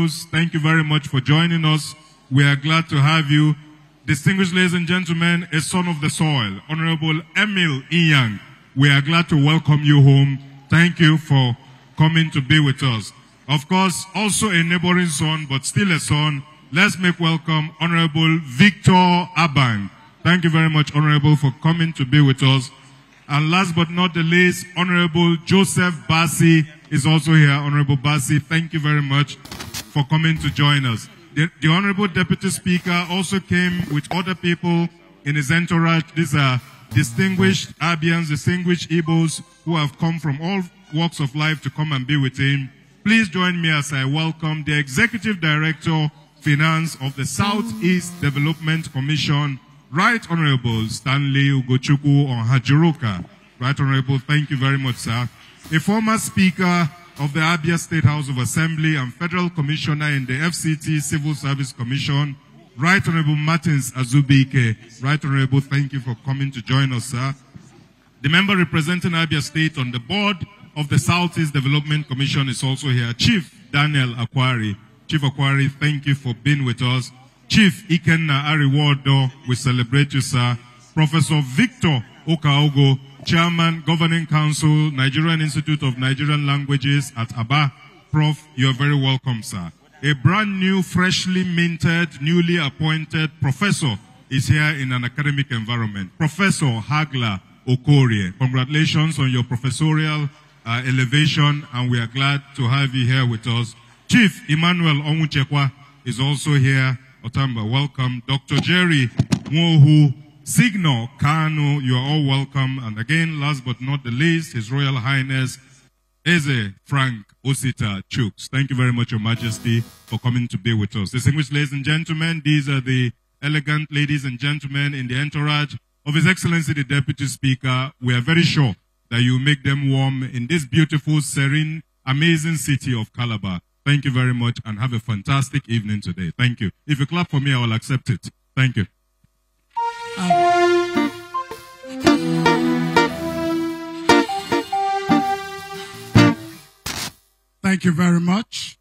Thank you very much for joining us. We are glad to have you. Distinguished ladies and gentlemen, a son of the soil, Honorable Emil Iyang. We are glad to welcome you home. Thank you for coming to be with us. Of course, also a neighboring son, but still a son. Let's make welcome Honorable Victor Abang. Thank you very much, Honorable, for coming to be with us. And last but not the least, Honorable Joseph Bassi is also here. Honorable Bassi, thank you very much for coming to join us. The Honorable Deputy Speaker also came with other people in his entourage. These are distinguished Abians, distinguished Igbos who have come from all walks of life to come and be with him. Please join me as I welcome the Executive Director, Finance of the Southeast Development Commission, Right Honorable Stanley Ugochukwu Onhajiruka. Right Honorable, thank you very much, sir. A former Speaker of the Abia State House of Assembly and Federal Commissioner in the FCT Civil Service Commission, Right Honorable Martins Azubike. Right Honorable, thank you for coming to join us, sir. The member representing Abia State on the board of the Southeast Development Commission is also here, Chief Daniel Akwari. Chief Akwari, thank you for being with us. Chief Ikenna Ariwodo, we celebrate you, sir. Professor Victor Okaogo, Chairman, Governing Council, Nigerian Institute of Nigerian Languages at Aba. Prof, you're very welcome, sir. A brand new, freshly minted, newly appointed professor is here in an academic environment. Professor Hagla Okorie, congratulations on your professorial elevation, and we are glad to have you here with us. Chief Emmanuel Onwuchekwa is also here. Otamba, welcome. Dr. Jerry Mwohu, Signal Kanu, you are all welcome. And again, last but not the least, His Royal Highness Eze Frank Osita Chuks. Thank you very much, Your Majesty, for coming to be with us. Distinguished ladies and gentlemen, these are the elegant ladies and gentlemen in the entourage of His Excellency the Deputy Speaker. We are very sure that you make them warm in this beautiful, serene, amazing city of Calabar. Thank you very much and have a fantastic evening today. Thank you. If you clap for me, I will accept it. Thank you. Thank you very much.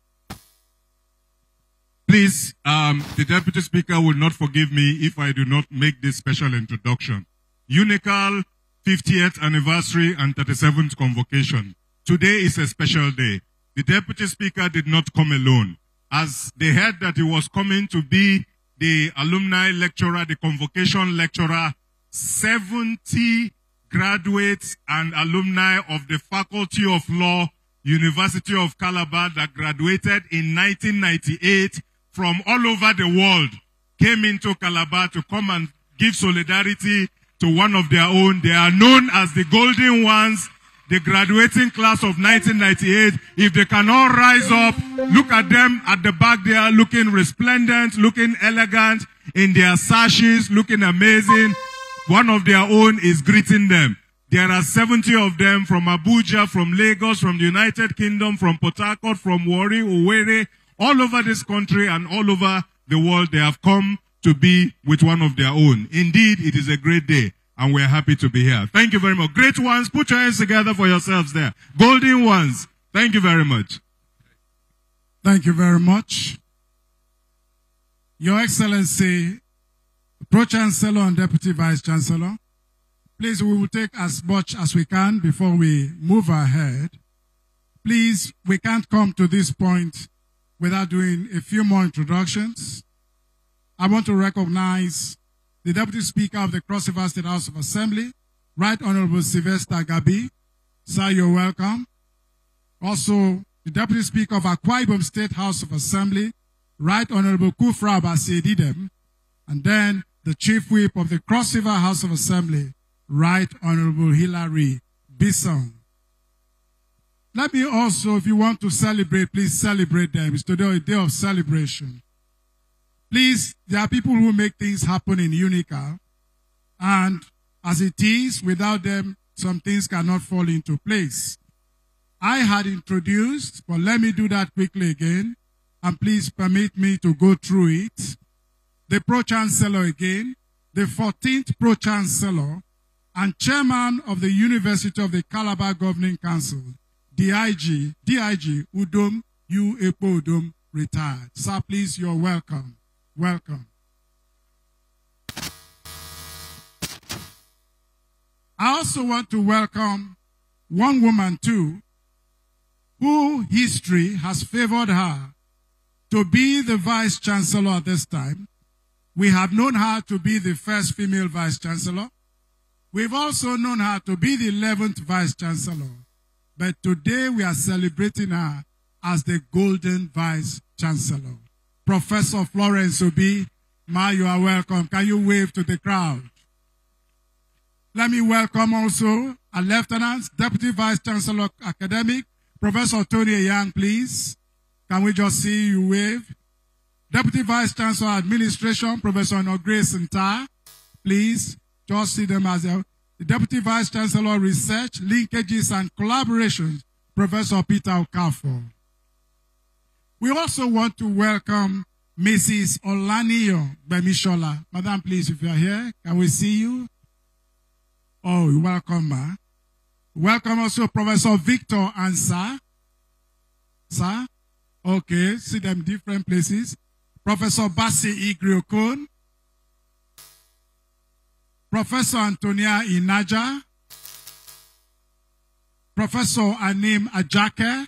Please, the Deputy Speaker will not forgive me if I do not make this special introduction. UNICAL 50th anniversary and 37th convocation. Today is a special day. The Deputy Speaker did not come alone. As they heard that he was coming to be the alumni lecturer, the convocation lecturer, 70 graduates and alumni of the Faculty of Law, University of Calabar that graduated in 1998 from all over the world came into Calabar to come and give solidarity to one of their own. They are known as the Golden Ones, the graduating class of 1998. If they can all rise up, look at them at the back there, looking resplendent, looking elegant in their sashes, looking amazing. One of their own is greeting them. There are 70 of them from Abuja, from Lagos, from the United Kingdom, from Port Harcourt, from Warri, Owerri, all over this country and all over the world. They have come to be with one of their own. Indeed, it is a great day, and we're happy to be here. Thank you very much. Great ones, put your hands together for yourselves there. Golden ones, thank you very much. Thank you very much. Your Excellency, Pro-Chancellor and Deputy Vice-Chancellor, please, we will take as much as we can before we move ahead. Please, we can't come to this point without doing a few more introductions. I want to recognize the Deputy Speaker of the Cross River State House of Assembly, Right Honorable Sylvester Gabi. Sir, you're welcome. Also, the Deputy Speaker of Akwa Ibom State House of Assembly, Right Honorable Kufra Basididem. And then the Chief Whip of the Cross River House of Assembly, Right Honorable Hilary Bisson. Let me also, if you want to celebrate, please celebrate them. It's today a day of celebration. Please, there are people who make things happen in UNICAL, and as it is, without them, some things cannot fall into place. I had introduced, but let me do that quickly again, and please permit me to go through it. The Pro-Chancellor again, the 14th Pro-Chancellor, and Chairman of the University of the Calabar Governing Council, DIG Udom U. Epo Udom retired. Sir, please, you're welcome. Welcome. I also want to welcome one woman too, who history has favored her to be the Vice Chancellor at this time. We have known her to be the first female Vice Chancellor. We've also known her to be the 11th Vice Chancellor. But today we are celebrating her as the Golden Vice Chancellor. Professor Florence Obi, Ma, you are welcome. Can you wave to the crowd? Let me welcome also a Lieutenant, Deputy Vice Chancellor Academic, Professor Tony Young, please. Can we just see you wave? Deputy Vice Chancellor Administration, Professor Grace Nta, please. Just see them as the Deputy Vice Chancellor Research, Linkages and Collaborations, Professor Peter Okafor. We also want to welcome Mrs. Olaniyo Bemishola. Madam, please, if you are here, can we see you? Oh, you're welcome, ma. Welcome also Professor Victor Ansah. Sir? Okay, see them different places. Professor Basi Igriokon. Professor Antonia Inaja. Professor Anim Ajake.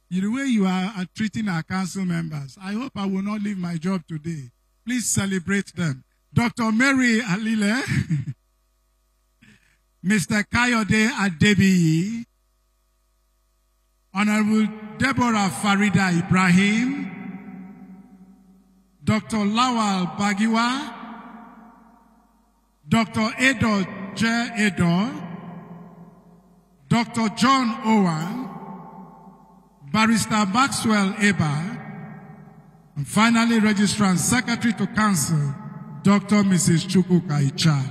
The way you are treating our council members, I hope I will not leave my job today. Please celebrate them. Dr. Mary Alile, Mr. Kayode Adebiyi, Honorable Deborah Farida Ibrahim, Dr. Lawal Bagiwa, Dr. Edo J. Edo, Dr. John Owen, Barrister Maxwell Eba, and finally Registrar and Secretary to Council, Dr. Mrs. Chukwuka Icha.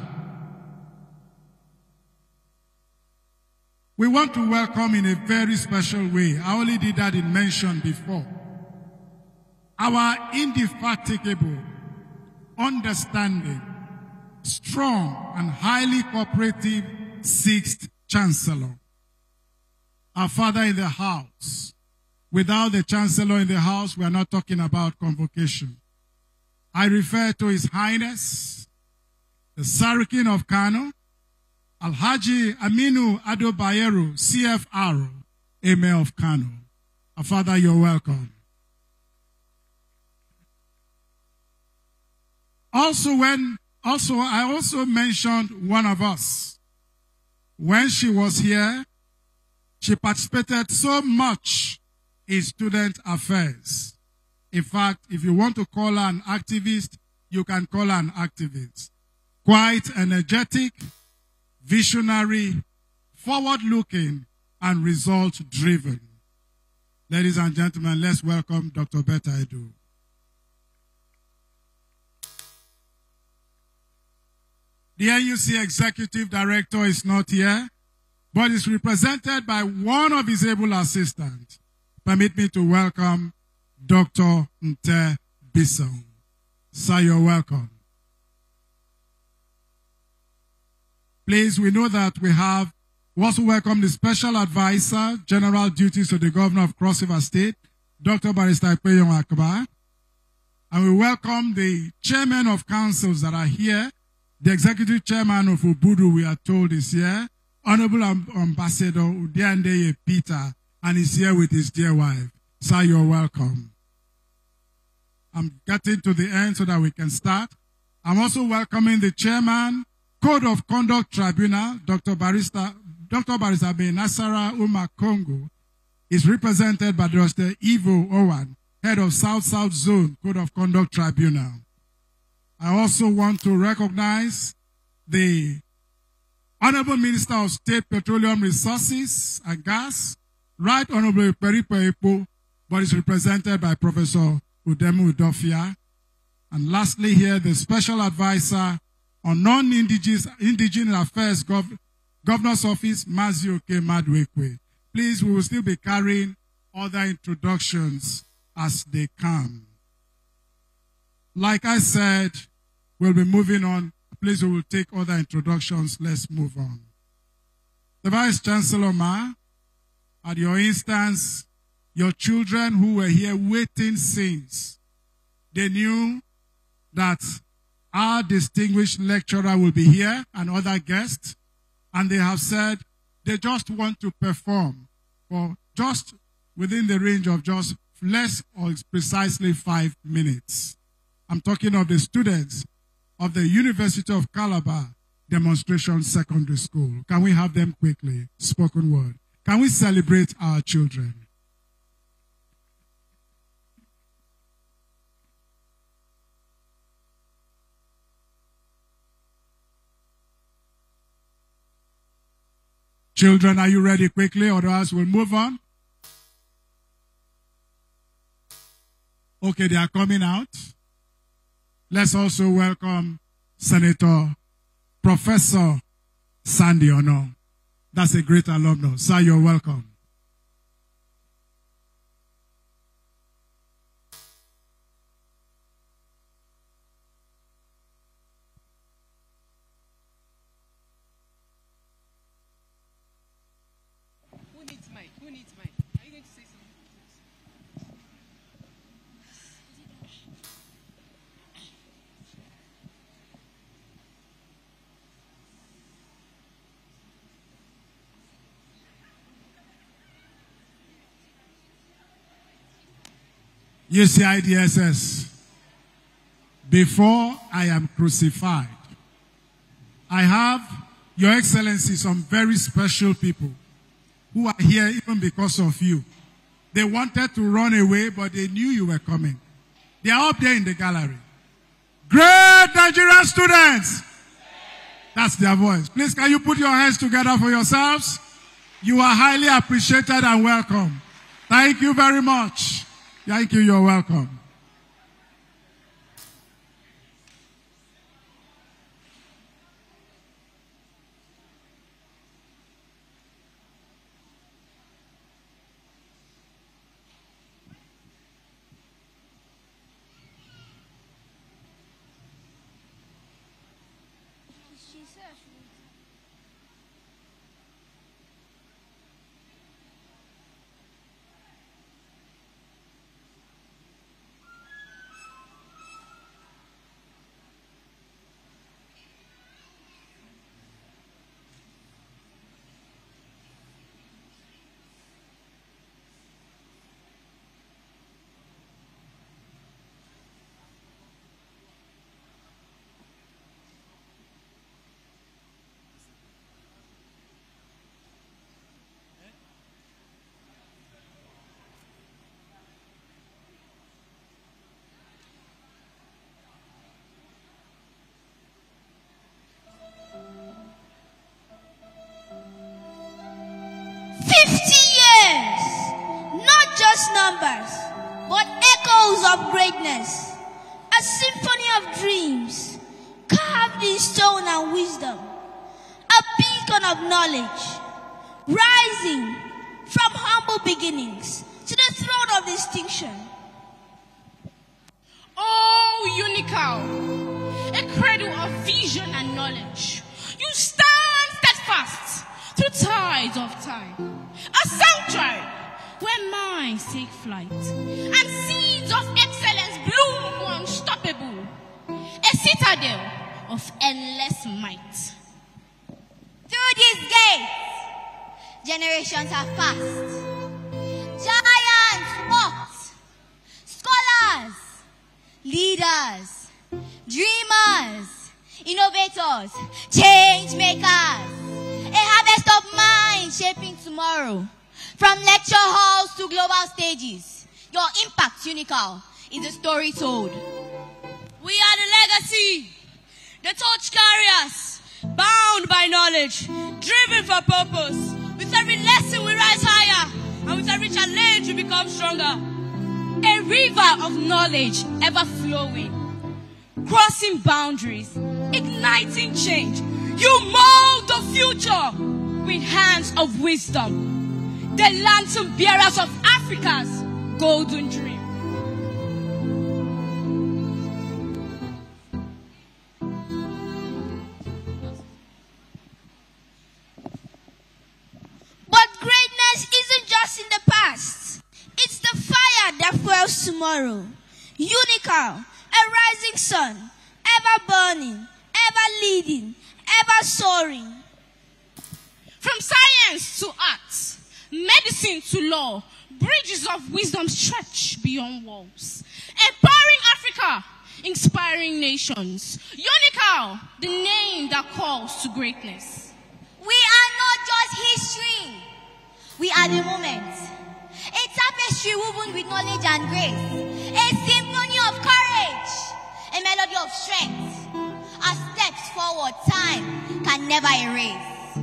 We want to welcome in a very special way. I only did that in mention before. Our indefatigable, understanding, strong, and highly cooperative 6th Chancellor. Our father in the house. Without the Chancellor in the house, we are not talking about convocation. I refer to His Highness, the Sarakin of Kano, Alhaji Aminu Ado Bayero, CFR, Emir of Kano. Our father, you're welcome. I also mentioned one of us. When she was here, she participated so much in student affairs. In fact, if you want to call her an activist, you can call her an activist. Quite energetic, visionary, forward-looking, and result-driven. Ladies and gentlemen, let's welcome Dr. Betta Edu. The NUC Executive Director is not here, but is represented by one of his able assistants. Permit me to welcome Dr. Nte Bissong. Sir, you're welcome. Please, we know that we also welcome the Special Advisor, General Duties to the Governor of Cross River State, Dr. Barrister Ekpeyon Akbar. And we welcome the Chairman of Councils that are here. The Executive Chairman of Ubudu, we are told, is here. Honorable Ambassador Udiandeye Peter, and is here with his dear wife. Sir, you're welcome. I'm getting to the end so that we can start. I'm also welcoming the Chairman, Code of Conduct Tribunal, Dr. Barrister Benasara Umar Congo, is represented by Dr. Ivo Owan, Head of South-South Zone, Code of Conduct Tribunal. I also want to recognize the Honorable Minister of State Petroleum Resources and Gas, Right Honorable Peripo Epo, but is represented by Professor Udemu Udofia. And lastly here, the Special Advisor on Non-Indigenous Affairs Governor's Office, Mazioke Madwekwe. Please, we will still be carrying other introductions as they come. Like I said, we'll be moving on. Please, we will take other introductions. Let's move on. The Vice Chancellor, Ma, at your instance, Your children who were here waiting since. They knew that our distinguished lecturer will be here and other guests, and they have said they just want to perform for just within the range of just less or precisely 5 minutes. I'm talking of the students of the University of Calabar Demonstration Secondary School. Can we have them quickly? Spoken word. Can we celebrate our children? Children, are you ready quickly, or else we'll move on? Okay, they are coming out. Let's also welcome Senator Professor Sandy Ono. That's a great alumnus. Sir, you're welcome. Who needs mic? Are you going to say something? UCIDSS, before I am crucified, I have, Your Excellency, some very special people who are here even because of you. They wanted to run away, but they knew you were coming. They are up there in the gallery. Great Nigerian students! That's their voice. Please, can you put your hands together for yourselves? You are highly appreciated and welcome. Thank you very much. Thank you, you're welcome. Numbers, but echoes of greatness, a symphony of dreams, carved in stone and wisdom, a beacon of knowledge, rising from humble beginnings to the throne of distinction. Oh, Unical, a cradle of vision and knowledge, you stand steadfast through tides of time, a sanctuary where minds take flight, and seeds of excellence bloom unstoppable, a citadel of endless might. Through these gates, generations are fast. Giants walked, scholars, leaders, dreamers, innovators, change makers, a harvest of minds shaping tomorrow. From lecture halls to global stages, your impact, Unical, is a story told. We are the legacy, the torch carriers, bound by knowledge, driven for purpose. With every lesson we rise higher, and with every challenge we become stronger. A river of knowledge ever flowing, crossing boundaries, igniting change. You mold the future with hands of wisdom. The lantern bearers of Africa's golden dream. But greatness isn't just in the past. It's future's tomorrow. Unical, a rising sun, ever burning, ever leading, ever soaring. From science to art, medicine to law, bridges of wisdom stretch beyond walls. Empowering Africa, inspiring nations. Unical, the name that calls to greatness. We are not just history. We are the moment. A tapestry woven with knowledge and grace. A symphony of courage. A melody of strength. Our steps forward time can never erase.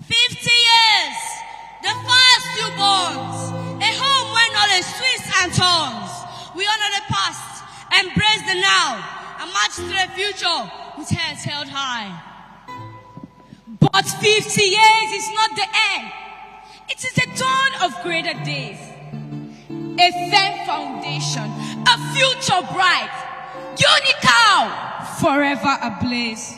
50 years, the first newborns, a home where knowledge twists and turns. We honor the past, embrace the now, and march to the future with heads held high. But 50 years is not the end. It is the dawn of greater days. A firm foundation, a future bright, unical, forever ablaze.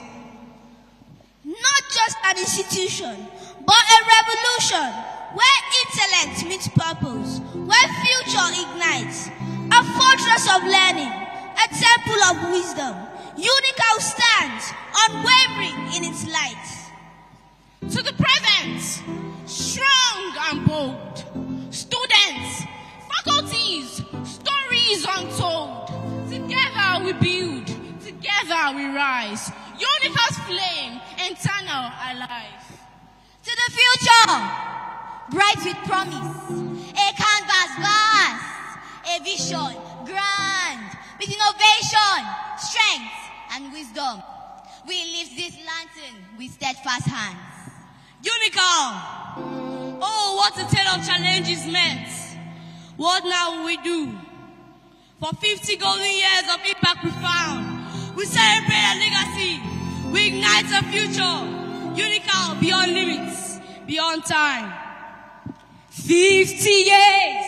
Not just an institution, but a revolution where intellect meets purpose, where future ignites, a fortress of learning, a temple of wisdom. Unical stands unwavering in its light. To the present, strong and bold, students, faculties, stories untold. Together we build, together we rise. Unical's flame, eternal, alive. To the future, bright with promise, a canvas vast, a vision grand, with innovation, strength, and wisdom. We lift this lantern with steadfast hands. Unical! Oh, what a tale of challenges met. What now will we do? For 50 golden years of impact profound, we celebrate a legacy. We ignite a future. Unical beyond limits, beyond time. 50 years.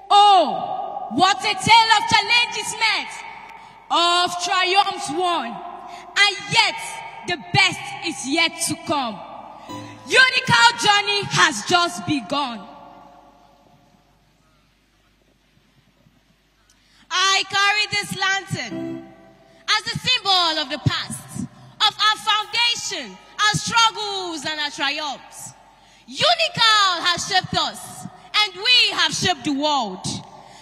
Oh, what a tale of challenges met, of triumphs won, and yet the best is yet to come. Unical journey has just begun. I carry this lantern as a symbol of the past, of our foundation, our struggles and our triumphs. Unical has shaped us, and we have shaped the world.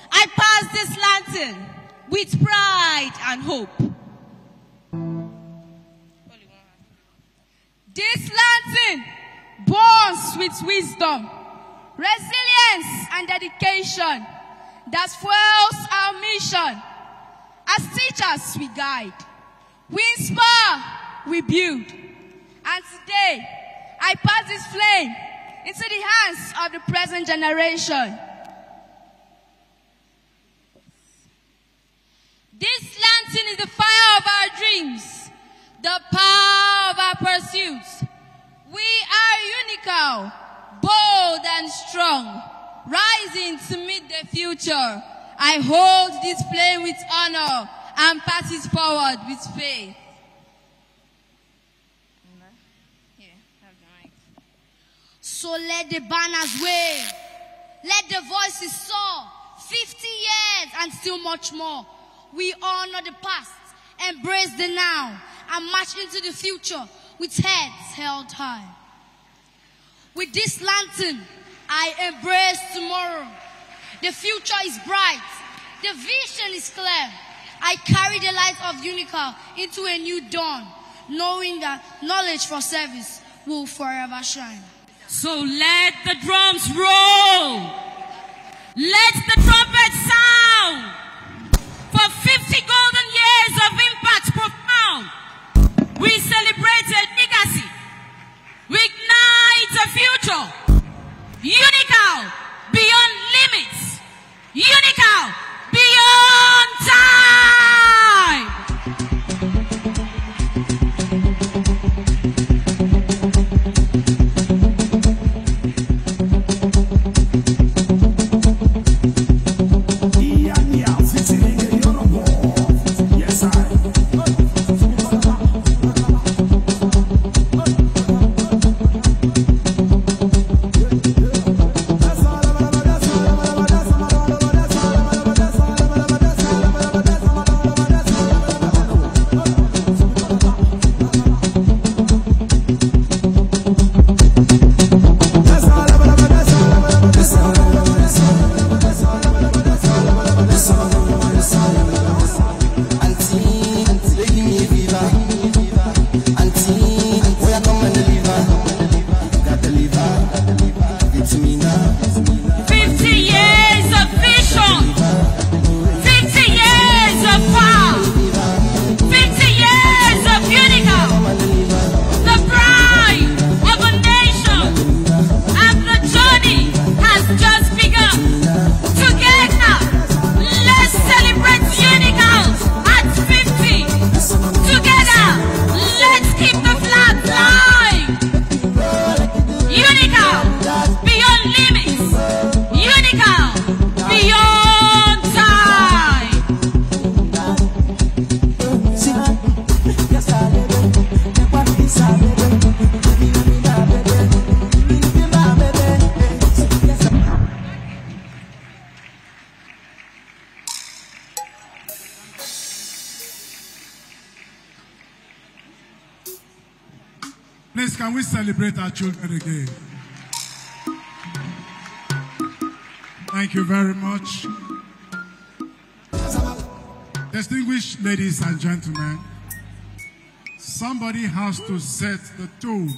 I pass this lantern with pride and hope. This lantern burns with wisdom, resilience and dedication that fuels our mission. As teachers we guide, we inspire, we build. And today, I pass this flame into the hands of the present generation. This lantern is the fire of our dreams, the power of our pursuits. We are unical, bold and strong, rising to meet the future. I hold this flame with honor and pass it forward with faith. So let the banners wave, let the voices soar. 50 years and still much more. We honor the past, embrace the now, and march into the future with heads held high. With this lantern, I embrace tomorrow. The future is bright, the vision is clear. I carry the light of Unical into a new dawn, knowing that knowledge for service will forever shine. So let the drums roll. Let the trumpet sound. For 50 golden years of impact profound, we celebrate a legacy. We ignite a future. Unical beyond limits. Unical beyond time. Please, can we celebrate our children again? Thank you very much. Distinguished ladies and gentlemen, somebody has to set the tone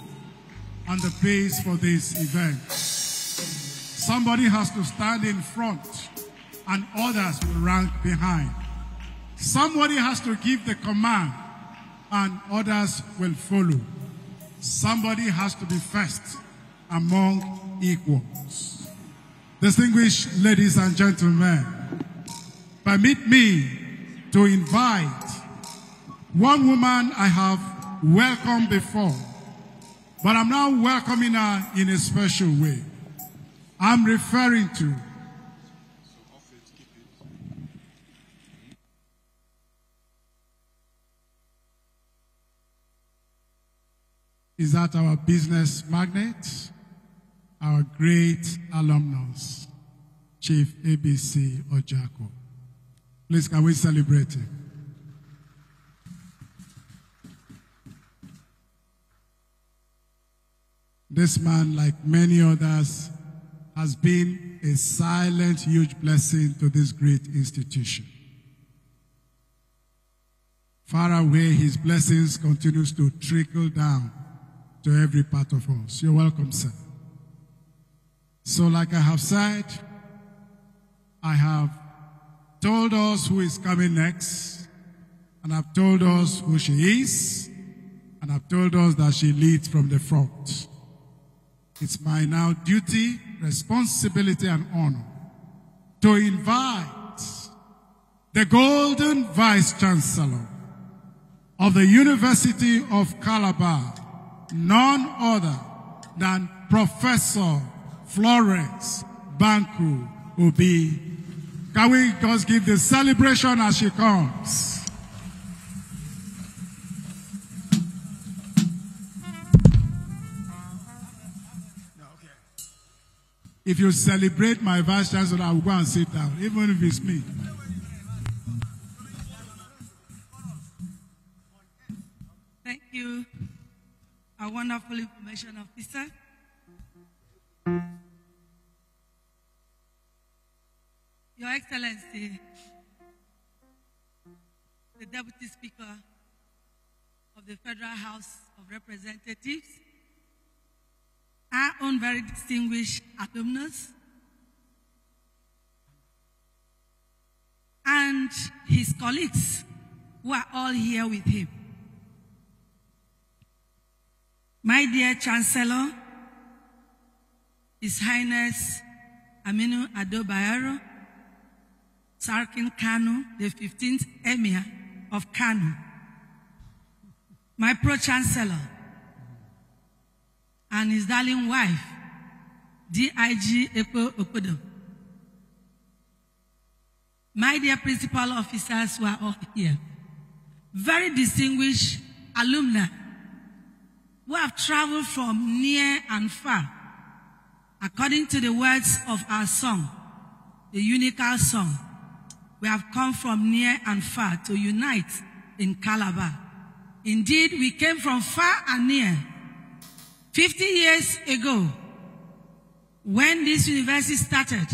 and the pace for this event. Somebody has to stand in front and others will rank behind. Somebody has to give the command and others will follow. Somebody has to be first among equals. Distinguished ladies and gentlemen, permit me to invite one woman I have welcomed before, but I'm now welcoming her in a special way. I'm referring to is that our business magnate, our great alumnus, Chief ABC Ojako. Please, can we celebrate him? This man, like many others, has been a silent, huge blessing to this great institution. Far away, his blessings continues to trickle down to every part of us. You're welcome, sir. So like I have said, I have told us who is coming next, and I've told us who she is, and I've told us that she leads from the front. It's my now duty, responsibility, and honor to invite the Golden Vice Chancellor of the University of Calabar, none other than Professor Florence Banku Obi. Can we just give the celebration as she comes? If you celebrate my Vice Chancellor, I will go and sit down, even if it's me. Thank you, our wonderful information officer. Your Excellency, the Deputy Speaker of the Federal House of Representatives, our own very distinguished alumnus, and his colleagues who are all here with him. My dear Chancellor, His Highness Aminu Ado Bayero, Sarkin Kanu, the 15th Emir of Kanu, my Pro-Chancellor, and his darling wife, DIG Epo Okodo, my dear principal officers who are all here, very distinguished alumni who have traveled from near and far, according to the words of our song, the Unical song. We have come from near and far to unite in Calabar. Indeed, we came from far and near. 50 years ago, when this university started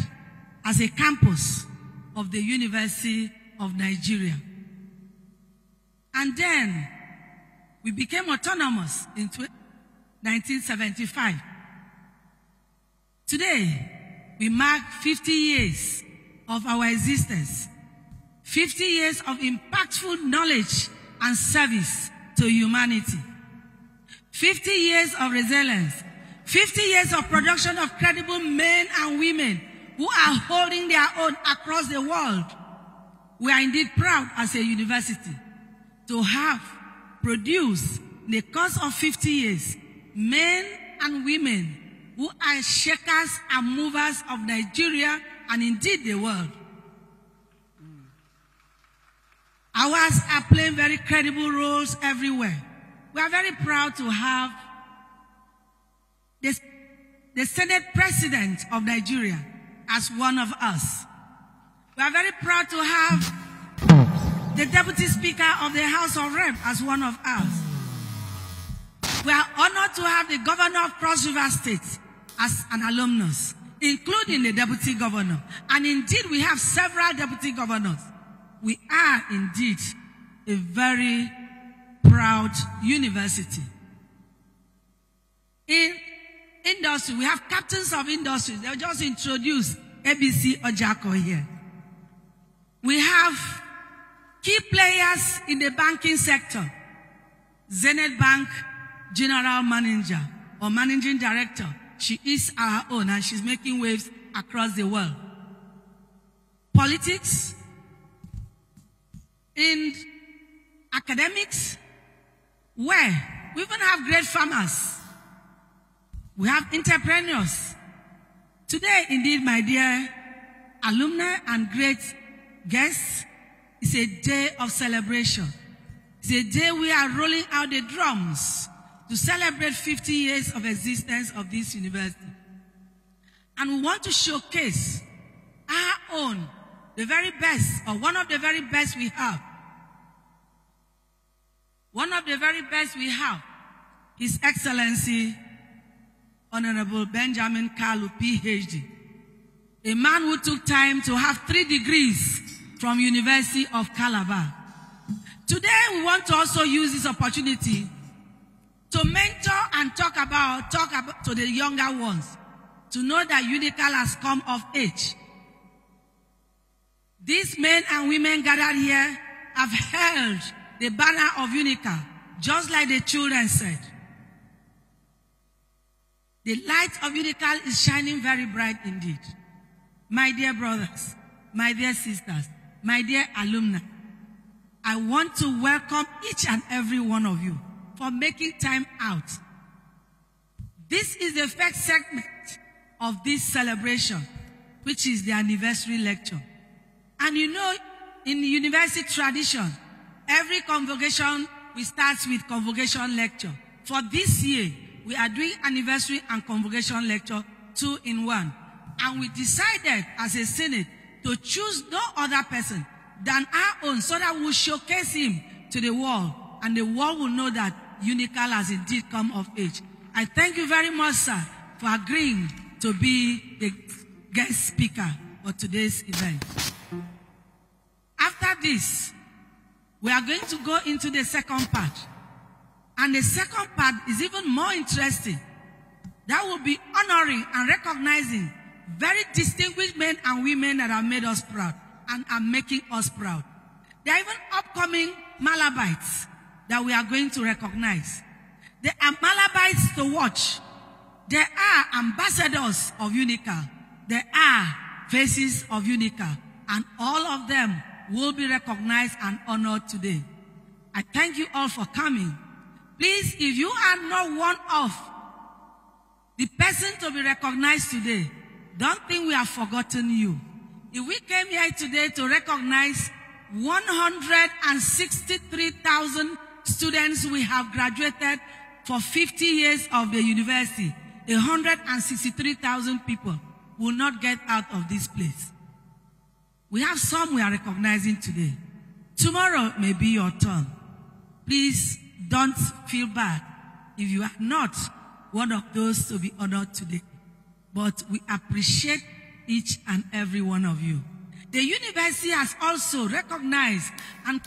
as a campus of the University of Nigeria. And then we became autonomous in 1975. Today, we mark 50 years of our existence, 50 years of impactful knowledge and service to humanity, 50 years of resilience, 50 years of production of credible men and women who are holding their own across the world. We are indeed proud as a university to have produced, in the course of 50 years, men and women who are shakers and movers of Nigeria and indeed the world. Ours are playing very credible roles everywhere. We are very proud to have the Senate President of Nigeria as one of us. We are very proud to have the Deputy Speaker of the House of Rep as one of us. We are honored to have the governor of Cross River State as an alumnus, including the deputy governor. And indeed, we have several deputy governors. We are indeed a very proud university. In industry, we have captains of industry. They'll just introduce ABC Ojako here. We have key players in the banking sector. Zenith Bank General Manager or Managing Director. She is our own and she's making waves across the world. Politics. In academics, where we even have great farmers. We have entrepreneurs. Today, indeed, my dear alumni and great guests, it's a day of celebration. It's a day we are rolling out the drums to celebrate 50 years of existence of this university. And we want to showcase our own, the very best, or one of the very best we have. One of the very best we have, His Excellency, Honorable Benjamin Kalu, PhD, a man who took time to have 3 degrees from University of Calabar. Today, we want to also use this opportunity to mentor and talk about to the younger ones, to know that UNICAL has come of age. These men and women gathered here have held the banner of UNICAL, just like the children said. The light of UNICAL is shining very bright indeed. My dear brothers, my dear sisters, my dear alumni, I want to welcome each and every one of you for making time out. This is the first segment of this celebration, which is the anniversary lecture. And you know, in the university tradition, every convocation, we start with convocation lecture. For this year, we are doing anniversary and convocation lecture 2 in 1. And we decided as a Senate to choose no other person than our own, so that we'll showcase him to the world, and the world will know that UNICAL has indeed come of age. I thank you very much, sir, for agreeing to be the guest speaker for today's event. After this, we are going to go into the second part. And the second part is even more interesting. That will be honoring and recognizing very distinguished men and women that have made us proud and are making us proud. There are even upcoming Malabites that we are going to recognize. There are Malabites to watch. There are ambassadors of UNICAL. There are faces of UNICAL. And all of them will be recognized and honored today. I thank you all for coming. Please, if you are not one of the person to be recognized today, don't think we have forgotten you. If we came here today to recognize 163,000 students we have graduated for 50 years of the university, 163,000 people will not get out of this place. We have some we are recognizing today. Tomorrow may be your turn. Please don't feel bad if you are not one of those to be honored today. But we appreciate each and every one of you. The university has also recognized and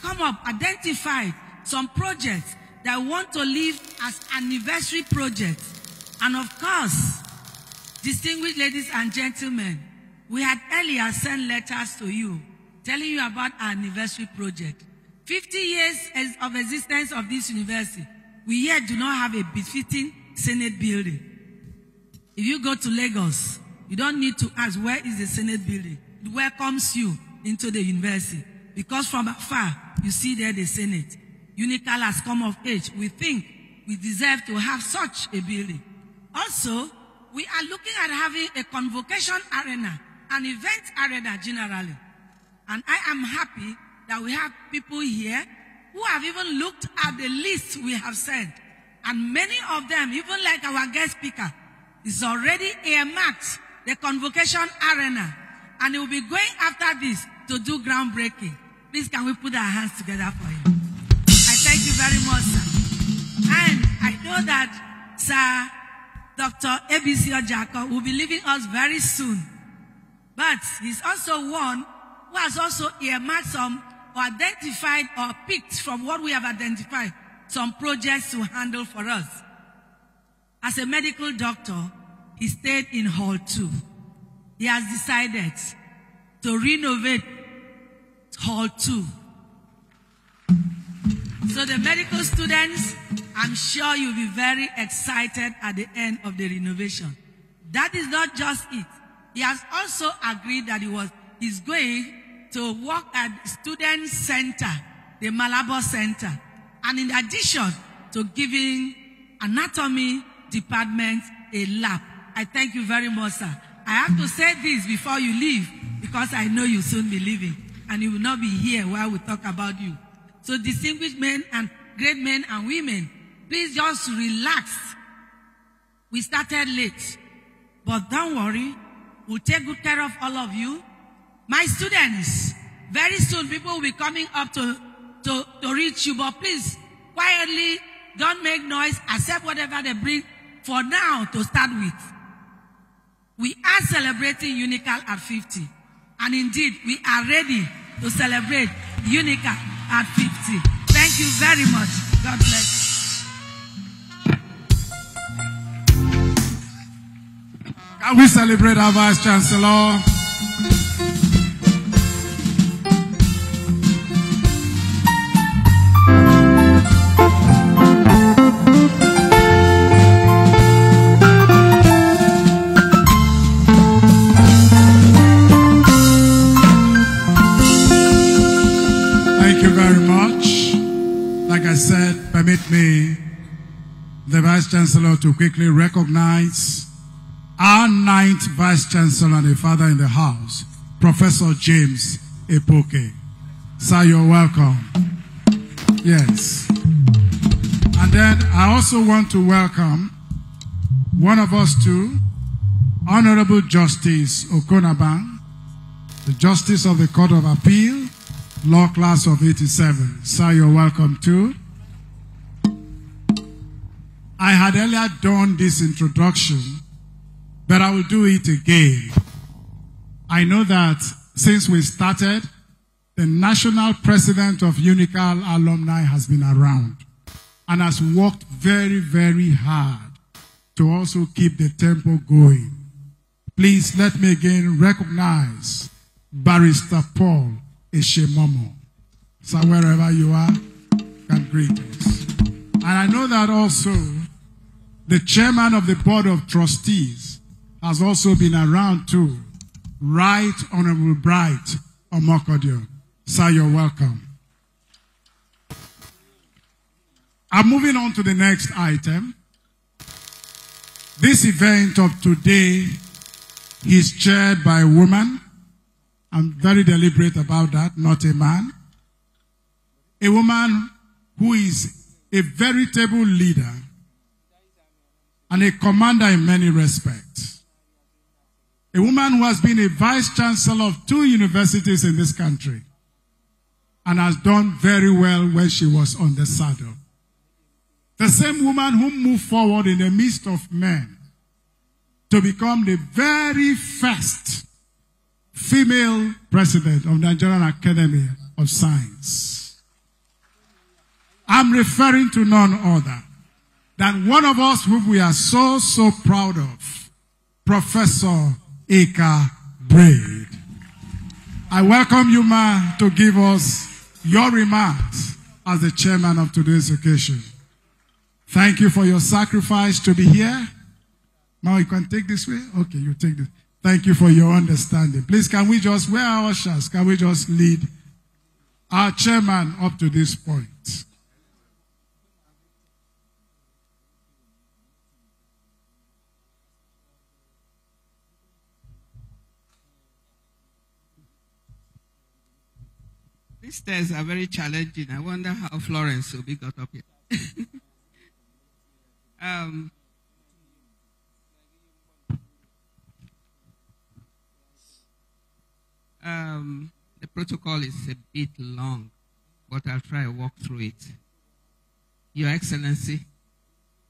identified some projects that want to live as anniversary projects. And of course, distinguished ladies and gentlemen, we had earlier sent letters to you telling you about our anniversary project. 50 years of existence of this university, we yet do not have a befitting Senate building. If you go to Lagos, you don't need to ask, where is the Senate building? It welcomes you into the university. Because from afar, you see there the Senate. UNICAL has come of age. We think we deserve to have such a building. Also, we are looking at having a convocation arena, an event arena generally. And I am happy that we have people here who have even looked at the list we have sent. And many of them, even like our guest speaker, is already earmarked the convocation arena. And he will be going after this to do groundbreaking. Please, can we put our hands together for him? I thank you very much, sir. And I know that Sir Dr. ABC Ojako will be leaving us very soon. But he's also one who has also earmarked some, or identified or picked from what we have identified, some projects to handle for us. As a medical doctor, he stayed in Hall 2. He has decided to renovate Hall 2. So the medical students, I'm sure you'll be very excited at the end of the renovation. That is not just it. He has also agreed that he's going to work at Student Center, the Calabar Center, and in addition to giving anatomy department a lab. I thank you very much, sir. I have to say this before you leave, because I know you'll soon be leaving, and you will not be here while we talk about you. So distinguished men and great men and women, please just relax. We started late, but don't worry. We'll take good care of all of you. My students, very soon people will be coming up to reach you, but please, quietly, don't make noise, accept whatever they bring for now to start with. We are celebrating Unical at 50. And indeed, we are ready to celebrate Unical at 50. Thank you very much. God bless you. Can we celebrate our Vice Chancellor? Thank you very much. Like I said, permit me, the Vice Chancellor, to quickly recognize our 9th Vice Chancellor and a father in the house, Professor James Epoke. Sir, you're welcome. Yes. And then I also want to welcome one of us too, Honorable Justice Okonabang, the Justice of the Court of Appeal, Law Class of 87. Sir, you're welcome too. I had earlier done this introduction, but I will do it again. I know that since we started, the national president of Unical Alumni has been around and has worked very, very hard to also keep the tempo going. Please let me again recognize Barrister Paul Eshemomo. So wherever you are, can greet us. And I know that also the chairman of the Board of Trustees has also been around too. Right Honorable Bright Omokodion. Sir, you're welcome. I'm moving on to the next item. This event of today is chaired by a woman. I'm very deliberate about that, not a man. A woman who is a veritable leader and a commander in many respects. A woman who has been a vice chancellor of 2 universities in this country and has done very well when she was on the saddle. The same woman who moved forward in the midst of men to become the very first female president of the Nigerian Academy of Science. I'm referring to none other than one of us who we are so proud of, Professor Eka Braid. I welcome you, ma, to give us your remarks as the chairman of today's occasion. Thank you for your sacrifice to be here. Now you can take this way? Okay, you take this. Thank you for your understanding. Please, can we just, where are our ushers? Can we just lead our chairman up to this point? These stairs are very challenging. I wonder how Florence will be got up here. The protocol is a bit long, but I'll try to walk through it. Your Excellency,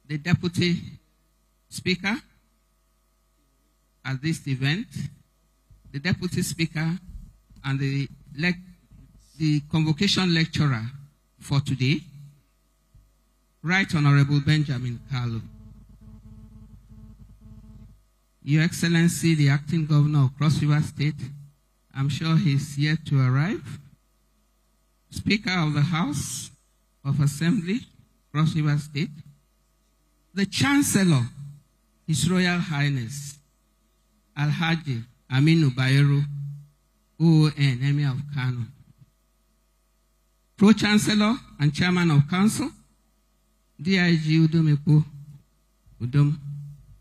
the Deputy Speaker at this event, the Deputy Speaker and the convocation lecturer for today, Right Honorable Benjamin Kalu. Your Excellency, the Acting Governor of Cross River State, I'm sure he's yet to arrive. Speaker of the House of Assembly, Cross River State, the Chancellor, His Royal Highness, Alhaji Aminu Bayero, OON, Emir of Kano, Pro-Chancellor and Chairman of Council, DIG Udomepo Udom,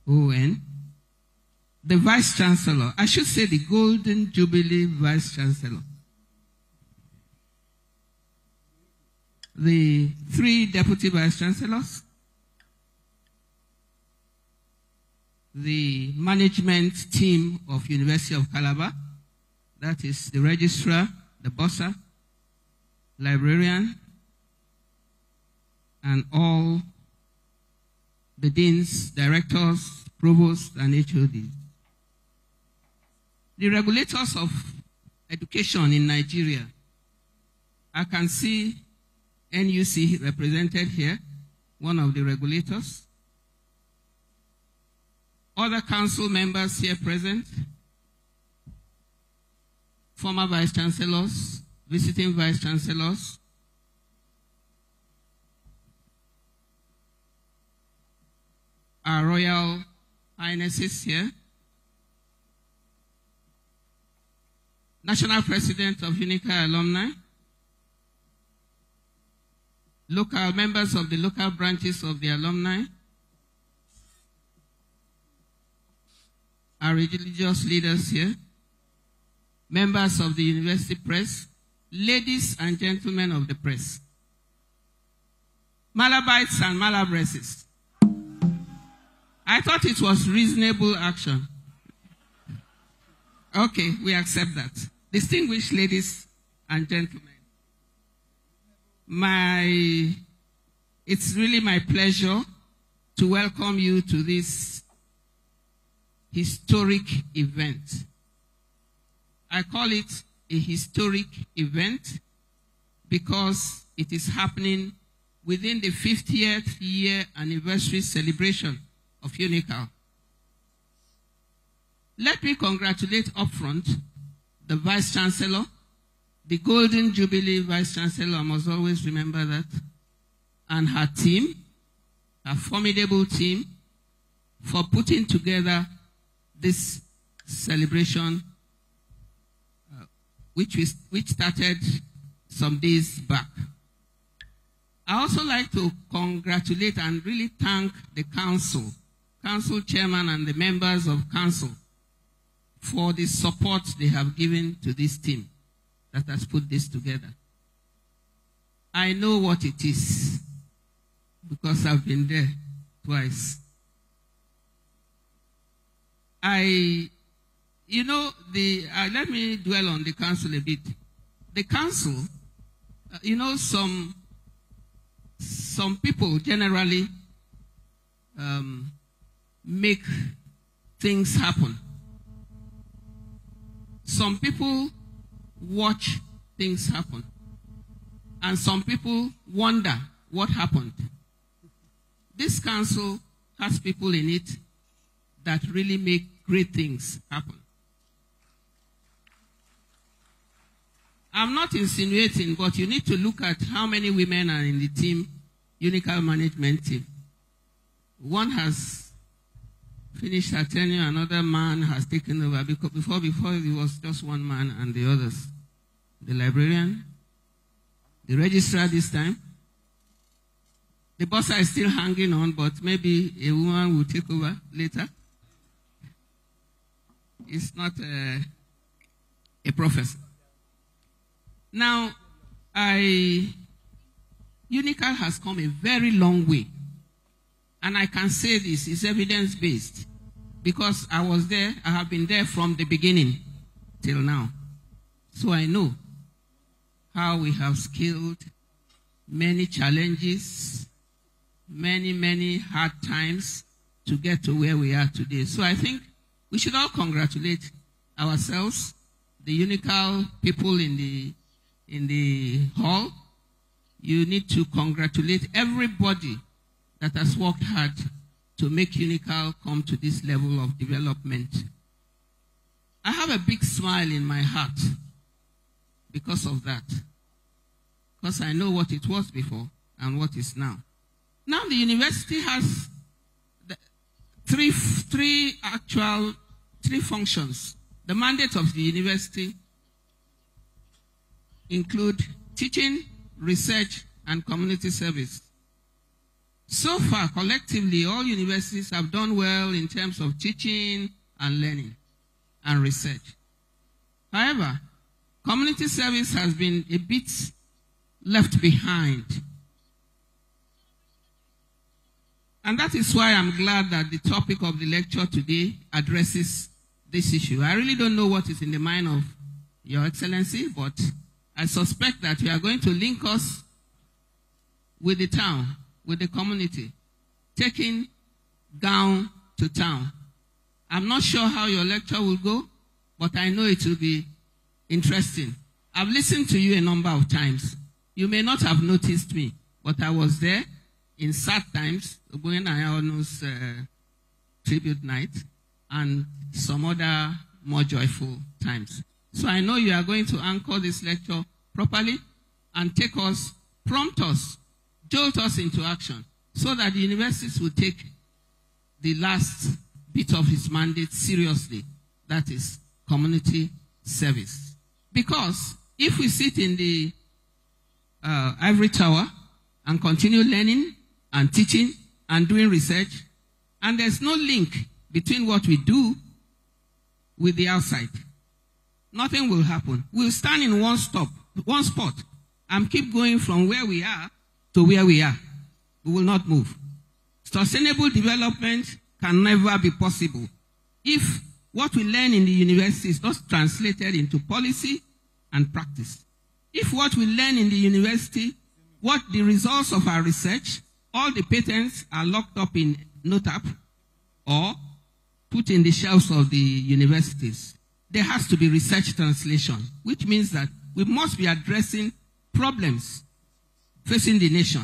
OON, the Vice Chancellor, I should say the Golden Jubilee Vice Chancellor, the 3 Deputy Vice Chancellors, the management team of University of Calabar, that is the registrar, the bursar, librarian, and all the deans, directors, provosts, and HODs. The regulators of education in Nigeria, I can see NUC represented here, one of the regulators. Other council members here present, former vice chancellors, visiting vice chancellors, our royal highnesses here, national president of UNICA alumni, local members of the local branches of the alumni, our religious leaders here, members of the university press, ladies and gentlemen of the press, Malabites and Malabresses. I thought it was reasonable action. Okay, we accept that. Distinguished ladies and gentlemen, it's really my pleasure to welcome you to this historic event. I call it a historic event because it is happening within the 50th year anniversary celebration of UNICA. Let me congratulate upfront the Vice Chancellor, the Golden Jubilee Vice Chancellor, I must always remember that, and her team, her formidable team, for putting together this celebration, which started some days back. I also like to congratulate and really thank the council chairman and the members of council for the support they have given to this team that has put this together. I know what it is because I've been there twice. Let me dwell on the council a bit. The council, some people generally make things happen. Some people watch things happen. And some people wonder what happened. This council has people in it that really make great things happen. I'm not insinuating, but you need to look at how many women are in the team, UNICA management team. One has finished her tenure, another man has taken over. Because before it was just one man and the others. The librarian, the registrar this time. The bursar is still hanging on, but maybe a woman will take over later. It's not a professor. Now, UNICA has come a very long way. And I can say this, it's evidence-based. Because I was there, I have been there from the beginning till now. So I know how we have scaled many challenges many, many hard times to get to where we are today. So I think we should all congratulate ourselves, the Unical people in the hall. You need to congratulate everybody that has worked hard to make Unical come to this level of development. I have a big smile in my heart because of that. Because I know what it was before and what is now. Now the university has three functions. The mandate of the university include teaching, research, and community service. So far, collectively, all universities have done well in terms of teaching and learning and research. However, community service has been a bit left behind. And that is why I'm glad that the topic of the lecture today addresses this issue. I really don't know what is in the mind of Your Excellency, but I suspect that you are going to link us with the town, with the community, taking down to town. I'm not sure how your lecture will go, but I know it will be interesting. I've listened to you a number of times. You may not have noticed me, but I was there in sad times, Ogbonge Nayaonu's tribute night, and some other more joyful times. So I know you are going to anchor this lecture properly and take us, prompt us, jolt us into action, so that the universities will take the last bit of its mandate seriously, that is community service. Because if we sit in the ivory tower and continue learning and teaching and doing research, and there's no link between what we do with the outside, nothing will happen. We'll stand in one spot, and keep going from where we are to where we are. We will not move. Sustainable development can never be possible if what we learn in the university is not translated into policy and practice. If what we learn in the university, what the results of our research, all the patents are locked up in NOTAP or put in the shelves of the universities, there has to be research translation, which means that we must be addressing problems facing the nation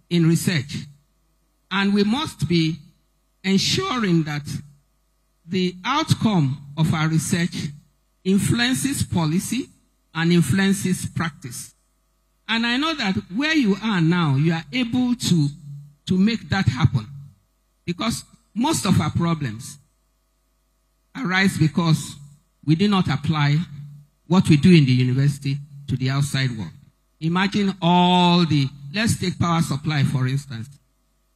in research. And we must be ensuring that the outcome of our research influences policy and influences practice. And I know that where you are now, you are able to make that happen. Because most of our problems arise because we do not apply what we do in the university to the outside world. Imagine all the, let's take power supply for instance.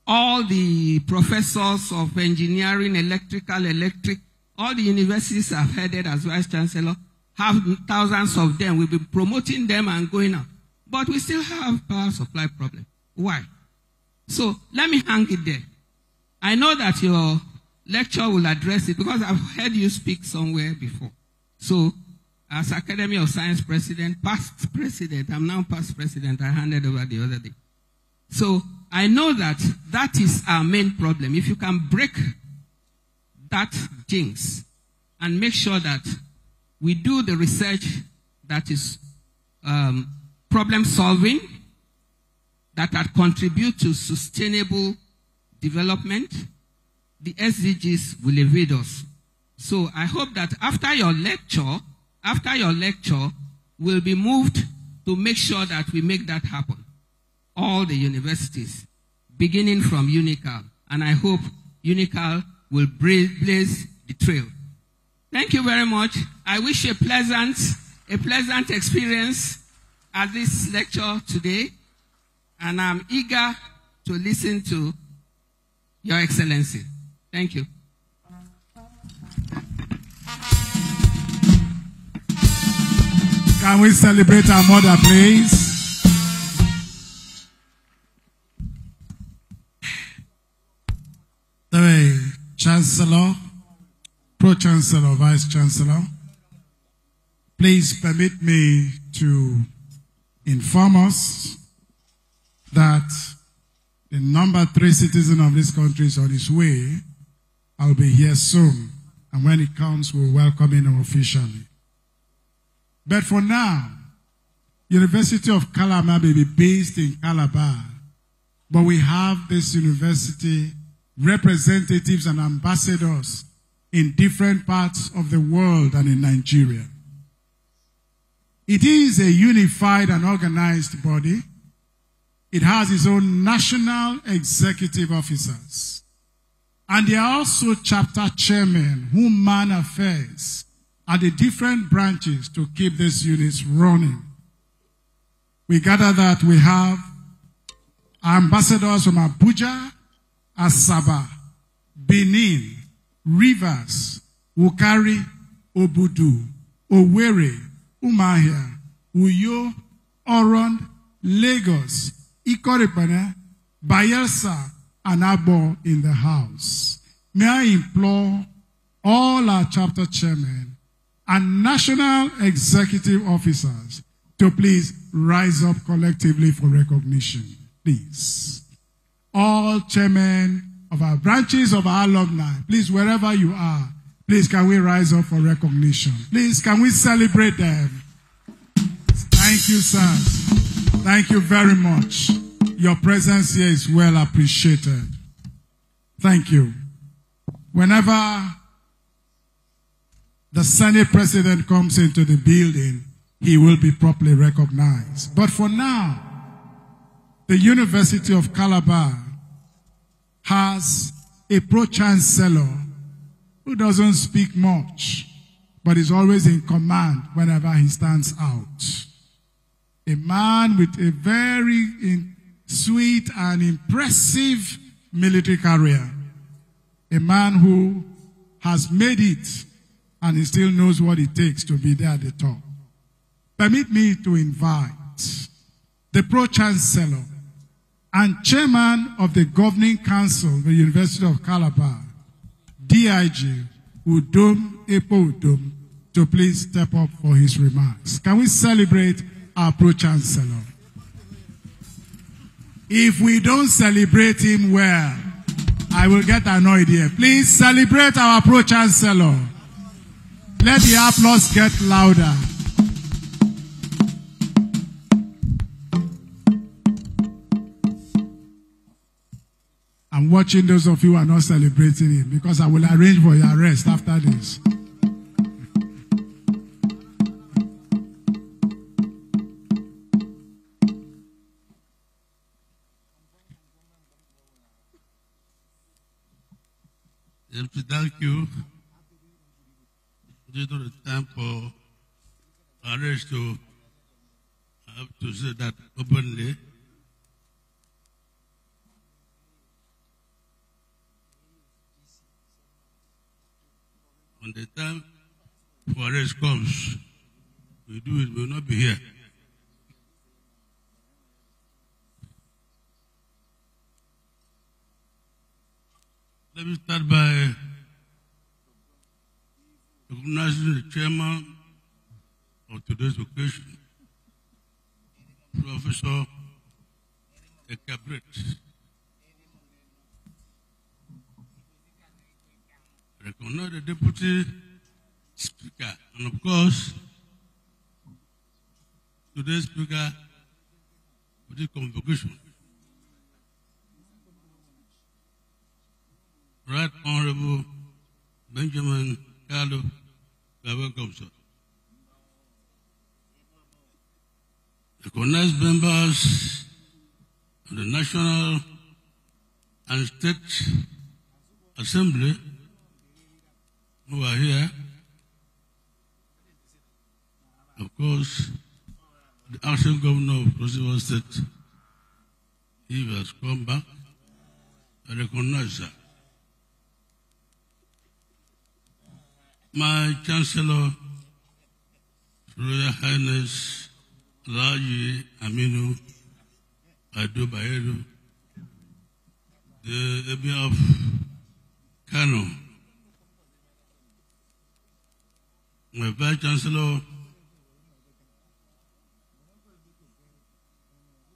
All the professors of engineering, electric, all the universities I've headed as Vice Chancellor, have thousands of them. We've been promoting them and going out. But we still have power supply problem. Why? So let me hang it there. I know that your lecture will address it because I've heard you speak somewhere before. So as Academy of Science President, past President, I'm now past President, I handed over the other day. So I know that that is our main problem. If you can break that jinx and make sure that we do the research that is problem solving, that contribute to sustainable development, the SDGs will evade us. So I hope that after your lecture, we'll be moved to make sure that we make that happen. All the universities, beginning from Unical, and I hope Unical will blaze the trail. Thank you very much. I wish you a pleasant experience at this lecture today, and I'm eager to listen to Your Excellency. Thank you. Can we celebrate our mother, please? The Chancellor, Pro-Chancellor, Vice-Chancellor, please permit me to inform us that The number 3 citizen of this country is on his way. I'll be here soon. And when it comes, we'll welcome him officially. But for now, University of Calabar may be based in Calabar, but we have this university representatives and ambassadors in different parts of the world and in Nigeria. It is a unified and organized body. It has its own national executive officers. And there are also chapter chairmen who man affairs at the different branches to keep these units running. We gather that we have ambassadors from Abuja, Asaba, Benin, Rivers, Wukari, Obudu, Owerri, Umahia, Uyo, Oron, Lagos, Ikorepane, Bayelsa, and Abo in the house. May I implore all our chapter chairmen and national executive officers to please rise up collectively for recognition. Please. All chairmen of our branches, of our alumni, please, wherever you are, please, can we rise up for recognition? Please, can we celebrate them? Thank you, sir. Thank you very much. Your presence here is well appreciated. Thank you. Whenever the Senate President comes into the building, he will be properly recognized. But for now, the University of Calabar has a pro-chancellor who doesn't speak much, but is always in command whenever he stands out. A man with a very sweet and impressive military career. A man who has made it and he still knows what it takes to be there at the top. Permit me to invite the Pro-Chancellor and Chairman of the Governing Council of the University of Calabar, DIG Udom Epo Udom, to please step up for his remarks. Can we celebrate our Pro-Chancellor? If we don't celebrate him well, I will get annoyed here. Please celebrate our Pro-Chancellor. Let the applause get louder. I'm watching those of you who are not celebrating him because I will arrange for your arrest after this. Thank you. This is not the time for arrest to have to say that openly. When the time for arrest comes, we do it, we will not be here. Let me start by recognizing the chairman of today's occasion, Professor Ekabret. Recognize the Deputy Speaker, and of course, today's Speaker of the convocation, Right Honorable Benjamin Carlo. You are welcome, sir. Recognized members of the National and State Assembly who are here. Of course, the acting governor of Cross River State, he has come back. I recognize that. My Chancellor, Royal Highness Raji Aminu Ado Bayero, the Emir of Kano, my Vice Chancellor,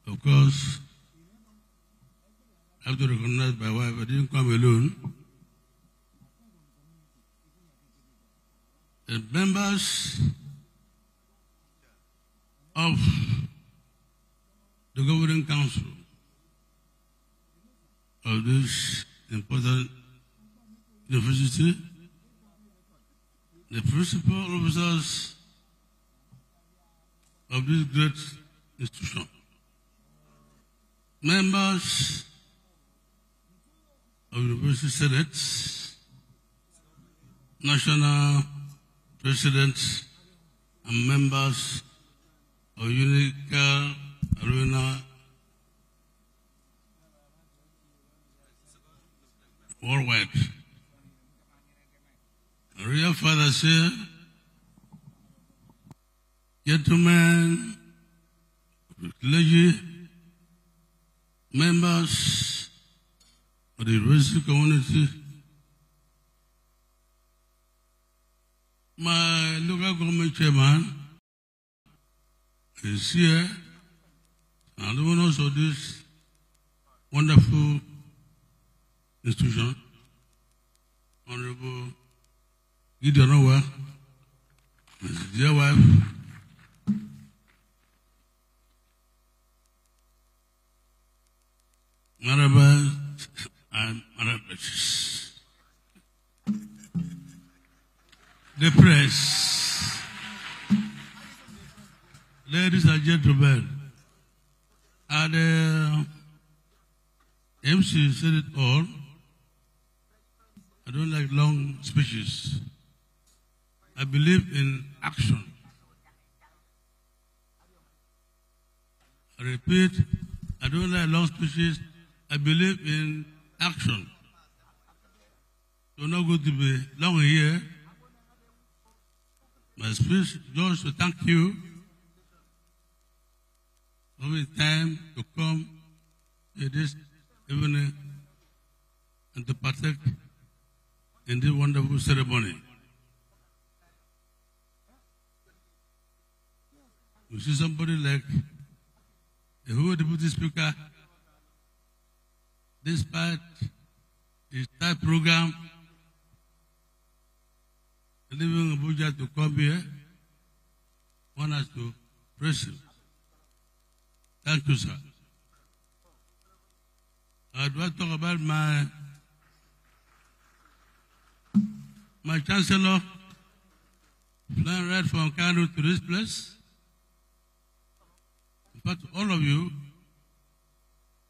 of course, I have to recognize my wife. I didn't come alone. The members of the governing council of this important university, the principal officers of this great institution, members of university senates, national presidents, and members of Unica Arena worldwide. A real father said, gentlemen, clergy, members of the university community, my local government chairman is here, and the owners of this wonderful institution, Honorable Gideon Owa, his dear wife, Marabas and Marabas. The press, ladies and gentlemen, and MC said it all. I don't like long speeches. I believe in action. I repeat, I don't like long speeches. I believe in action. You're not going to be long here. My speech just to thank you for the time to come in this evening and to partake in this wonderful ceremony. You see somebody like the whole deputy speaker, despite his tight program, leaving Abuja to come here, one has to praise him. Thank you, sir. I want to talk about my chancellor flying right from Cairo to this place. In fact, all of you,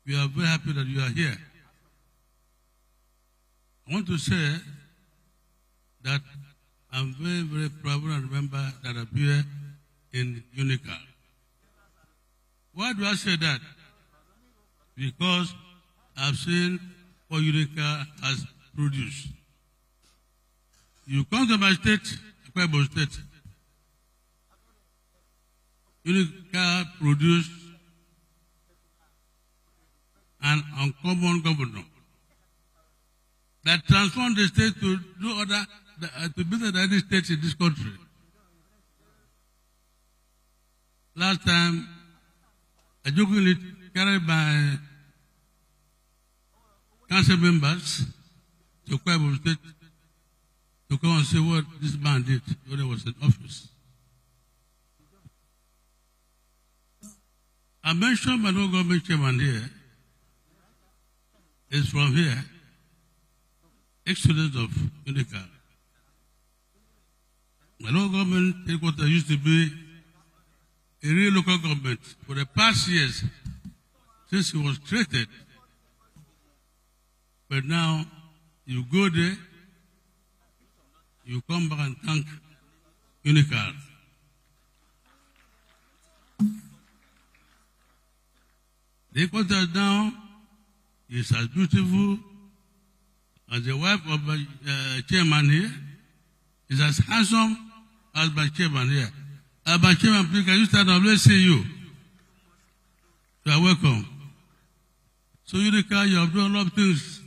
we are very happy that you are here. I want to say that I'm very, very proud and remember that I'm here in Unica. Why do I say that? Because I've seen what Unica has produced. You come to my state, Akwa State. Unica produced an uncommon governor that transformed the state to do other, to be the United States in this country. Last time, I jokingly carried my council members to Akwa State to come and see what this man did when he was in office. I mentioned my local government chairman here is from here, ex-student of Unica. My local government headquarters used to be a real local government for the past years since it was created. But now you go there, you come back and thank Unica. The headquarters now is as beautiful as the wife of my chairman here, is as handsome as my chairman here. My chairman, please, can you stand up? Let's see you. You are welcome. So, Unica, you have done a lot of things,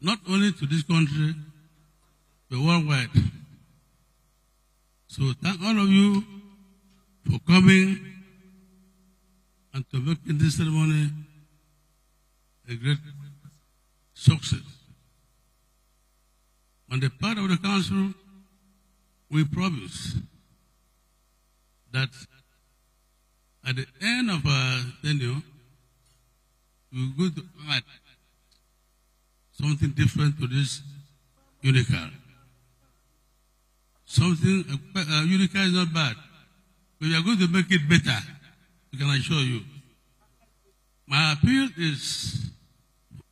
not only to this country, but worldwide. So, thank all of you for coming and to making this ceremony a great success. On the part of the council, we promise that at the end of our tenure, we're going to add something different to this Unical. Something, Unical is not bad, but we are going to make it better, I can assure you. My appeal is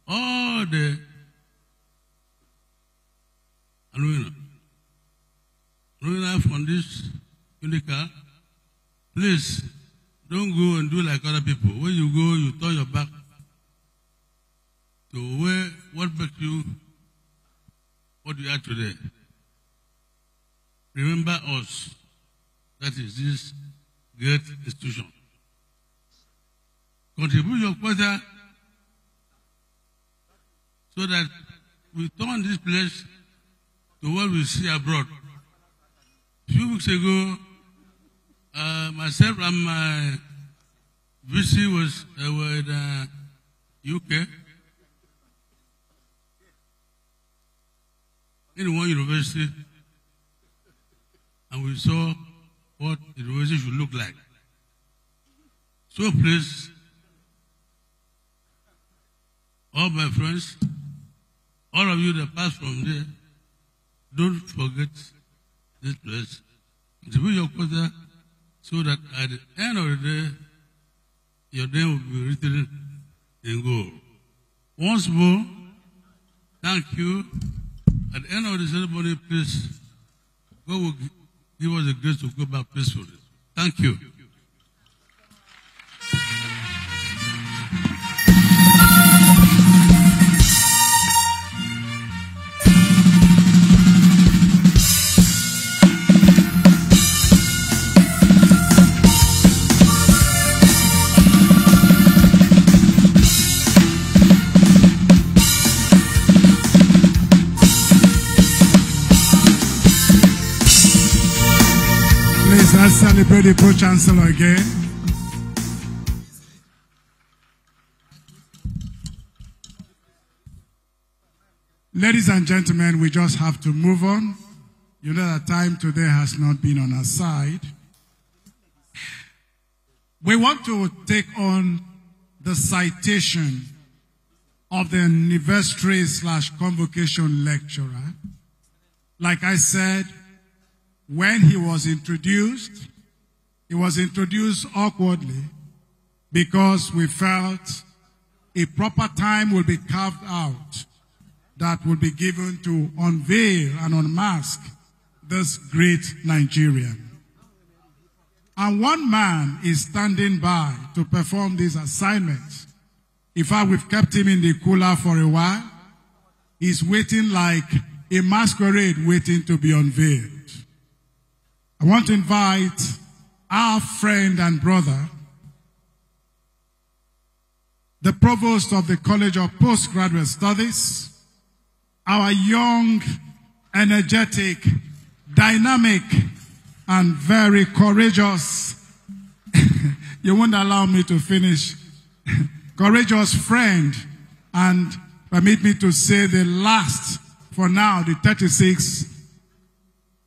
all the alumni from this Unical, please don't go and do like other people. When you go, you turn your back to where what makes you what you are today. Remember us. That is this great institution. Contribute your quota so that we turn this place to what we see abroad. A few weeks ago, myself and my VC were in UK, in one university, and we saw what the university should look like. So please, all my friends, all of you that pass from there, don't forget this place. Contribute your quota so that at the end of the day, your name will be written in gold. Once more, thank you. At the end of the ceremony, please, God will give us the grace to go back peacefully. Thank you. Let's celebrate the Pro-Chancellor again. Ladies and gentlemen, we just have to move on. You know that time today has not been on our side. We want to take on the citation of the anniversary/convocation lecturer. Like I said, when he was introduced awkwardly because we felt a proper time will be carved out that will be given to unveil and unmask this great Nigerian. And one man is standing by to perform this assignment. In fact, we've kept him in the cooler for a while. He's waiting like a masquerade waiting to be unveiled. I want to invite our friend and brother, the provost of the College of Postgraduate Studies, our young, energetic, dynamic, and very courageous, you won't allow me to finish, courageous friend, and permit me to say the last, for now, the 36th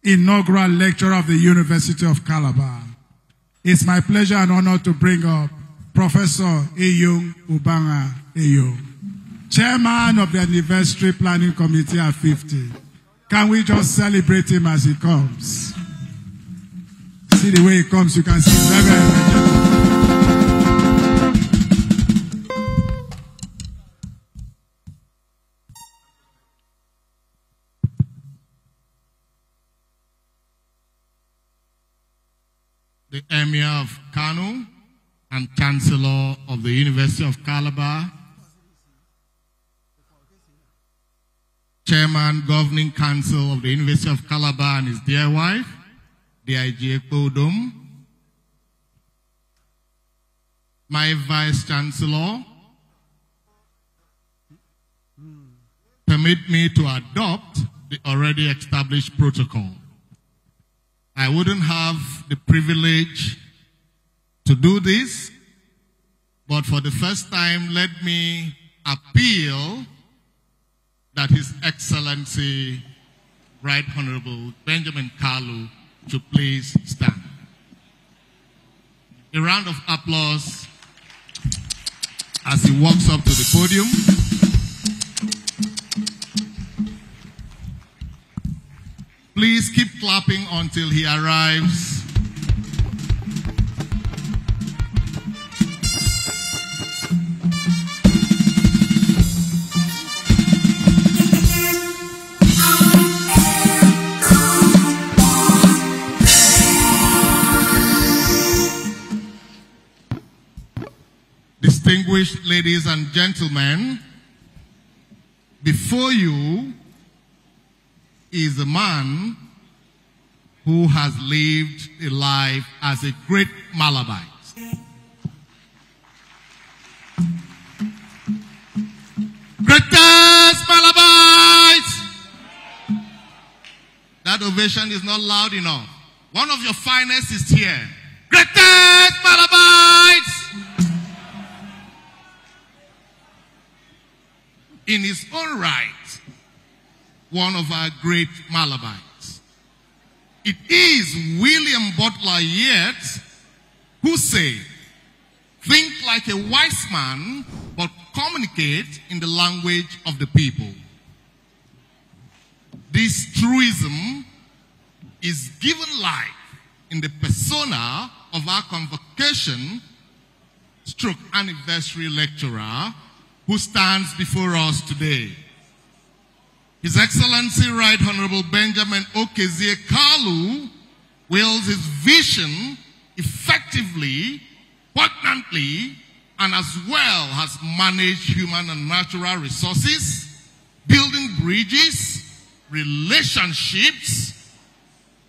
inaugural lecturer of the University of Calabar. It's my pleasure and honor to bring up Professor Eyung Ubanga Eyung, Chairman of the Anniversary Planning Committee at 50. Can we just celebrate him as he comes? See the way he comes, you can see very energetic. The Emir of Kano and Chancellor of the University of Calabar, Chairman, Governing Council of the University of Calabar and his dear wife, D.I.G. Kodum, my Vice Chancellor, permit me to adopt the already established protocol. I wouldn't have the privilege to do this, but for the first time, let me appeal that His Excellency Right Honorable Benjamin Kalu to please stand. A round of applause as he walks up to the podium. Please keep clapping until he arrives. Distinguished ladies and gentlemen, before you is a man who has lived a life as a great Malabite. Greatest Malabite! That ovation is not loud enough. One of your finest is here. Greatest Malabite! In his own right, one of our great Malabites. It is William Butler Yeats who said, think like a wise man, but communicate in the language of the people. This truism is given life in the persona of our convocation stroke anniversary lecturer who stands before us today. His Excellency Right Honorable Benjamin Okezie Kalu wields his vision effectively, poignantly, and as well has managed human and natural resources, building bridges, relationships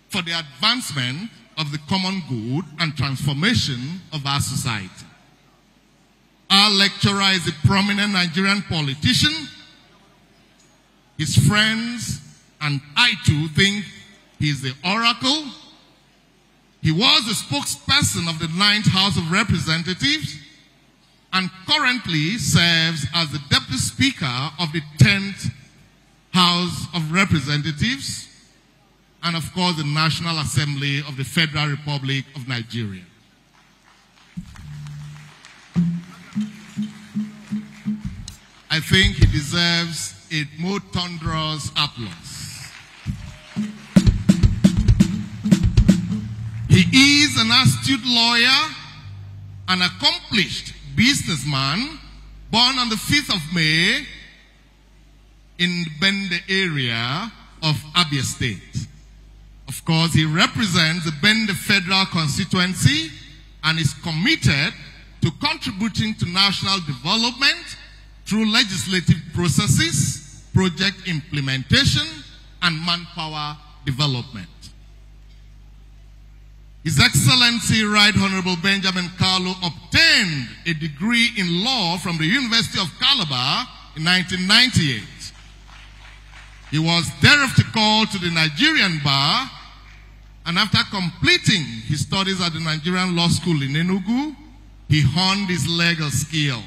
for the advancement of the common good and transformation of our society. Our lecturer is a prominent Nigerian politician. His friends and I too think he is the oracle. He was the spokesperson of the 9th House of Representatives and currently serves as the Deputy Speaker of the 10th House of Representatives and of course the National Assembly of the Federal Republic of Nigeria. I think he deserves a more thunderous applause. He is an astute lawyer, an accomplished businessman, born on the 5th of May in the Bende area of Abia State. Of course, he represents the Bende Federal Constituency and is committed to contributing to national development through legislative processes, project implementation, and manpower development. His Excellency Right Honorable Benjamin Kalu obtained a degree in law from the University of Calabar in 1998. He was thereafter called to the Nigerian bar, and after completing his studies at the Nigerian Law School in Enugu, he honed his legal skills.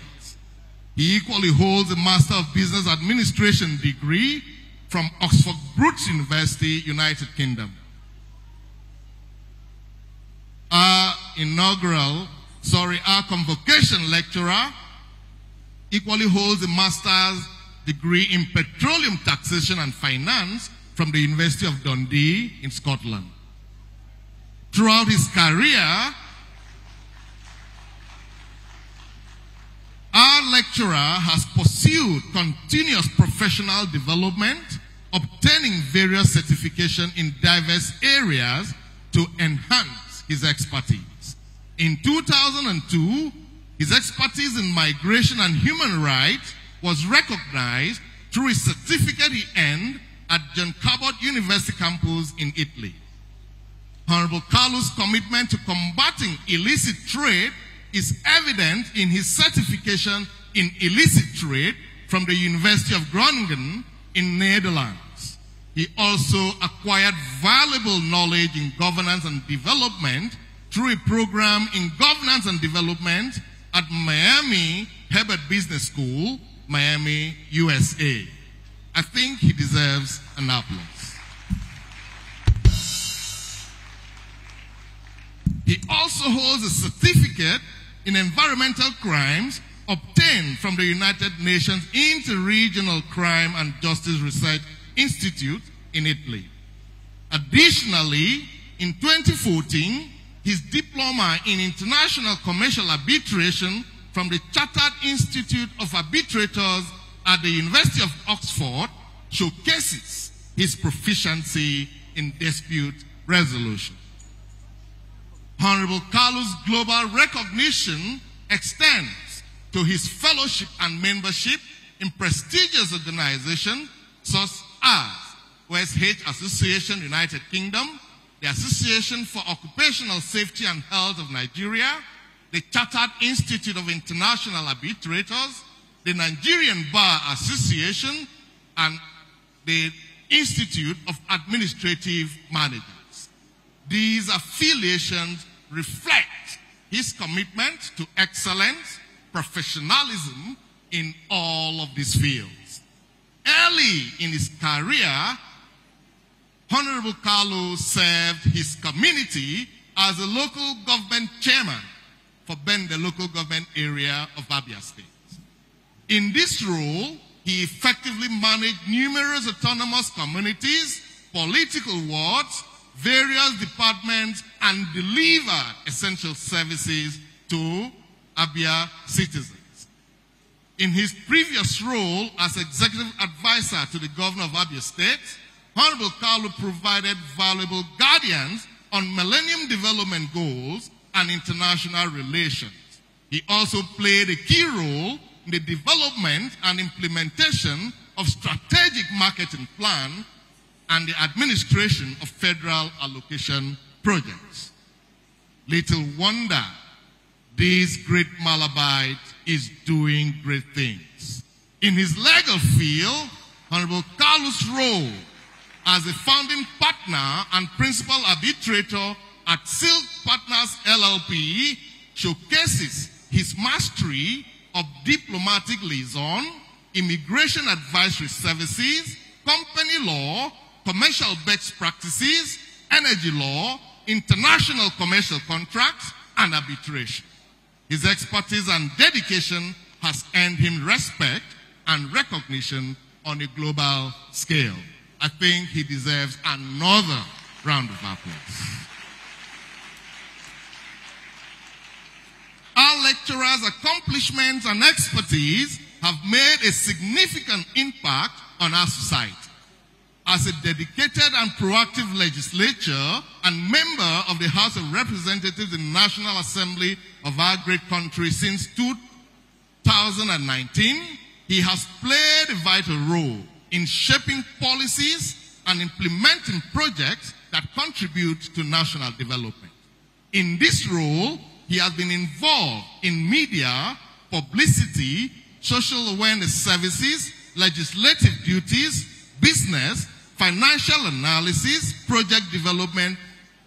He equally holds a Master of Business Administration degree from Oxford Brookes University, United Kingdom. Our convocation lecturer equally holds a Master's degree in Petroleum Taxation and Finance from the University of Dundee in Scotland. Throughout his career, our lecturer has pursued continuous professional development, obtaining various certifications in diverse areas to enhance his expertise. In 2002, his expertise in migration and human rights was recognized through a certificate he earned at John Cabot University campus in Italy. Honorable Kalu's commitment to combating illicit trade is evident in his certification in illicit trade from the University of Groningen in Netherlands. He also acquired valuable knowledge in governance and development through a program in governance and development at Miami Herbert Business School, Miami, USA. I think he deserves an applause. He also holds a certificate in environmental crimes obtained from the United Nations Inter-Regional Crime and Justice Research Institute in Italy. Additionally, in 2014, his diploma in international commercial arbitration from the Chartered Institute of Arbitrators at the University of Oxford showcases his proficiency in dispute resolution. Honorable Carlos' global recognition extends to his fellowship and membership in prestigious organizations such as OSH Association United Kingdom, the Association for Occupational Safety and Health of Nigeria, the Chartered Institute of International Arbitrators, the Nigerian Bar Association, and the Institute of Administrative Managers. These affiliations reflect his commitment to excellence, professionalism in all of these fields. Early in his career, Honorable Carlos served his community as a local government chairman for the local government area of Abia State. In this role, he effectively managed numerous autonomous communities, political wards, various departments, and delivered essential services to Abia citizens. In his previous role as executive advisor to the governor of Abia State, Honorable Carlos provided valuable guidance on Millennium Development Goals and international relations. He also played a key role in the development and implementation of strategic marketing plan and the administration of federal allocation projects. Little wonder this great Malabite is doing great things. In his legal field, Honorable Carlos' role as a founding partner and principal arbitrator at Silk Partners LLP showcases his mastery of diplomatic liaison, immigration advisory services, company law, commercial best practices, energy law, international commercial contracts, and arbitration. His expertise and dedication has earned him respect and recognition on a global scale. I think he deserves another round of applause. Our lecturers' accomplishments and expertise have made a significant impact on our society. As a dedicated and proactive legislator and member of the House of Representatives in the National Assembly of our great country since 2019, he has played a vital role in shaping policies and implementing projects that contribute to national development. In this role, he has been involved in media, publicity, social awareness services, legislative duties, business, financial analysis, project development,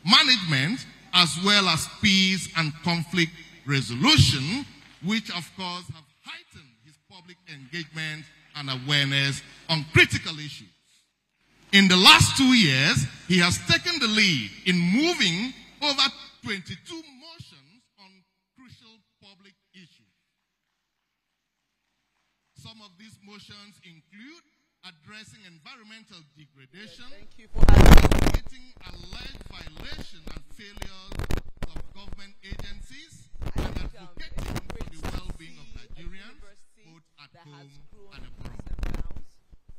management, as well as peace and conflict resolution, which of course have heightened his public engagement and awareness on critical issues. In the last 2 years, he has taken the lead in moving over 22 motions on crucial public issues. Some of these motions include addressing environmental degradation, investigating alleged violation and failures of government agencies, and advocating for the well-being of Nigerians, both at home and abroad.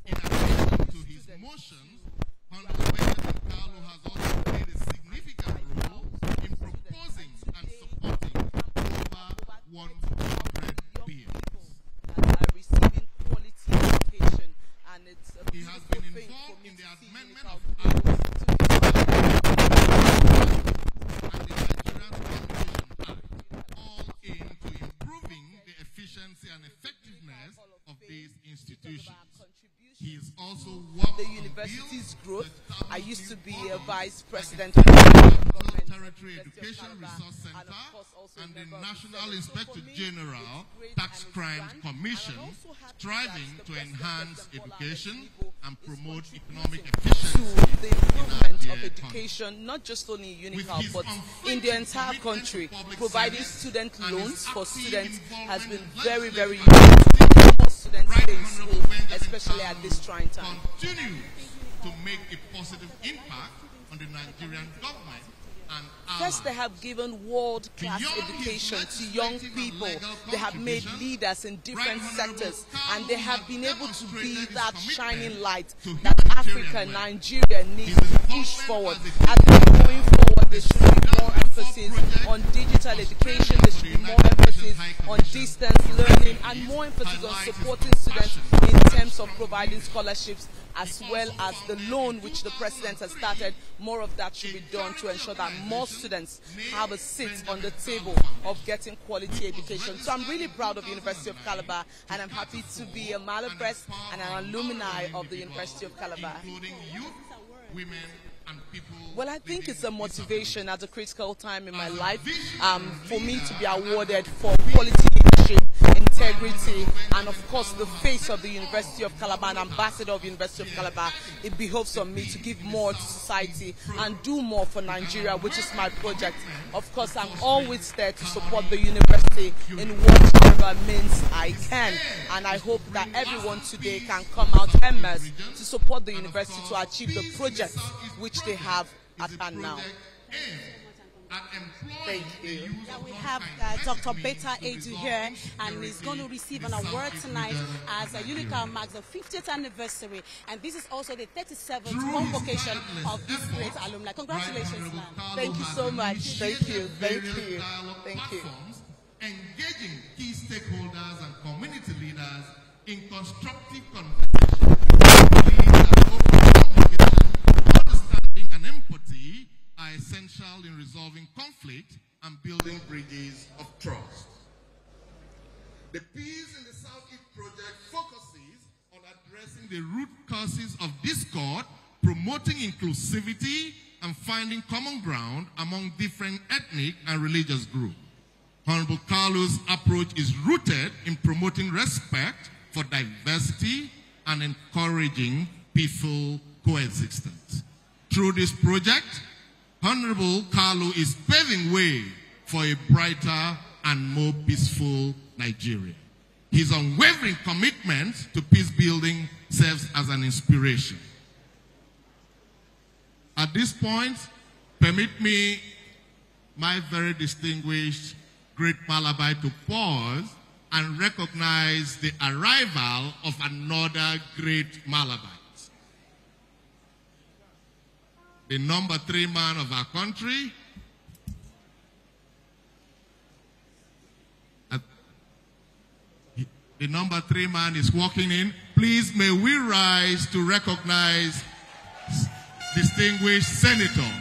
In addition to his motions, Honorable Benjamin Carlo has also played a significant role in proposing and supporting over 100 bills. He has been involved in the amendment of Acts and the Nigerian Foundation Act, all aimed to improving the efficiency and effectiveness of these institutions. He is also the university's growth. I used to be a vice president of the government Territory Education Resource Center and the National Inspector General Tax Crimes Commission, striving to enhance education and promote economic efficiency to the improvement of education, not just only in Unical, but in the entire country. Providing student loans for students has been very, very useful. More students stay in school, especially at this trying time. Continue to make a positive impact on the Nigerian government and first, they have given world-class education to young people. They have made leaders in different sectors, and they have been able to be that shining light that Africa, Nigeria needs to push forward. I think going forward, there should be more emphasis on digital education. There should be more emphasis on distance learning, and more emphasis on supporting students in terms of providing scholarships, as well as the loan which the president has started. More of that should be done to ensure that more students have a seat on the table of getting quality education. So I'm really proud of the University of Calabar, and I'm happy to be a Malapress and an alumni of the University of Calabar. including youth, women, and people. Well, I think it's a motivation at a critical time in my life for me to be awarded for quality leadership, integrity, and of course the face of the University of Calabar, an ambassador of the University of Calabar. It behoves on me to give more to society and do more for Nigeria, which is my project. Of course, I'm always there to support the university in whatever means I can, and I hope that everyone today can come out immersed to support the university to achieve the project which they have at hand now. Thank you. Now we have Dr. Beta Edu here, and he's going to receive an award tonight as Unical marks the 50th anniversary, and this is also the 37th convocation of this great alumni. Congratulations, man. Thank you so much. Thank you. Thank you. Thank you. Engaging key stakeholders and community leaders in constructive conversation, understanding and empathy are essential in resolving conflict and building bridges of trust. The Peace in the Southeast project focuses on addressing the root causes of discord, promoting inclusivity, and finding common ground among different ethnic and religious groups. Honorable Carlos' approach is rooted in promoting respect for diversity and encouraging peaceful coexistence. Through this project, Honorable Carlo is paving way for a brighter and more peaceful Nigeria. His unwavering commitment to peace building serves as an inspiration. At this point, permit me, my very distinguished great Malabar, to pause and recognize the arrival of another great Malabite. The number 3 man of our country, the number 3 man is walking in. Please, may we rise to recognize distinguished senator.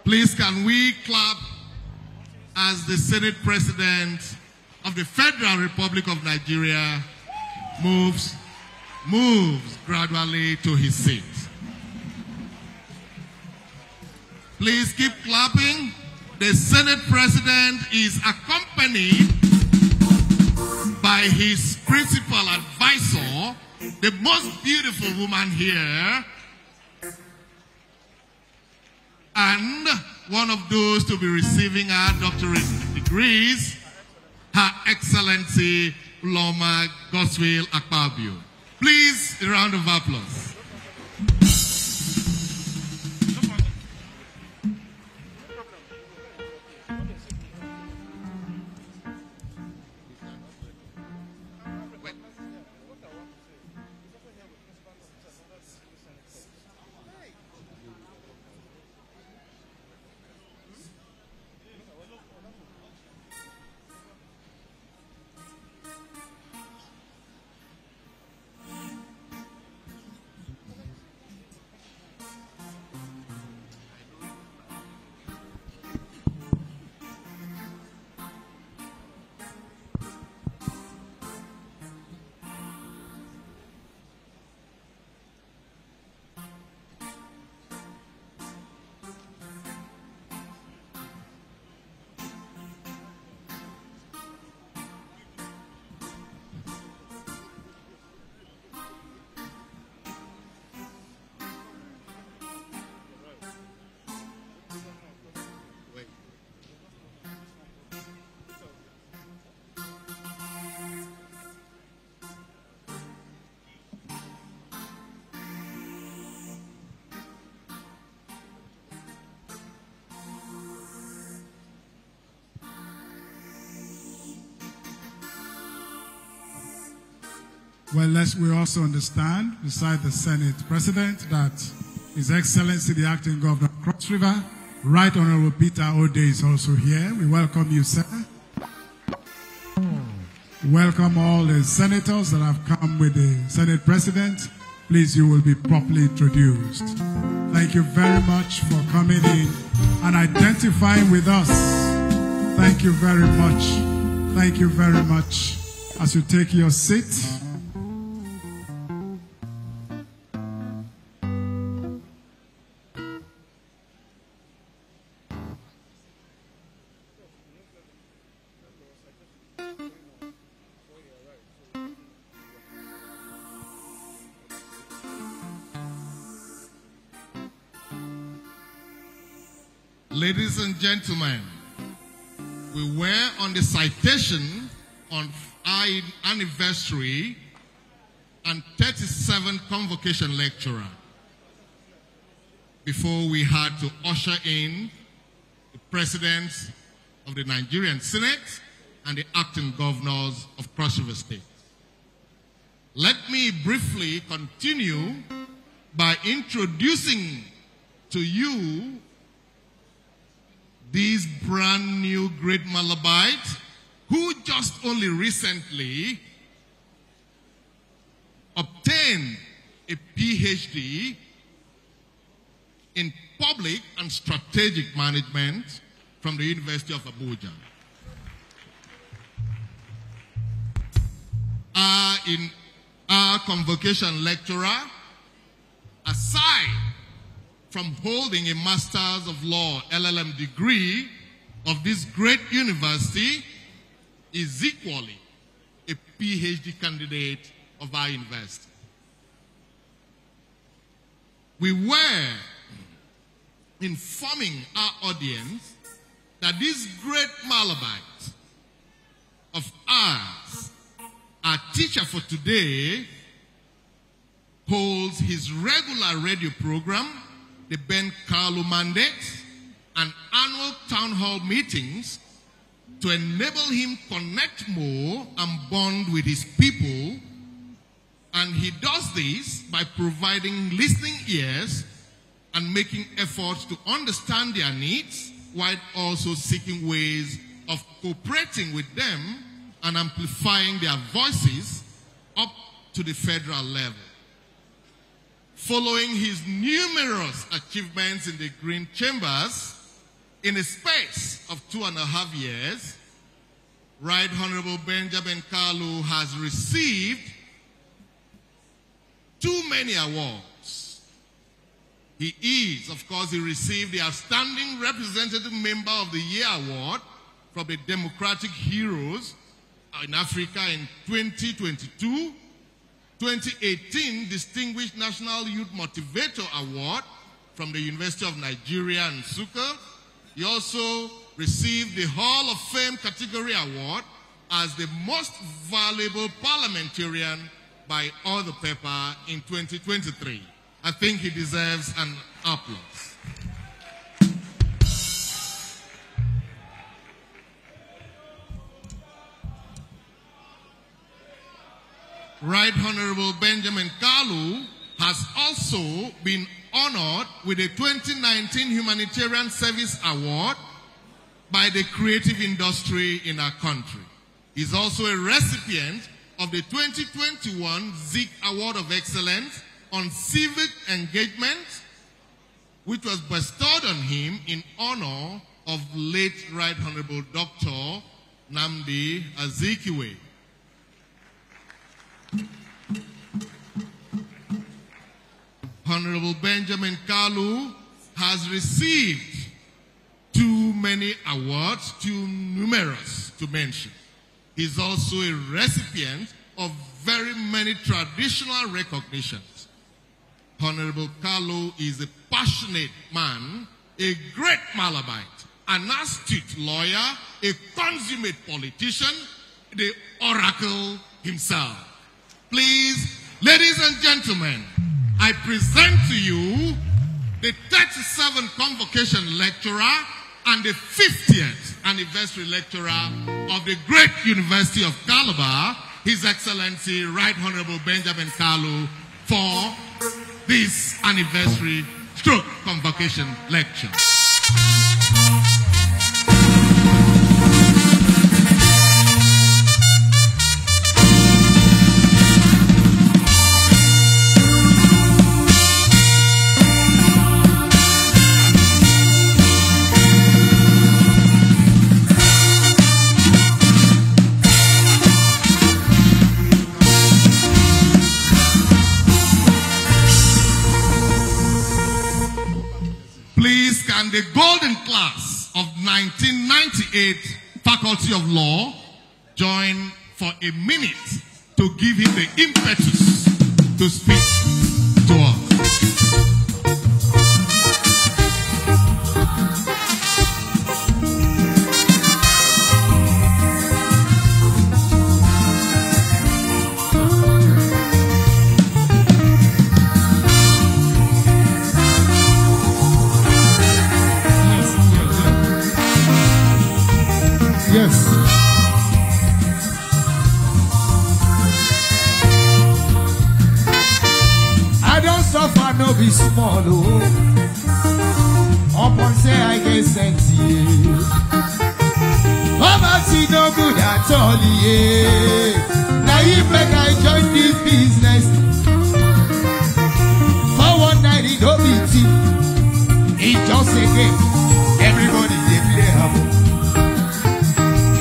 Please, can we clap as the Senate President of the Federal Republic of Nigeria moves gradually to his seat. Please keep clapping. The Senate President is accompanied by by his principal advisor, the most beautiful woman here, and one of those to be receiving her doctorate degrees, Her Excellency Loma Goswell Akpabio. Please, a round of applause. Well, lest we also understand, beside the Senate President, that His Excellency the Acting Governor of Cross River, Right Honorable Peter Ode, is also here. We welcome you, sir. Welcome all the senators that have come with the Senate President. Please, you will be properly introduced. Thank you very much for coming in and identifying with us. Thank you very much. Thank you very much. As you take your seat, ladies and gentlemen, we were on the citation on our anniversary and 37th convocation lecturer before we had to usher in the President of the Nigerian Senate and the acting governors of Cross River State. Let me briefly continue by introducing to you these brand new great Malabites who just only recently obtained a PhD in public and strategic management from the University of Abuja. Our convocation lecturer, aside from holding a Master's of Law LLM degree of this great university, is equally a PhD candidate of our university. We were informing our audience that this great Malabite of ours, our teacher for today, holds his regular radio program, the Ben Carlo Mandate, and annual town hall meetings to enable him connect more and bond with his people. And he does this by providing listening ears and making efforts to understand their needs, while also seeking ways of cooperating with them and amplifying their voices up to the federal level. Following his numerous achievements in the Green Chambers, in a space of 2.5 years, Right Honorable Benjamin Kalu has received too many awards. He received the Outstanding Representative Member of the Year Award from the Democratic Heroes in Africa in 2022. 2018 Distinguished National Youth Motivator Award from the University of Nigeria in Nsukka. He also received the Hall of Fame category award as the most valuable parliamentarian by All the Paper in 2023. I think he deserves an applause. Right Honorable Benjamin Kalu has also been honored with a 2019 Humanitarian Service Award by the creative industry in our country. He's also a recipient of the 2021 Zik Award of Excellence on Civic Engagement, which was bestowed on him in honor of late Right Honorable Dr. Nnamdi Azikiwe. Honorable Benjamin Kalu has received too many awards, too numerous to mention. He's also a recipient of very many traditional recognitions. Honorable Kalu is a passionate man, a great Malabite, an astute lawyer, a consummate politician, the oracle himself. Please, ladies and gentlemen, I present to you the 37th Convocation Lecturer and the 50th Anniversary Lecturer of the great University of Calabar, His Excellency Right Honorable Benjamin Kalu, for this anniversary stroke convocation lecture. The golden class of 1998 Faculty of Law join for a minute to give him the impetus to speak to us. Yes. I don't suffer, no be small, oh. Upon say I get sent here. Poverty no good at all, yeah. Now you make I join this business. For one night it don't be cheap. It just a game. Everybody they play happy.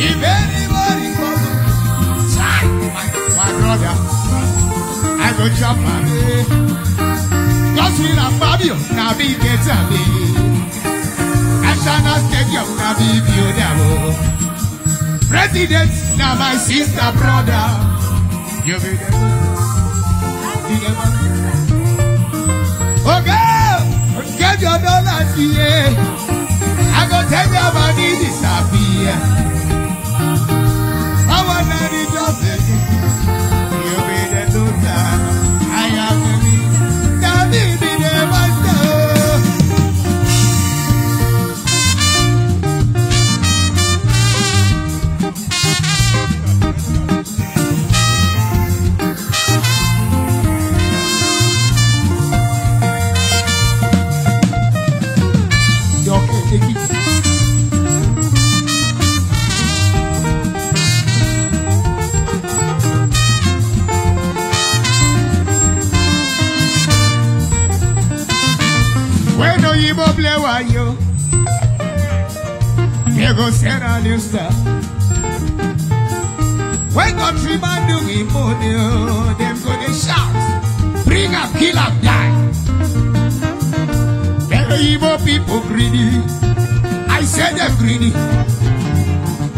If anybody comes, my brother, I go chop my way. Cause we love Fabio, now be get a me. I shall not stadium, now be beautiful. President, now my sister, brother. You be the okay, get your dollars here. I go tell you about this disappear. I want to be just you be the loser. I am the lead. Now be the master. Okay, take it. You play while you go send a new stuff. When countryman do me money, them go they shout, bring up, kill up, die. The evil people greedy. I say them greedy.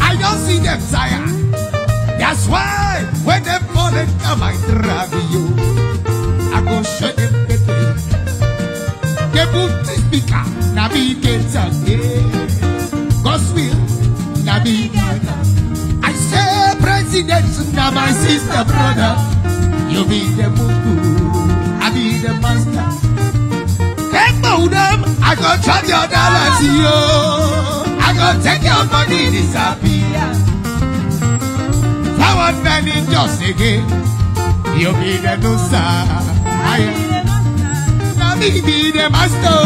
I don't see them tired. That's why when they fall and come, I drag you. I go show them the thing. They put the speaker, navigate again. God's will, navigate. I say, President, now my sister, brother. You be the mugu, I be the master. Take them, I go charge your dollars, yo. I go take your money, disappear. Flower man in just again. You be the loser. I be the master.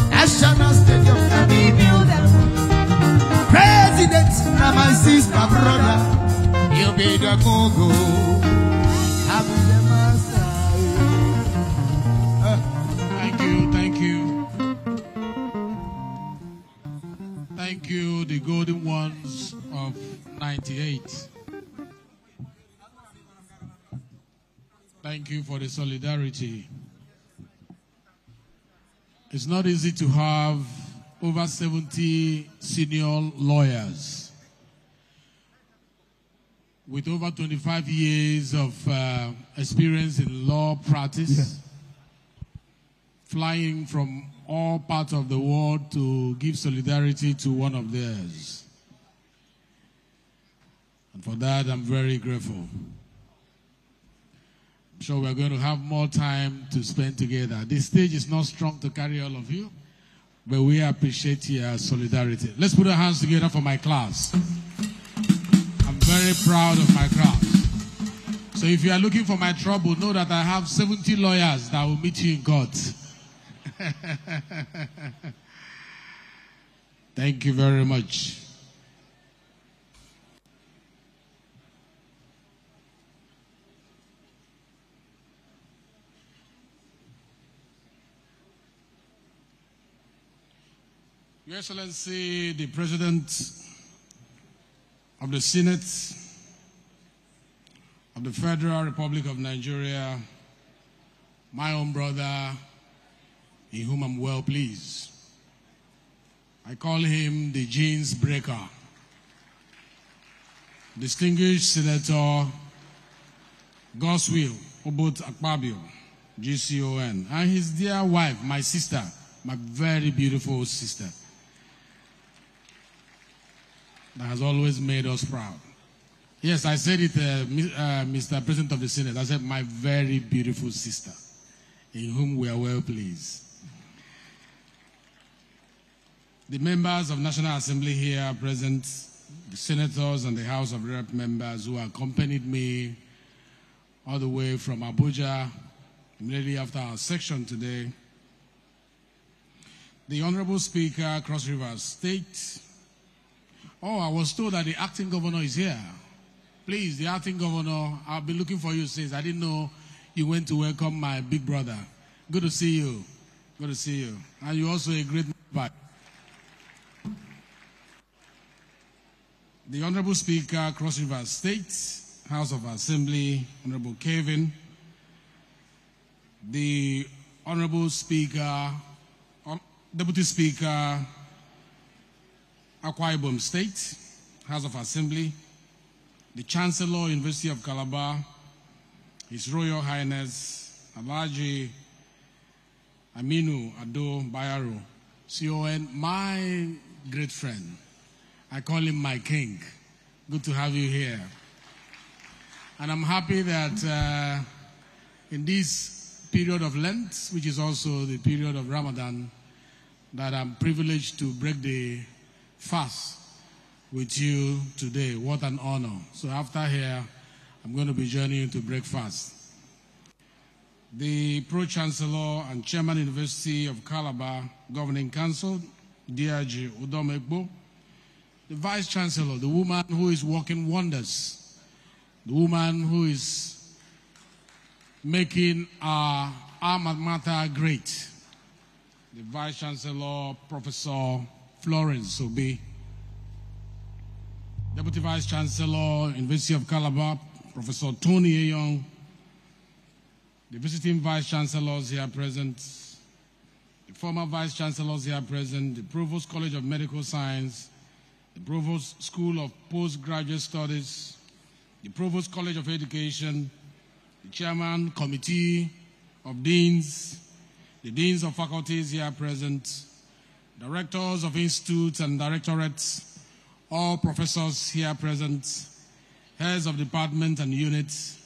National Stadium, President, now my sister, brother, you be the go-go. I be the master. Thank you. Thank you, the golden ones of 98. Thank you for the solidarity. It's not easy to have over 70 senior lawyers with over 25 years of experience in law practice, flying from all parts of the world to give solidarity to one of theirs. And for that, I'm very grateful. I'm sure we're going to have more time to spend together. This stage is not strong to carry all of you, but we appreciate your solidarity. Let's put our hands together for my class. I'm very proud of my class. So if you are looking for my trouble, know that I have 70 lawyers that will meet you in court. Thank you very much. Your Excellency, the President of the Senate of the Federal Republic of Nigeria, my own brother, in whom I'm well pleased. I call him the jeans breaker. Distinguished Senator Goswill Obot Akpabio, GCON, and his dear wife, my sister, my very beautiful sister, that has always made us proud. Yes, I said it, Mr. President of the Senate. I said, my very beautiful sister, in whom we are well pleased. The members of National Assembly here present, the senators and the House of Rep members who accompanied me all the way from Abuja immediately after our section today, the Honorable Speaker, Cross River State. Oh, I was told that the acting governor is here. Please, the acting governor, I'll be looking for you since I didn't know you went to welcome my big brother. Good to see you. Good to see you. And you're also a great member. The Honorable Speaker, Cross River State, House of Assembly, Honorable Kevin. The Honorable Speaker, Deputy Speaker, Akwa Ibom State, House of Assembly, the Chancellor, University of Calabar, His Royal Highness, Alhaji Aminu Ado Bayero, CON, my great friend. I call him my king. Good to have you here. And I'm happy that in this period of Lent, which is also the period of Ramadan, that I'm privileged to break the fast with you today. What an honor. So after here, I'm going to be joining you to break fast. The Pro-Chancellor and Chairman University of Calabar Governing Council, DRG Udomegbo, the Vice Chancellor, the woman who is working wonders, the woman who is making our alma mater great, the Vice Chancellor, Professor Florence Obi, Deputy Vice Chancellor, University of Calabar, Professor Tony Ayong, the visiting Vice Chancellors here present, the former Vice Chancellors here present, the Provost College of Medical Science, the Provost School of Postgraduate Studies, the Provost College of Education, the Chairman Committee of Deans, the Deans of Faculties here present, Directors of Institutes and Directorates, all professors here present, heads of department and units,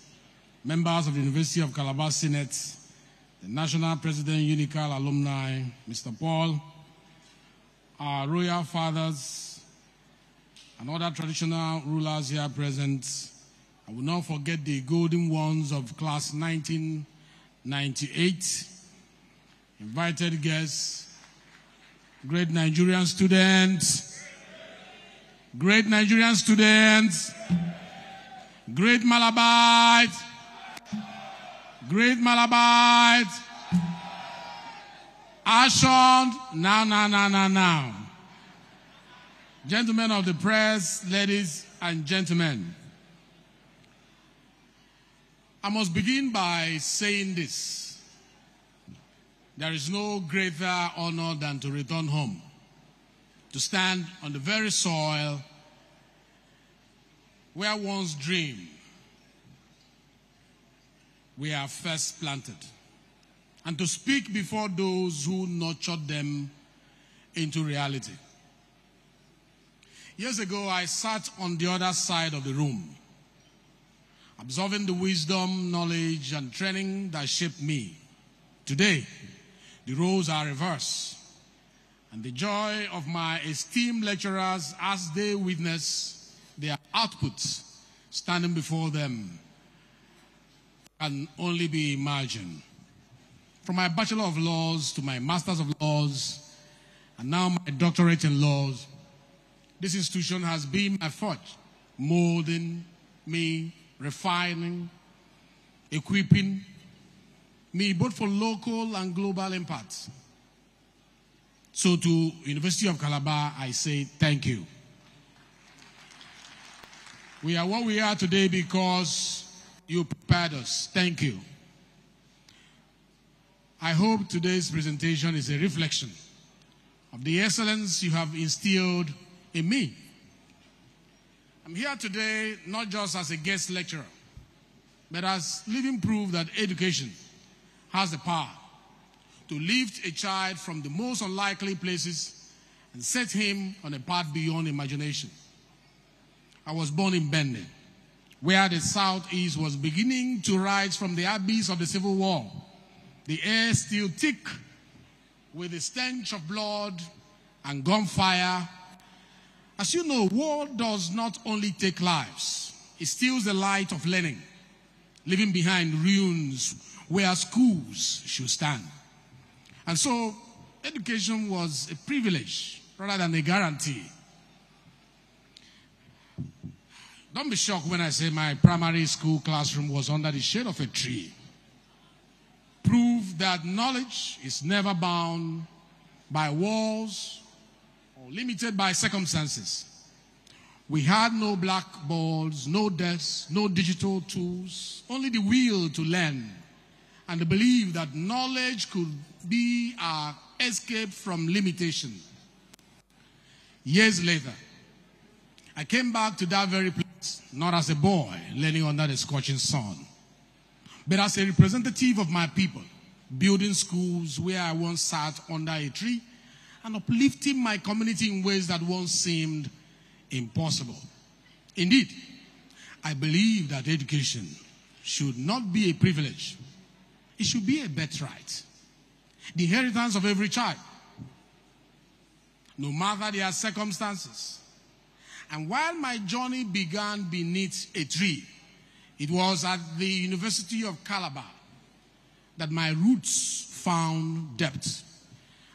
members of the University of Calabar Senate, the National President Unical Alumni, Mr. Paul, our royal fathers, and other traditional rulers here present. I will not forget the golden ones of class 1998, invited guests, great Nigerian students, great Nigerian students, great Malabite, great Malabite, Ashond, now. Gentlemen of the press, ladies and gentlemen, I must begin by saying this. There is no greater honor than to return home, to stand on the very soil where one's dream we are first planted, and to speak before those who nurtured them into reality. Years ago, I sat on the other side of the room, absorbing the wisdom, knowledge, and training that shaped me. Today, the roles are reversed, and the joy of my esteemed lecturers as they witness their outputs standing before them can only be imagined. From my Bachelor of Laws to my Masters of Laws, and now my doctorate in laws, this institution has been my forge, molding me, refining, equipping me both for local and global impact. So to University of Calabar, I say thank you. We are what we are today because you prepared us. Thank you. I hope today's presentation is a reflection of the excellence you have instilled in me. I'm here today not just as a guest lecturer, but as living proof that education has the power to lift a child from the most unlikely places and set him on a path beyond imagination. I was born in Bende, where the Southeast was beginning to rise from the abyss of the Civil War. The air still thick with the stench of blood and gunfire. As you know, war does not only take lives, it steals the light of learning, leaving behind ruins where schools should stand. And so, education was a privilege rather than a guarantee. Don't be shocked when I say my primary school classroom was under the shade of a tree. Proof that knowledge is never bound by walls or limited by circumstances. We had no blackboards, no desks, no digital tools, only the will to learn and the belief that knowledge could be our escape from limitation. Years later, I came back to that very place, not as a boy learning under the scorching sun, but as a representative of my people, building schools where I once sat under a tree and uplifting my community in ways that once seemed impossible. Indeed, I believe that education should not be a privilege. It should be a birthright, the inheritance of every child, no matter their circumstances. And while my journey began beneath a tree, it was at the University of Calabar that my roots found depth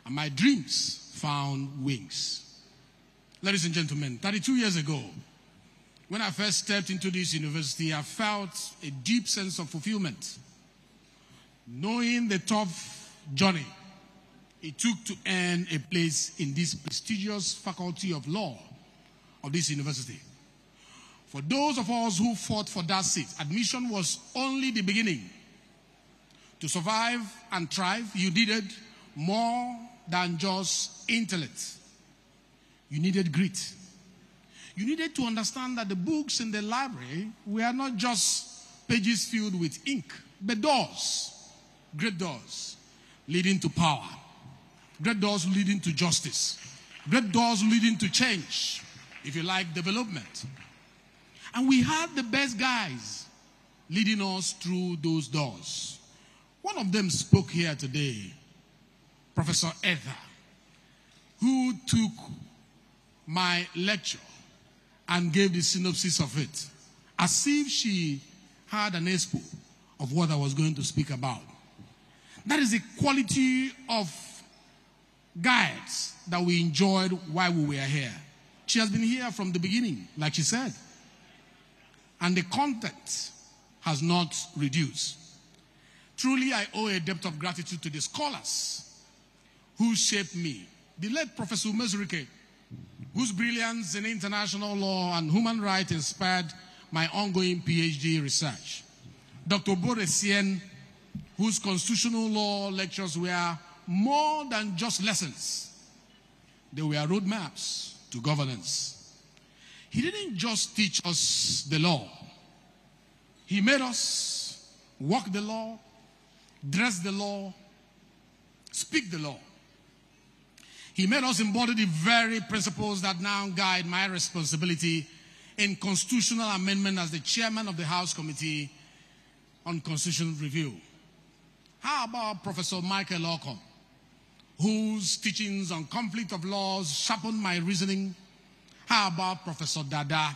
and my dreams found wings. Ladies and gentlemen, 32 years ago, when I first stepped into this university, I felt a deep sense of fulfillment, knowing the tough journey it took to earn a place in this prestigious faculty of law of this university. For those of us who fought for that seat, admission was only the beginning. To survive and thrive, you needed more than just intellect. You needed grit. You needed to understand that the books in the library were not just pages filled with ink, but doors, great doors, leading to power, great doors leading to justice, great doors leading to change, if you like, development. And we had the best guys leading us through those doors. One of them spoke here today, Professor Ether, who took my lecture and gave the synopsis of it, as if she had an expo of what I was going to speak about. That is the quality of guides that we enjoyed while we were here. She has been here from the beginning, like she said. And the content has not reduced. Truly, I owe a debt of gratitude to the scholars who shaped me. The late Professor Umezurike, whose brilliance in international law and human rights inspired my ongoing PhD research. Dr. Boresien, whose constitutional law lectures were more than just lessons. They were roadmaps to governance. He didn't just teach us the law. He made us walk the law, dress the law, speak the law. He made us embody the very principles that now guide my responsibility in constitutional amendment as the chairman of the House Committee on Constitutional Review. How about Professor Michael Ockham, whose teachings on conflict of laws sharpened my reasoning? How about Professor Dada,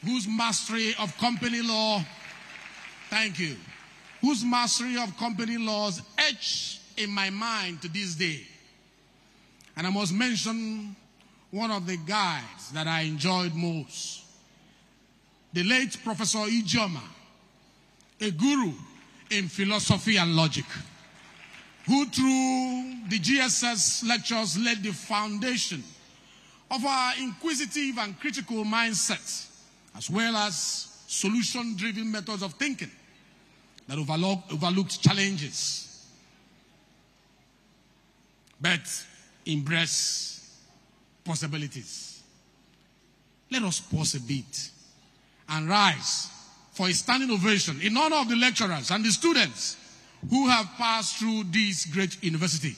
whose mastery of company law, thank you, whose mastery of company laws etched in my mind to this day? And I must mention one of the guys that I enjoyed most, the late Professor Ijoma, a guru in philosophy and logic, who through the GSS lectures laid the foundation of our inquisitive and critical mindset, as well as solution-driven methods of thinking that overlooked challenges, but embrace possibilities. Let us pause a bit and rise for a standing ovation in honor of the lecturers and the students who have passed through this great university.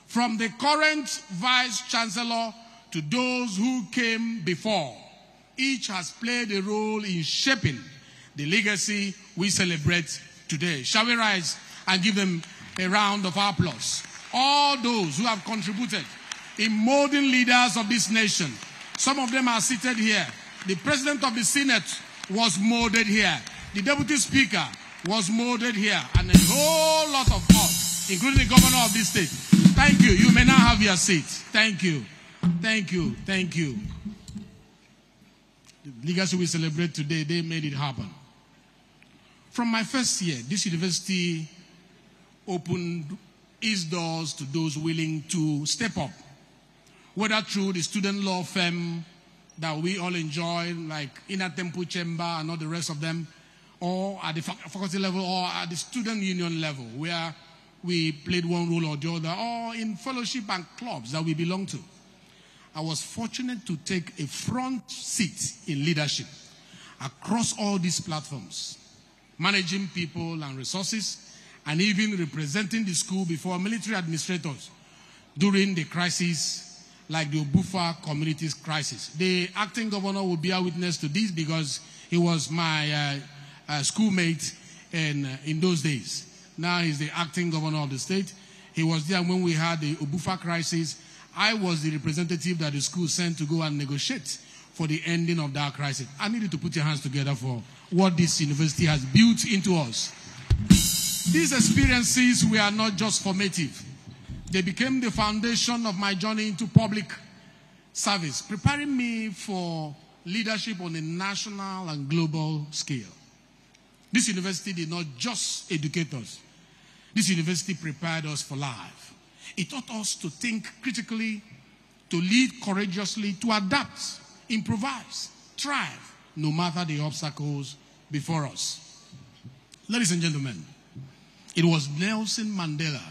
From the current Vice-Chancellor to those who came before, each has played a role in shaping the legacy we celebrate today. Shall we rise and give them a round of applause? All those who have contributed in molding leaders of this nation. Some of them are seated here. The President of the Senate was molded here. The Deputy Speaker was molded here. And a whole lot of us, including the Governor of this state. Thank you. You may now have your seat. Thank you. Thank you. Thank you. The legacy we celebrate today, they made it happen. From my first year, this university opened its doors to those willing to step up, whether through the student law firm that we all enjoy, like Inner Temple Chamber and all the rest of them, or at the faculty level, or at the student union level, where we played one role or the other, or in fellowship and clubs that we belong to. I was fortunate to take a front seat in leadership across all these platforms, managing people and resources, and even representing the school before military administrators during the crisis like the Obufa communities crisis. The acting governor will bear witness to this because he was my schoolmate in those days. Now he's the acting governor of the state. He was there when we had the Obufa crisis. I was the representative that the school sent to go and negotiate for the ending of that crisis. I need you to put your hands together for what this university has built into us. These experiences were not just formative. They became the foundation of my journey into public service, preparing me for leadership on a national and global scale. This university did not just educate us. This university prepared us for life. It taught us to think critically, to lead courageously, to adapt, improvise, thrive, no matter the obstacles before us. Ladies and gentlemen, it was Nelson Mandela,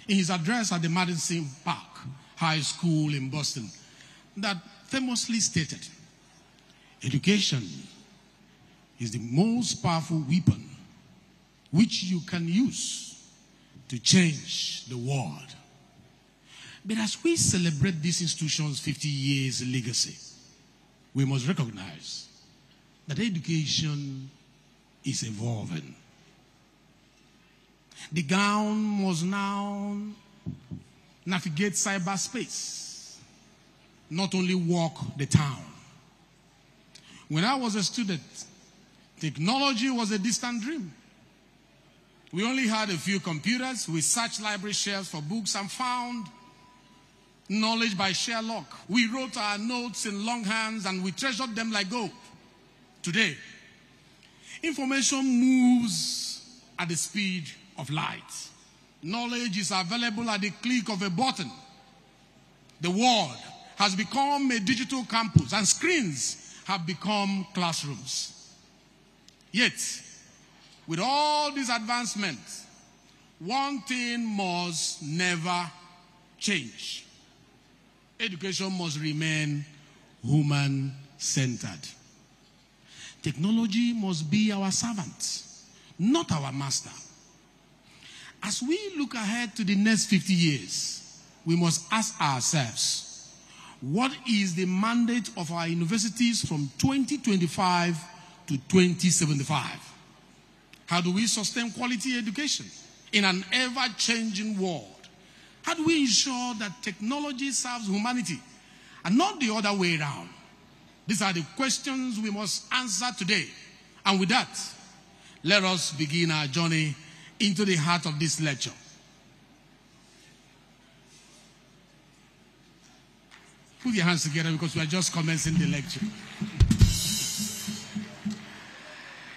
in his address at the Madison Park High School in Boston, that famously stated, "Education is the most powerful weapon which you can use to change the world." But as we celebrate this institution's 50 years legacy, we must recognize that education is evolving. The gown must now navigate cyberspace, not only walk the town. When I was a student, technology was a distant dream. We only had a few computers. We searched library shelves for books and found knowledge by sheer luck. We wrote our notes in longhand and we treasured them like gold. Today, information moves at the speed of light. Knowledge is available at the click of a button. The world has become a digital campus and screens have become classrooms. Yet, with all these advancements, one thing must never change. Education must remain human-centered. Technology must be our servant, not our master. As we look ahead to the next 50 years, we must ask ourselves, what is the mandate of our universities from 2025 to 2075? How do we sustain quality education in an ever-changing world? How do we ensure that technology serves humanity and not the other way around? These are the questions we must answer today. And with that, let us begin our journey into the heart of this lecture. Put your hands together because we are just commencing the lecture.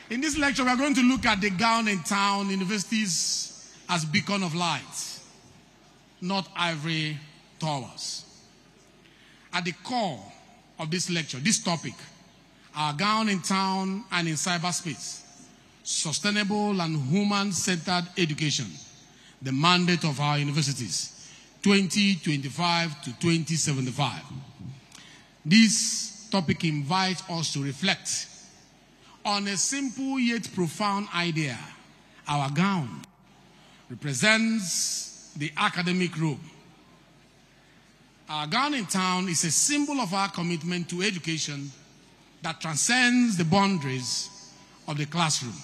In this lecture, we are going to look at the gown in town universities as beacon of light, not ivory towers. At the core of this lecture, this topic, our gown in town and in cyberspace, sustainable and human-centered education, the mandate of our universities, 2025 to 2075. This topic invites us to reflect on a simple yet profound idea. Our gown represents the academic robe. Our gown in town is a symbol of our commitment to education that transcends the boundaries of the classroom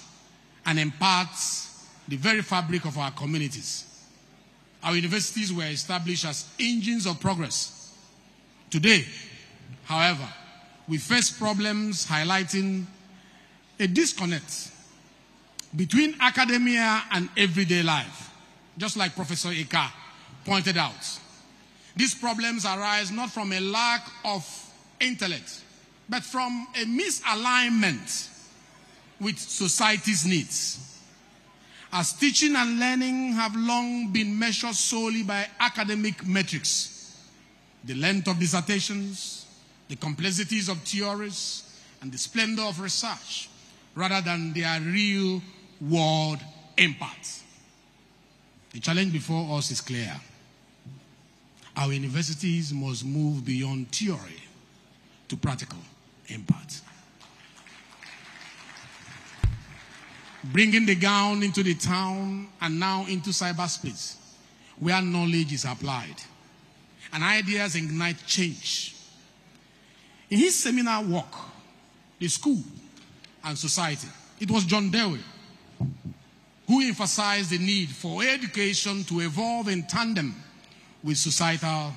and imparts the very fabric of our communities. Our universities were established as engines of progress. Today, however, we face problems highlighting a disconnect between academia and everyday life, just like Professor Eka pointed out. These problems arise not from a lack of intellect, but from a misalignment with society's needs. As teaching and learning have long been measured solely by academic metrics, the length of dissertations, the complexities of theories, and the splendor of research, rather than their real-world impact. The challenge before us is clear. Our universities must move beyond theory to practical impact. Bringing the gown into the town and now into cyberspace, where knowledge is applied and ideas ignite change. In his seminar work, The School and Society, it was John Dewey who emphasized the need for education to evolve in tandem with societal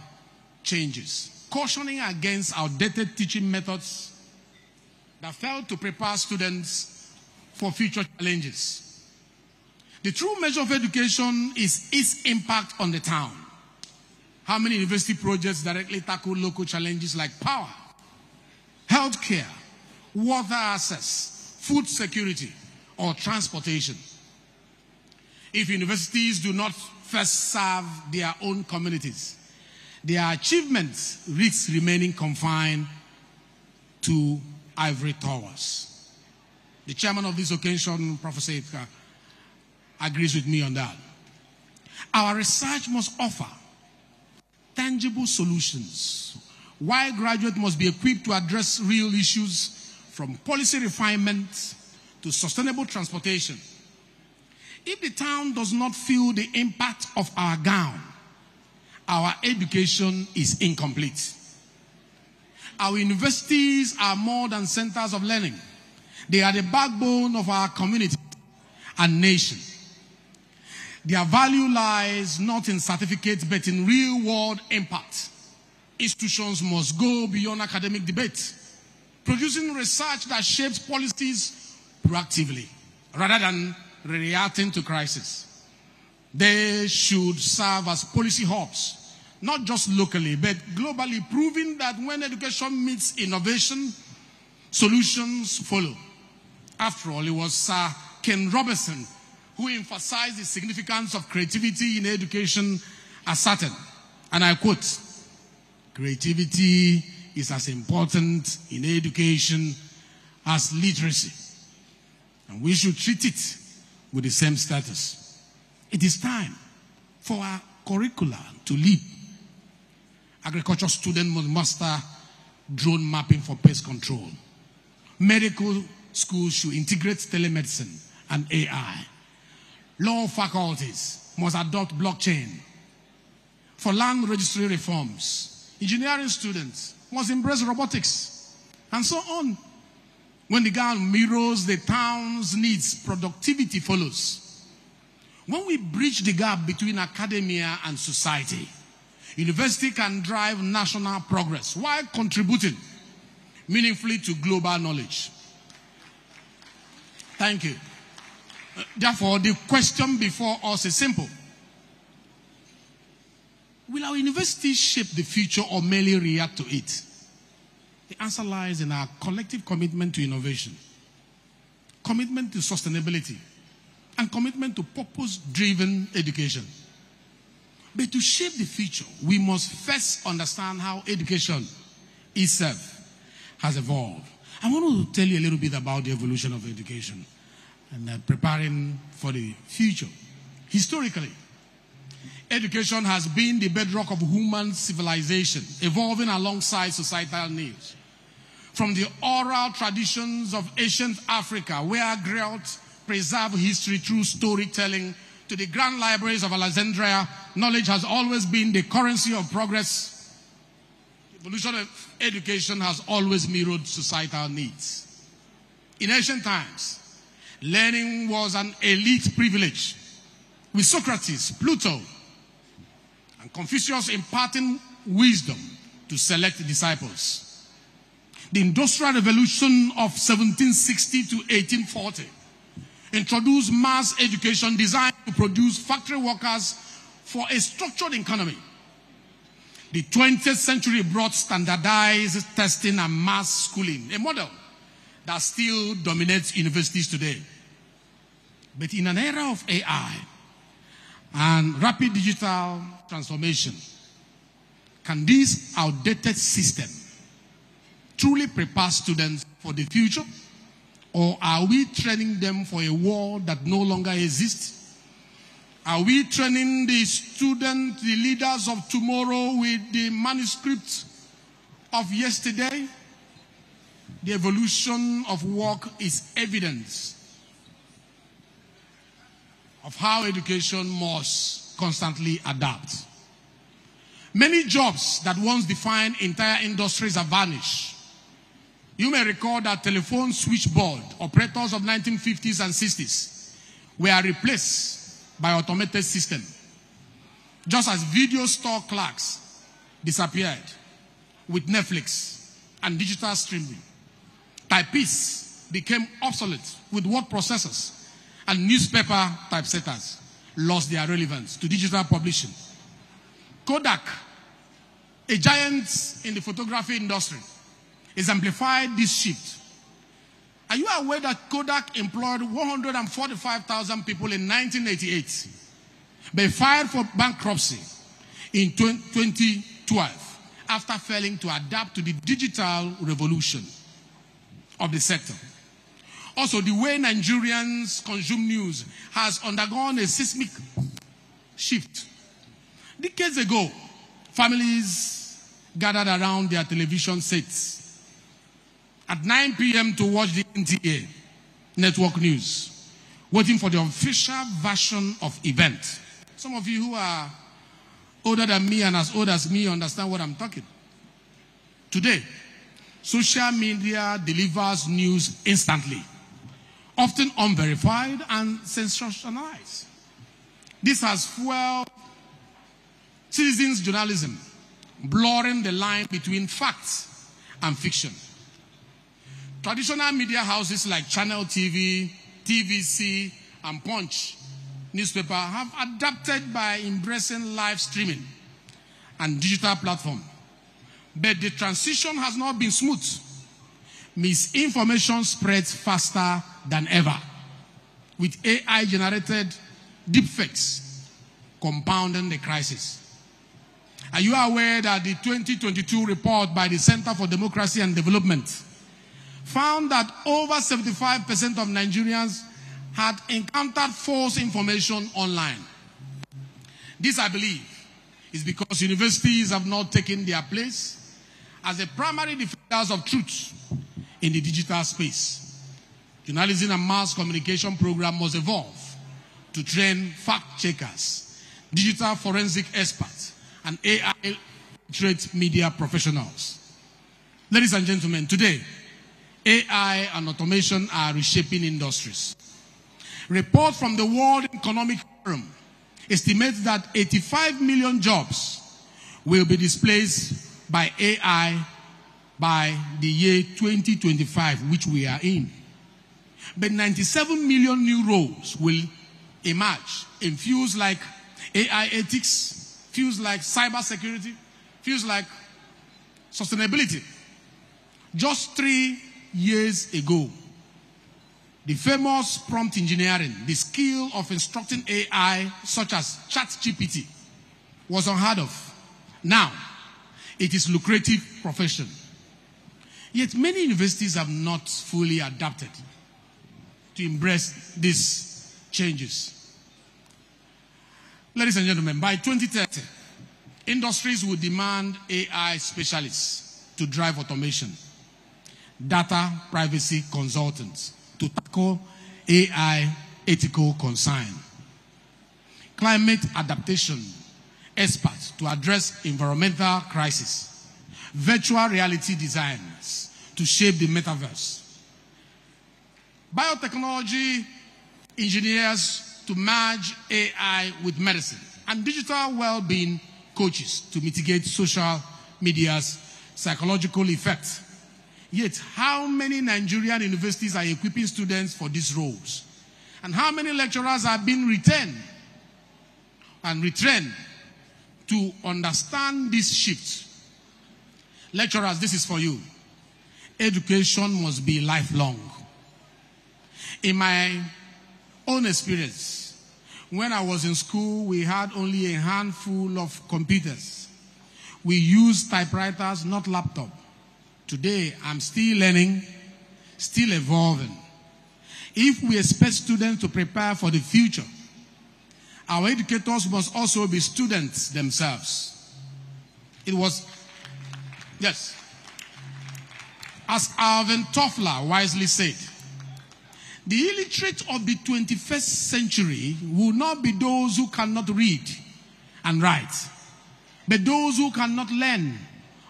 changes, cautioning against outdated teaching methods that failed to prepare students for future challenges. The true measure of education is its impact on the town. How many university projects directly tackle local challenges like power, healthcare, water access, food security, or transportation? If universities do not first serve their own communities, their achievements risk remaining confined to ivory towers. The chairman of this occasion, Professor Itka, agrees with me on that. Our research must offer tangible solutions, while graduates must be equipped to address real issues from policy refinement to sustainable transportation. If the town does not feel the impact of our gown, our education is incomplete. Our universities are more than centers of learning. They are the backbone of our community and nation. Their value lies not in certificates, but in real-world impact. Institutions must go beyond academic debate, producing research that shapes policies proactively, rather than reacting to crisis. They should serve as policy hubs, not just locally, but globally, proving that when education meets innovation, solutions follow. After all, it was Sir Ken Robinson who emphasized the significance of creativity in education, asserted, and I quote, "Creativity is as important in education as literacy, and we should treat it with the same status." It is time for our curricula to lead. Agriculture students must master drone mapping for pest control. Medical schools should integrate telemedicine and AI. Law faculties must adopt blockchain. For land registry reforms, engineering students must embrace robotics, and so on. When the gown mirrors the town's needs, productivity follows. When we bridge the gap between academia and society, university can drive national progress while contributing meaningfully to global knowledge. Thank you. Therefore, the question before us is simple. Will our universities shape the future or merely react to it? The answer lies in our collective commitment to innovation, commitment to sustainability, and commitment to purpose-driven education. But to shape the future, we must first understand how education itself has evolved. I want to tell you a little bit about the evolution of education and preparing for the future. Historically, education has been the bedrock of human civilization, evolving alongside societal needs. From the oral traditions of ancient Africa, where griots preserve history through storytelling, to the grand libraries of Alexandria, knowledge has always been the currency of progress. The evolution of education has always mirrored societal needs. In ancient times, learning was an elite privilege, with Socrates, Plato, and Confucius imparting wisdom to select disciples. The Industrial Revolution of 1760 to 1840 introduced mass education designed to produce factory workers for a structured economy. The 20th century brought standardized testing and mass schooling, a model that still dominates universities today. But in an era of AI and rapid digital transformation, can this outdated system truly prepare students for the future? Or are we training them for a world that no longer exists? Are we training the students, the leaders of tomorrow, with the manuscript of yesterday? The evolution of work is evidence of how education must constantly adapt. Many jobs that once defined entire industries have vanished. You may recall that telephone switchboard operators of 1950s and 60s were replaced by automated systems, just as video store clerks disappeared with Netflix and digital streaming. Typists became obsolete with word processors, and newspaper typesetters lost their relevance to digital publishing. Kodak a giant in the photography industry, exemplified this shift. Are you aware that Kodak employed 145,000 people in 1988, but filed for bankruptcy in 2012 after failing to adapt to the digital revolution of the sector? Also, the way Nigerians consume news has undergone a seismic shift. Decades ago, families gathered around their television sets at 9 p.m. to watch the NTA network news, waiting for the official version of event. Some of you who are older than me and as old as me understand what I'm talking. Today, social media delivers news instantly, often unverified and sensationalized. This has fueled citizens' journalism, blurring the line between facts and fiction. Traditional media houses like Channel TV, TVC, and Punch newspaper have adapted by embracing live streaming and digital platform. But the transition has not been smooth. Misinformation spreads faster than ever, with AI-generated deepfakes compounding the crisis. Are you aware that the 2022 report by the Center for Democracy and Development found that over 75% of Nigerians had encountered false information online? This, I believe, is because universities have not taken their place as the primary defenders of truth in the digital space. Journalism and mass communication program must evolve to train fact-checkers, digital forensic experts, and AI-literate media professionals. Ladies and gentlemen, today, AI and automation are reshaping industries. Report from the World Economic Forum estimates that 85 million jobs will be displaced by AI by the year 2025, which we are in. But 97 million new roles will emerge in fields like AI ethics, fields like cybersecurity, fields like sustainability. Just 3 years ago, the famous prompt engineering, the skill of instructing AI such as ChatGPT, was unheard of. Now, it is a lucrative profession. Yet many universities have not fully adapted to embrace these changes. Ladies and gentlemen, by 2030, industries will demand AI specialists to drive automation, data privacy consultants to tackle AI ethical concern, climate adaptation experts to address environmental crisis, virtual reality designers to shape the metaverse, biotechnology engineers to merge AI with medicine, and digital well-being coaches to mitigate social media's psychological effects. Yet, how many Nigerian universities are equipping students for these roles? And how many lecturers are being retained and retrained to understand this shift? Lecturers, this is for you. Education must be lifelong. In my own experience, when I was in school, we had only a handful of computers. We used typewriters, not laptops. Today, I'm still learning, still evolving. If we expect students to prepare for the future, our educators must also be students themselves. It was, yes, as Alvin Toffler wisely said, the illiterate of the 21st century will not be those who cannot read and write, but those who cannot learn,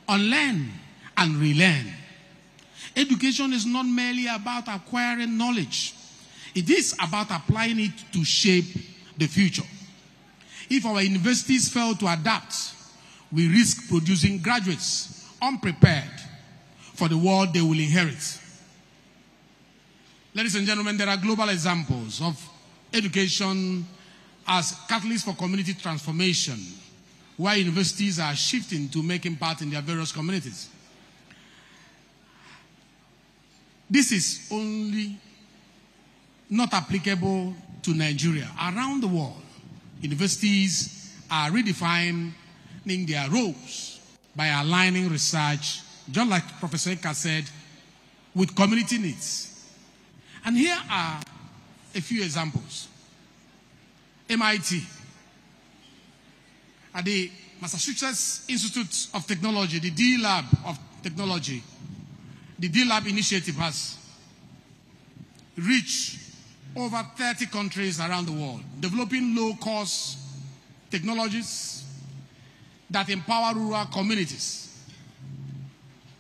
unlearn, and relearn. Education is not merely about acquiring knowledge. It is about applying it to shape the future. If our universities fail to adapt, we risk producing graduates unprepared for the world they will inherit. Ladies and gentlemen, there are global examples of education as catalyst for community transformation. where universities are shifting to making part in their various communities. This is only not applicable to Nigeria. Around the world, universities are redefining their roles by aligning research, just like Professor Eka said, with community needs. And here are a few examples. MIT, at the Massachusetts Institute of Technology, the D-Lab of Technology, the D-Lab initiative has reached over 30 countries around the world, developing low-cost technologies that empower rural communities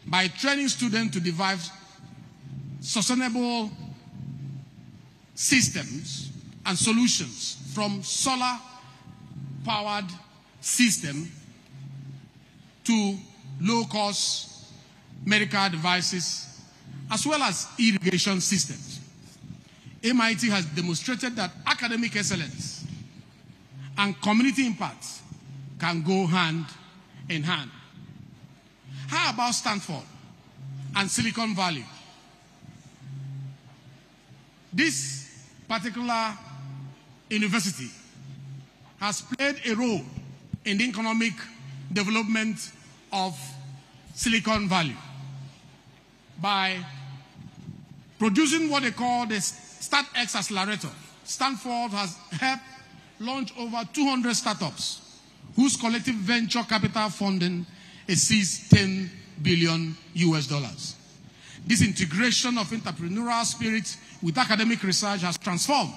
by training students to devise sustainable systems and solutions from solar-powered system to low-cost medical devices, as well as irrigation systems. MIT has demonstrated that academic excellence and community impact can go hand in hand. How about Stanford and Silicon Valley? This particular university has played a role in the economic development of Silicon Valley by producing what they call the StartX Accelerator. Stanford has helped launch over 200 startups whose collective venture capital funding exceeds $10 billion US. This integration of entrepreneurial spirit with academic research has transformed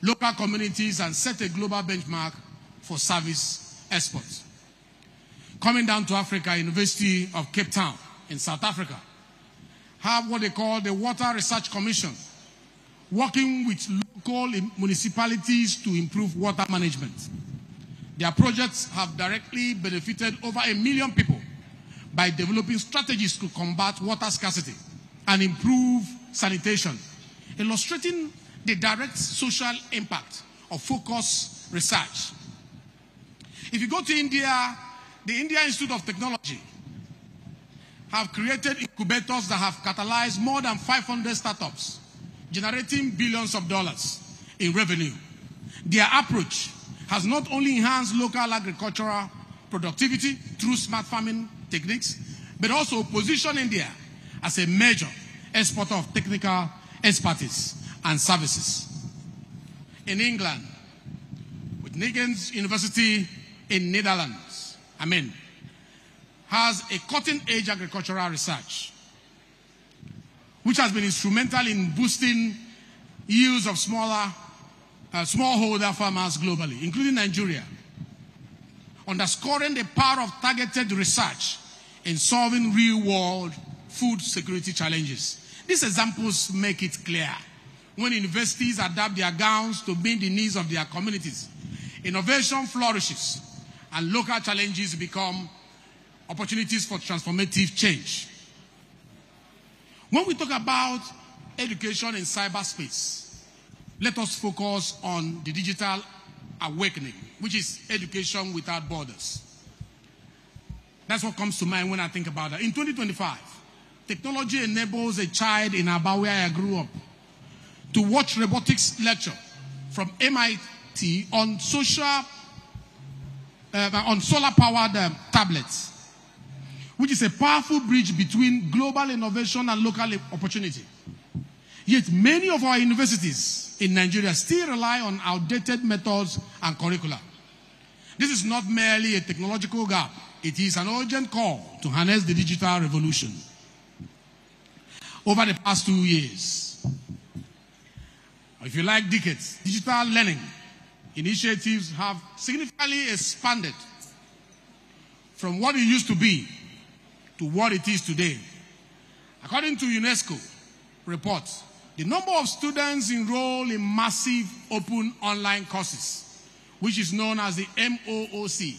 local communities and set a global benchmark for service exports. Coming down to Africa, University of Cape Town in South Africa have what they call the Water Research Commission, working with local municipalities to improve water management. Their projects have directly benefited over 1 million people by developing strategies to combat water scarcity and improve sanitation, illustrating the direct social impact of focused research. If you go to India, the India Institute of Technology have created incubators that have catalyzed more than 500 startups, generating billions of dollars in revenue. Their approach has not only enhanced local agricultural productivity through smart farming techniques, but also positioned India as a major exporter of technical expertise and services. In England, with Nijmegen University in Netherlands, has a cutting-edge agricultural research, which has been instrumental in boosting yields of smallholder farmers globally, including Nigeria, underscoring the power of targeted research in solving real-world food security challenges. These examples make it clear when universities adapt their gowns to meet the needs of their communities, innovation flourishes and local challenges become opportunities for transformative change. When we talk about education in cyberspace, let us focus on the digital awakening, which is education without borders. That's what comes to mind when I think about that. In 2025, technology enables a child in Aba, where I grew up, to watch robotics lecture from MIT on solar-powered tablets, which is a powerful bridge between global innovation and local opportunity. Yet many of our universities in Nigeria still rely on outdated methods and curricula. This is not merely a technological gap. It is an urgent call to harness the digital revolution. Over the past 2 years, or if you like decades, digital learning initiatives have significantly expanded from what it used to be to what it is today. According to UNESCO reports, the number of students enrolled in massive open online courses, which is known as the MOOC,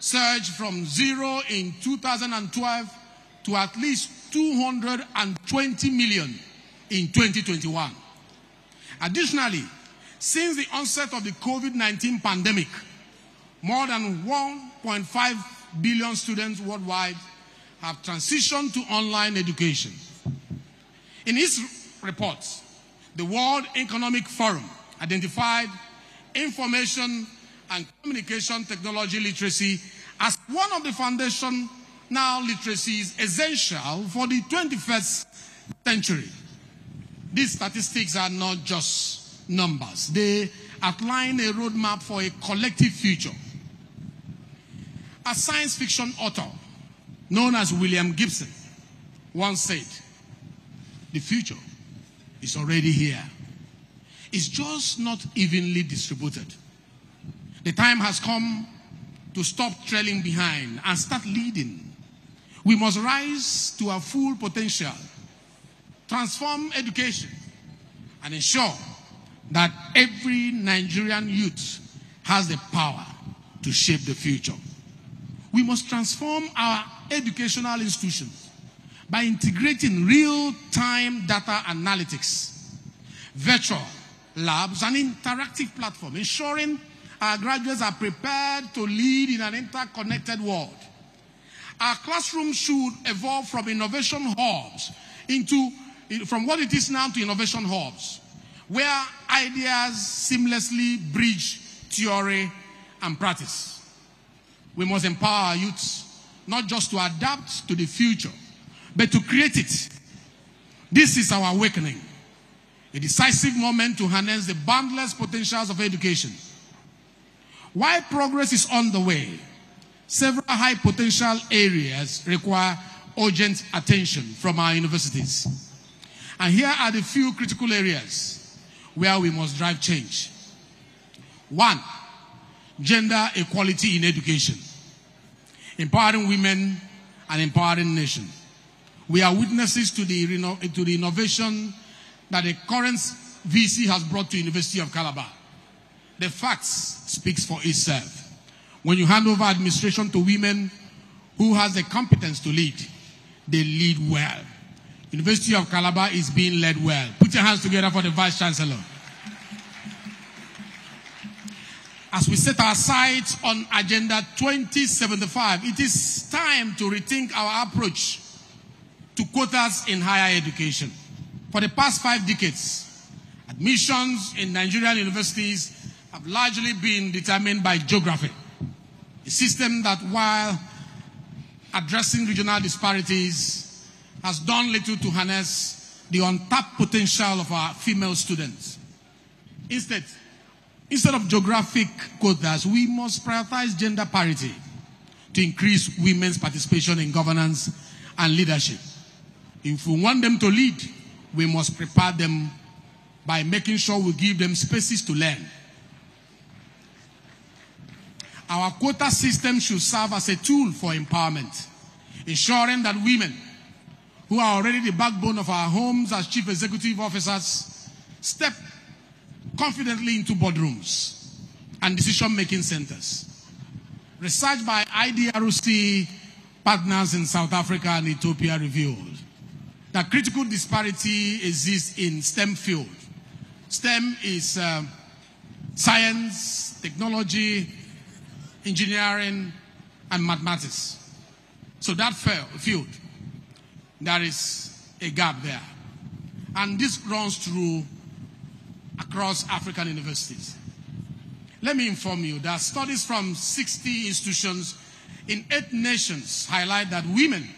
surged from 0 in 2012 to at least 220 million in 2021. Additionally, since the onset of the COVID-19 pandemic, more than 1.5 billion students worldwide have transitioned to online education. In its report, the World Economic Forum identified information and communication technology literacy as one of the foundational literacies essential for the 21st century. These statistics are not just numbers. They outline a roadmap for a collective future. A science fiction author known as William Gibson once said, "The future is already here. It's just not evenly distributed. The time has come to stop trailing behind and start leading. We must rise to our full potential, transform education, and ensure that every Nigerian youth has the power to shape the future. We must transform our educational institutions by integrating real-time data analytics, virtual labs, and interactive platforms, ensuring our graduates are prepared to lead in an interconnected world. Our classrooms should evolve from innovation hubs from what it is now to innovation hubs, where ideas seamlessly bridge theory and practice. We must empower our youths not just to adapt to the future, but to create it. This is our awakening, a decisive moment to harness the boundless potentials of education. While progress is on the way, several high potential areas require urgent attention from our universities. And here are the few critical areas where we must drive change. 1, gender equality in education. Empowering women and empowering nations. We are witnesses to the innovation that the current VC has brought to the University of Calabar. The facts speaks for itself. When you hand over administration to women who has the competence to lead, they lead well. University of Calabar is being led well. Put your hands together for the Vice Chancellor. As we set our sights on Agenda 2075, it is time to rethink our approach to quotas in higher education. For the past 5 decades, admissions in Nigerian universities have largely been determined by geography. A system that, while addressing regional disparities, has done little to harness the untapped potential of our female students. Instead of geographic quotas, we must prioritize gender parity to increase women's participation in governance and leadership. If we want them to lead, we must prepare them by making sure we give them spaces to learn. Our quota system should serve as a tool for empowerment, ensuring that women, who are already the backbone of our homes as chief executive officers, step confidently into boardrooms and decision-making centers. Research by IDRC partners in South Africa and Ethiopia revealed that critical disparity exists in STEM field. STEM is science, technology, engineering, and mathematics. So that field, there is a gap there. And this runs through across African universities. Let me inform you that studies from 60 institutions in 8 nations highlight that women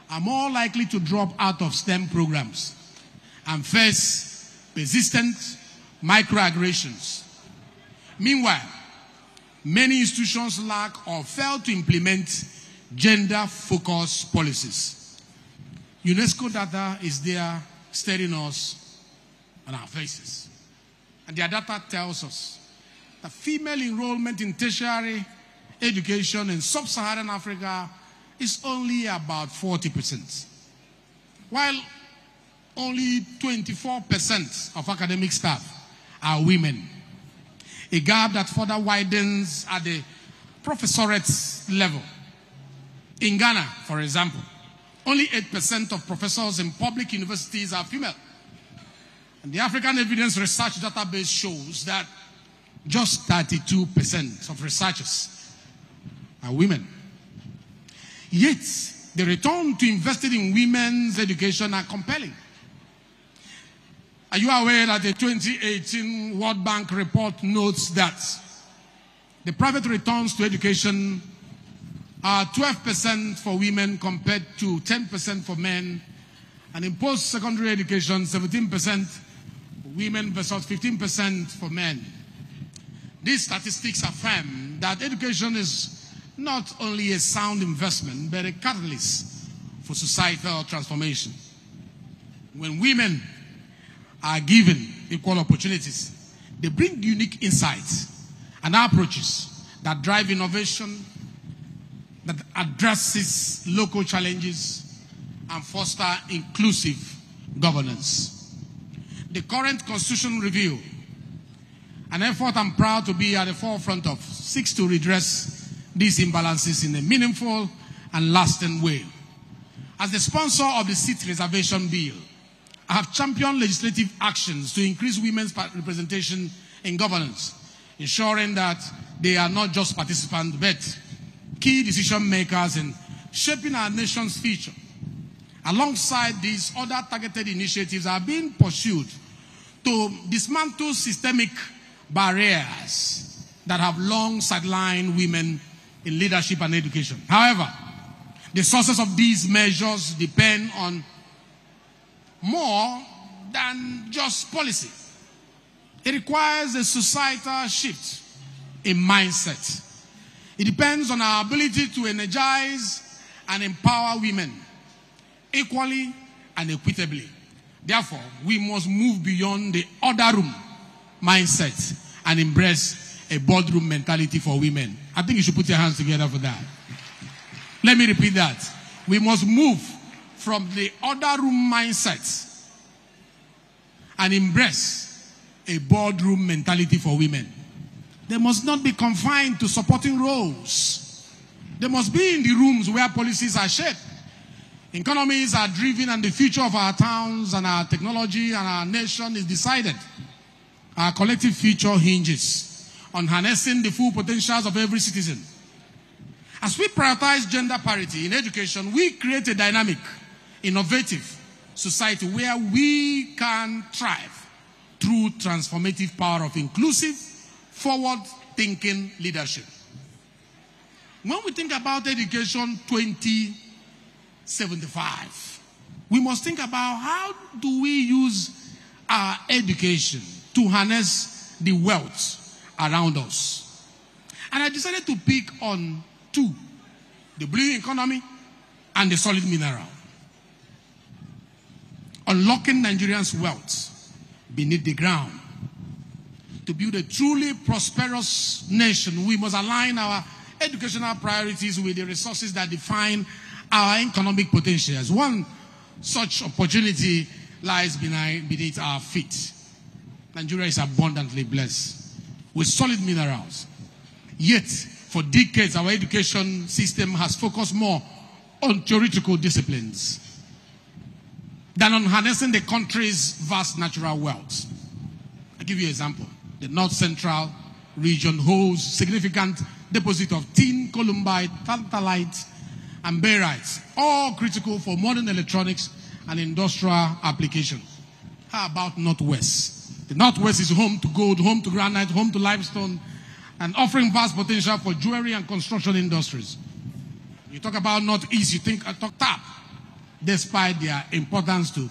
are more likely to drop out of STEM programs and face persistent microaggressions. Meanwhile, many institutions lack or fail to implement gender-focused policies. UNESCO data is there staring us on our faces. And their data tells us that female enrollment in tertiary education in sub-Saharan Africa is only about 40%, while only 24% of academic staff are women. A gap that further widens at the professorate level. In Ghana, for example, only 8% of professors in public universities are female. And the African Evidence Research Database shows that just 32% of researchers are women. Yet, the return to investing in women's education are compelling. Are you aware that the 2018 World Bank report notes that the private returns to education are 12% for women compared to 10% for men, and in post-secondary education, 17% for women versus 15% for men. These statistics affirm that education is not only a sound investment, but a catalyst for societal transformation. When women are given equal opportunities, they bring unique insights and approaches that drive innovation, that addresses local challenges, and foster inclusive governance. The current Constitution Review, an effort I'm proud to be at the forefront of, seeks to redress these imbalances in a meaningful and lasting way. As the sponsor of the seat reservation bill, I have championed legislative actions to increase women's representation in governance, ensuring that they are not just participants, but key decision makers in shaping our nation's future. Alongside these, other targeted initiatives are being pursued to dismantle systemic barriers that have long sidelined women in leadership and education. However, the sources of these measures depend on more than just policy. It requires a societal shift in mindset. It depends on our ability to energize and empower women equally and equitably. Therefore, we must move beyond the other room mindset and embrace a boardroom mentality for women. I think you should put your hands together for that. Let me repeat that. We must move from the other room mindset and embrace a boardroom mentality for women. They must not be confined to supporting roles. They must be in the rooms where policies are shaped, economies are driven, and the future of our towns and our technology and our nation is decided. Our collective future hinges on harnessing the full potentials of every citizen. As we prioritize gender parity in education, we create a dynamic, innovative society where we can thrive through transformative power of inclusive, forward-thinking leadership. When we think about education 2075, we must think about how do we use our education to harness the wealth around us. And I decided to pick on two: the blue economy and the solid mineral. Unlocking Nigerians' wealth beneath the ground. To build a truly prosperous nation, we must align our educational priorities with the resources that define our economic potentials. One such opportunity lies beneath our feet. Nigeria is abundantly blessed with solid minerals. Yet, for decades, our education system has focused more on theoretical disciplines than on harnessing the country's vast natural wealth. I'll give you an example. The North Central region holds significant deposits of tin, columbite, tantalite, and barite, all critical for modern electronics and industrial application. How about Northwest? The Northwest is home to gold, home to granite, home to limestone, and offering vast potential for jewelry and construction industries. You talk about Northeast, you talk tap, despite their importance to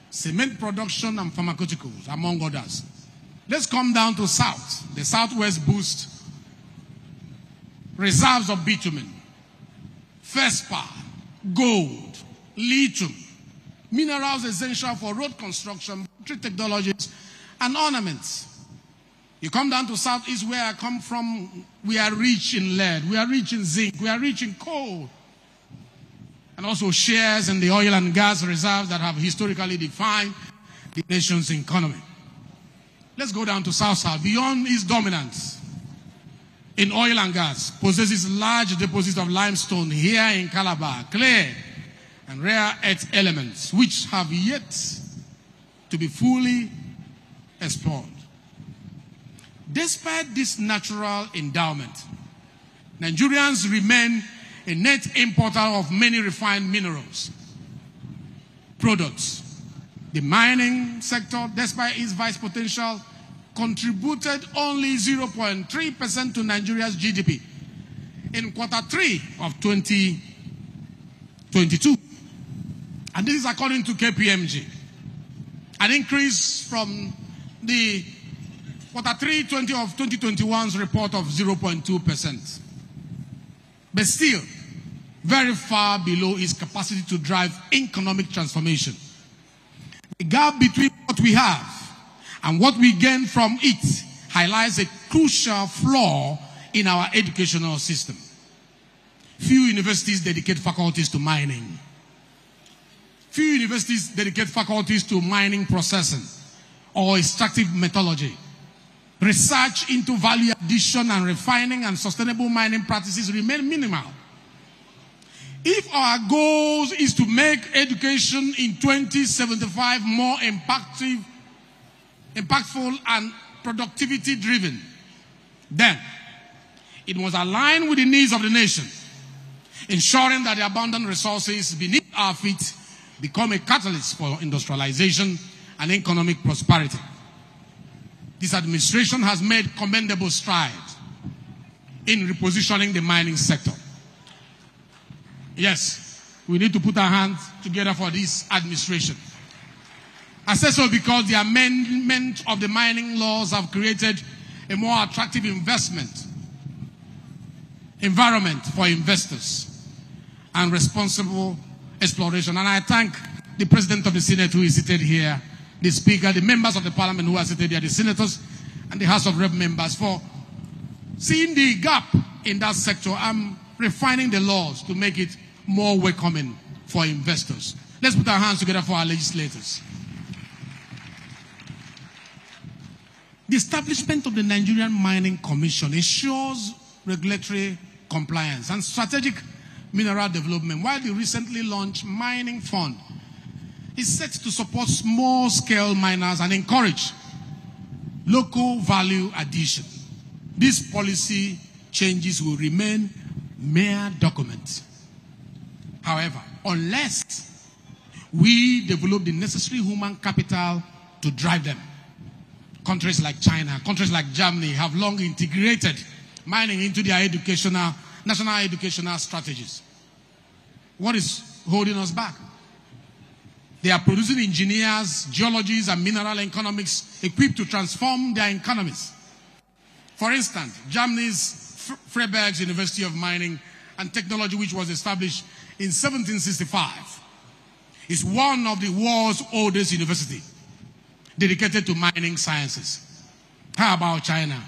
cement production and pharmaceuticals, among others. Let's come down to South. The Southwest boasts reserves of bitumen, feldspar, gold, lithium, minerals essential for road construction, battery technologies, and ornaments. You come down to Southeast, where I come from, we are rich in lead, we are rich in zinc, we are rich in coal, and also shares in the oil and gas reserves that have historically defined the nation's economy. Let's go down to South-South. Beyond its dominance in oil and gas, possesses large deposits of limestone here in Calabar, clay, and rare earth elements, which have yet to be fully explored. Despite this natural endowment, Nigerians remain a net importer of many refined minerals products. The mining sector, despite its vast potential, contributed only 0.3% to Nigeria's GDP in Q3 of 2022. And this is according to KPMG. An increase from the Q3 of 2021's report of 0.2%. But still, very far below its capacity to drive economic transformation. The gap between what we have and what we gain from it highlights a crucial flaw in our educational system. Few universities dedicate faculties to mining. Few universities dedicate faculties to mining processing or extractive methodology. Research into value addition and refining and sustainable mining practices remain minimal. If our goal is to make education in 2075 more impactful and productivity driven, then it must align with the needs of the nation, ensuring that the abundant resources beneath our feet become a catalyst for industrialization and economic prosperity. This administration has made commendable strides in repositioning the mining sector. Yes, we need to put our hands together for this administration. I say so because the amendment of the mining laws have created a more attractive investment environment for investors and responsible exploration. And I thank the President of the Senate who is seated here, the Speaker, the members of the Parliament who are seated here, the Senators and the House of Rep members for seeing the gap in that sector and refining the laws to make it more welcoming for investors. Let's put our hands together for our legislators. The establishment of the Nigerian Mining Commission ensures regulatory compliance and strategic mineral development, while the recently launched Mining Fund is set to support small-scale miners and encourage local value addition. These policy changes will remain mere documents. However, unless we develop the necessary human capital to drive them, countries like China, countries like Germany have long integrated mining into their national educational strategies. What is holding us back? They are producing engineers, geologists, and mineral economics equipped to transform their economies. For instance, Germany's Freiberg's University of Mining and Technology, which was established in 1765, is one of the world's oldest universities dedicated to mining sciences. How about China?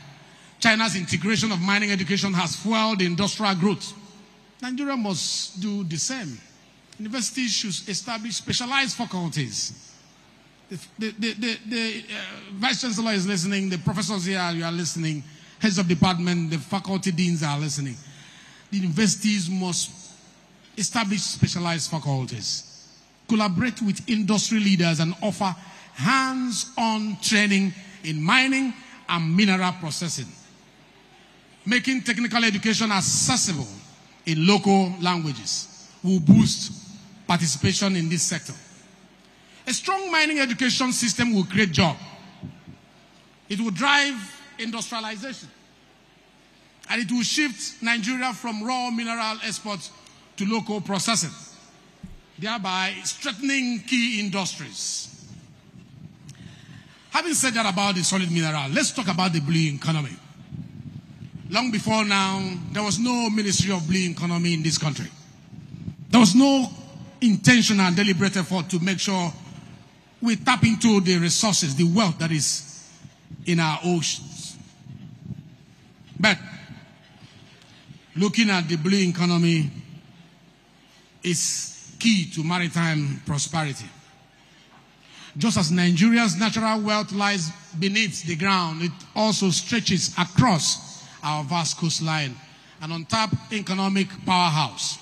China's integration of mining education has fueled industrial growth. Nigeria must do the same. Universities should establish specialized faculties. The Vice Chancellor is listening, the professors here, you are listening, heads of department, the faculty deans are listening. The universities must establish specialized faculties, collaborate with industry leaders, and offer hands-on training in mining and mineral processing. Making technical education accessible in local languages will boost participation in this sector. A strong mining education system will create jobs. It will drive industrialization. And it will shift Nigeria from raw mineral exports to local processing, thereby strengthening key industries. Having said that about the solid mineral, let's talk about the blue economy. Long before now, there was no Ministry of Blue Economy in this country. There was no intentional and deliberate effort to make sure we tap into the resources, the wealth that is in our oceans. But looking at the blue economy is key to maritime prosperity. Just as Nigeria's natural wealth lies beneath the ground, it also stretches across our vast coastline, an untapped economic powerhouse.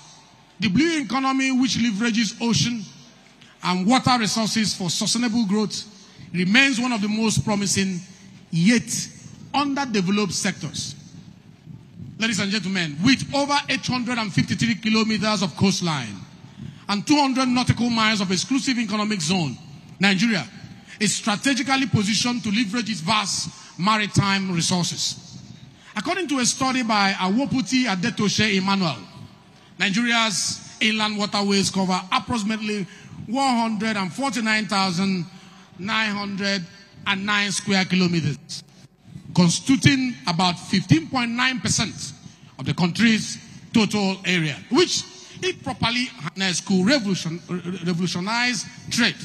The blue economy, which leverages ocean and water resources for sustainable growth, remains one of the most promising yet underdeveloped sectors. Ladies and gentlemen, with over 853 kilometers of coastline and 200 nautical miles of exclusive economic zone, Nigeria is strategically positioned to leverage its vast maritime resources. According to a study by Awoputi Adetoshe Emmanuel, Nigeria's inland waterways cover approximately 149,909 square kilometers, constituting about 15.9% of the country's total area, which, if properly harnessed, could revolutionize trade,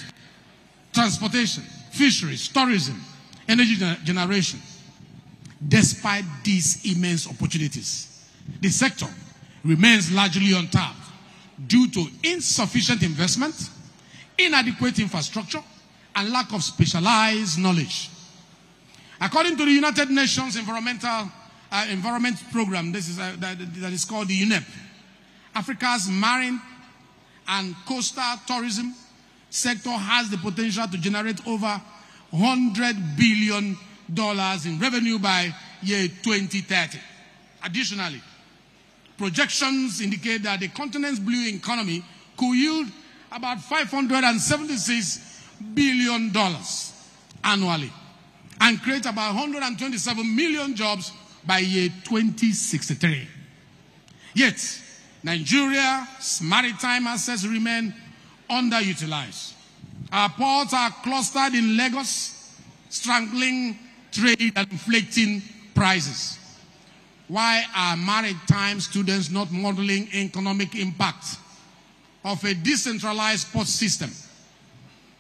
transportation, fisheries, tourism, energy generation. Despite these immense opportunities, the sector remains largely untapped due to insufficient investment, inadequate infrastructure, and lack of specialized knowledge. According to the United Nations Environment Program, that is called the UNEP, Africa's marine and coastal tourism sector has the potential to generate over $100 billion in revenue by year 2030. Additionally, projections indicate that the continent's blue economy could yield about $576 billion annually and create about 127 million jobs by year 2063. Yet, Nigeria's maritime assets remain underutilized. Our ports are clustered in Lagos, strangling trade and inflating prices. Why are maritime students not modeling economic impact of a decentralized port system?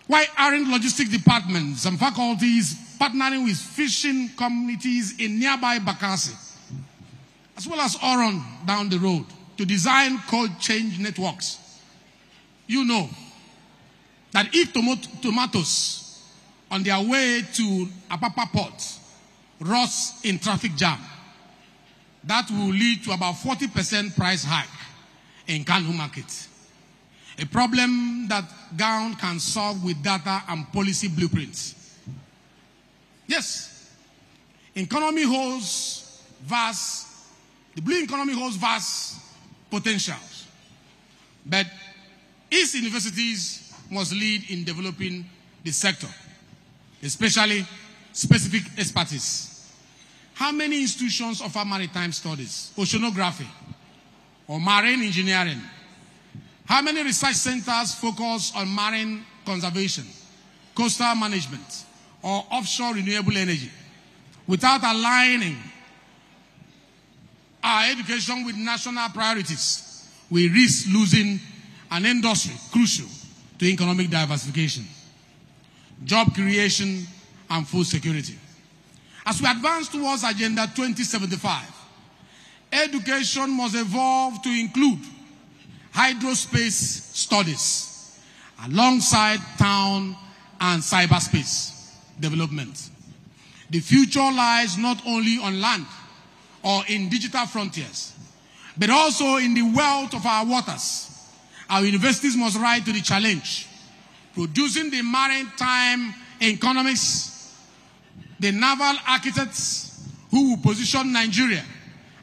Why aren't logistics departments and faculties partnering with fishing communities in nearby Bakassi, as well as Oron down the road, to design cold change networks? You know that if tomatoes on their way to Apapa Port rust in traffic jam, that will lead to about 40% price hike in Kanu market. A problem that GOWN can solve with data and policy blueprints. Yes, the blue economy holds vast potentials, but its universities must lead in developing the sector, especially specific expertise. How many institutions offer maritime studies, oceanography, or marine engineering? How many research centers focus on marine conservation, coastal management, or offshore renewable energy? Without aligning our education with national priorities, we risk losing an industry crucial to economic diversification, job creation, and food security. As we advance towards Agenda 2075, education must evolve to include hydrospace studies alongside town and cyberspace development. The future lies not only on land or in digital frontiers, but also in the wealth of our waters. Our universities must rise to the challenge, producing the maritime economists, the naval architects who will position Nigeria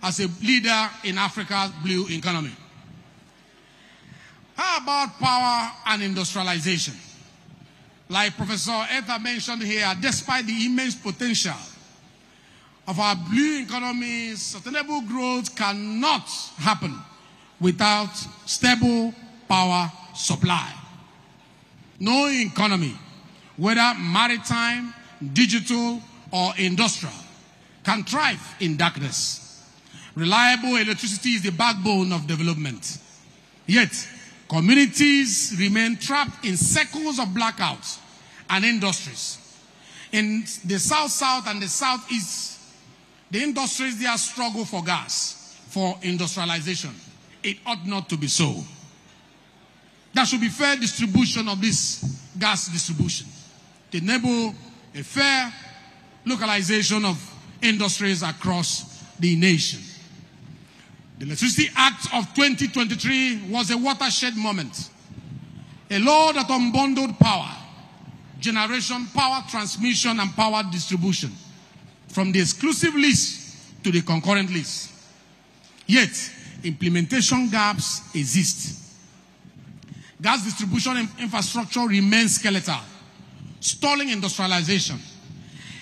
as a leader in Africa's blue economy. How about power and industrialization? Like Professor Ether mentioned here, despite the immense potential of our blue economy, sustainable growth cannot happen without stable power supply. No economy, whether maritime, digital, or industrial, can thrive in darkness. Reliable electricity is the backbone of development. Yet, communities remain trapped in circles of blackouts and industries. In the South-South and the Southeast, the industries there struggle for gas, for industrialization. It ought not to be so. There should be fair distribution of this gas distribution to enable a fair localization of industries across the nation. The Electricity Act of 2023 was a watershed moment. A law that unbundled power, generation, power transmission, and power distribution from the exclusive list to the concurrent list. Yet, implementation gaps exist. Gas distribution infrastructure remains skeletal, stalling industrialization.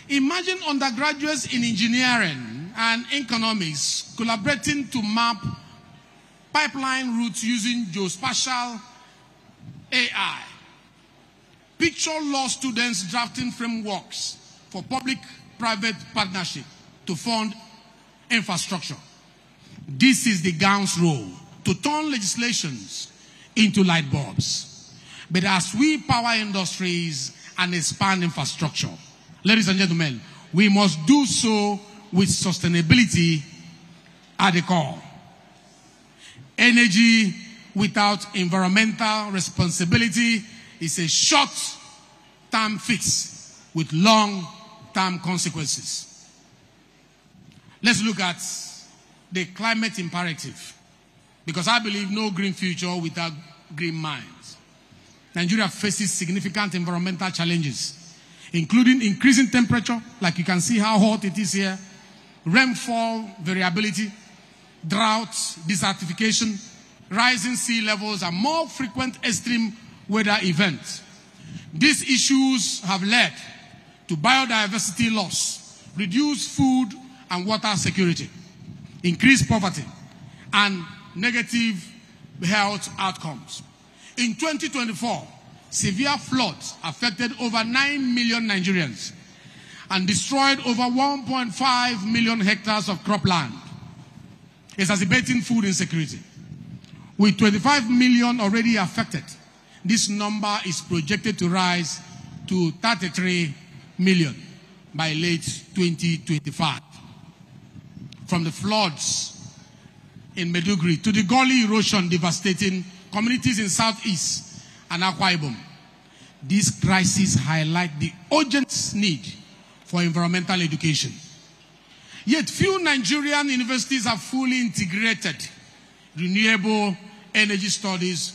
Imagine undergraduates in engineering and economics collaborating to map pipeline routes using geospatial AI. Picture law students drafting frameworks for public-private partnership to fund infrastructure. This is the gown's role, to turn legislations into light bulbs. But as we power industries and expand infrastructure, ladies and gentlemen, we must do so with sustainability at the core. Energy without environmental responsibility is a short-term fix with long-term consequences. Let's look at the climate imperative, because I believe no green future without green minds. Nigeria faces significant environmental challenges, including increasing temperature, like you can see how hot it is here, rainfall variability, droughts, desertification, rising sea levels, and more frequent extreme weather events. These issues have led to biodiversity loss, reduced food and water security, increased poverty, and negative health outcomes. In 2024, severe floods affected over 9 million Nigerians and destroyed over 1.5 million hectares of cropland, exacerbating food insecurity. With 25 million already affected, this number is projected to rise to 33 million by late 2025. From the floods in Maiduguri to the gully erosion devastating communities in Southeast and Akwa Ibom, these crises highlight the urgent need for environmental education. Yet few Nigerian universities have fully integrated renewable energy studies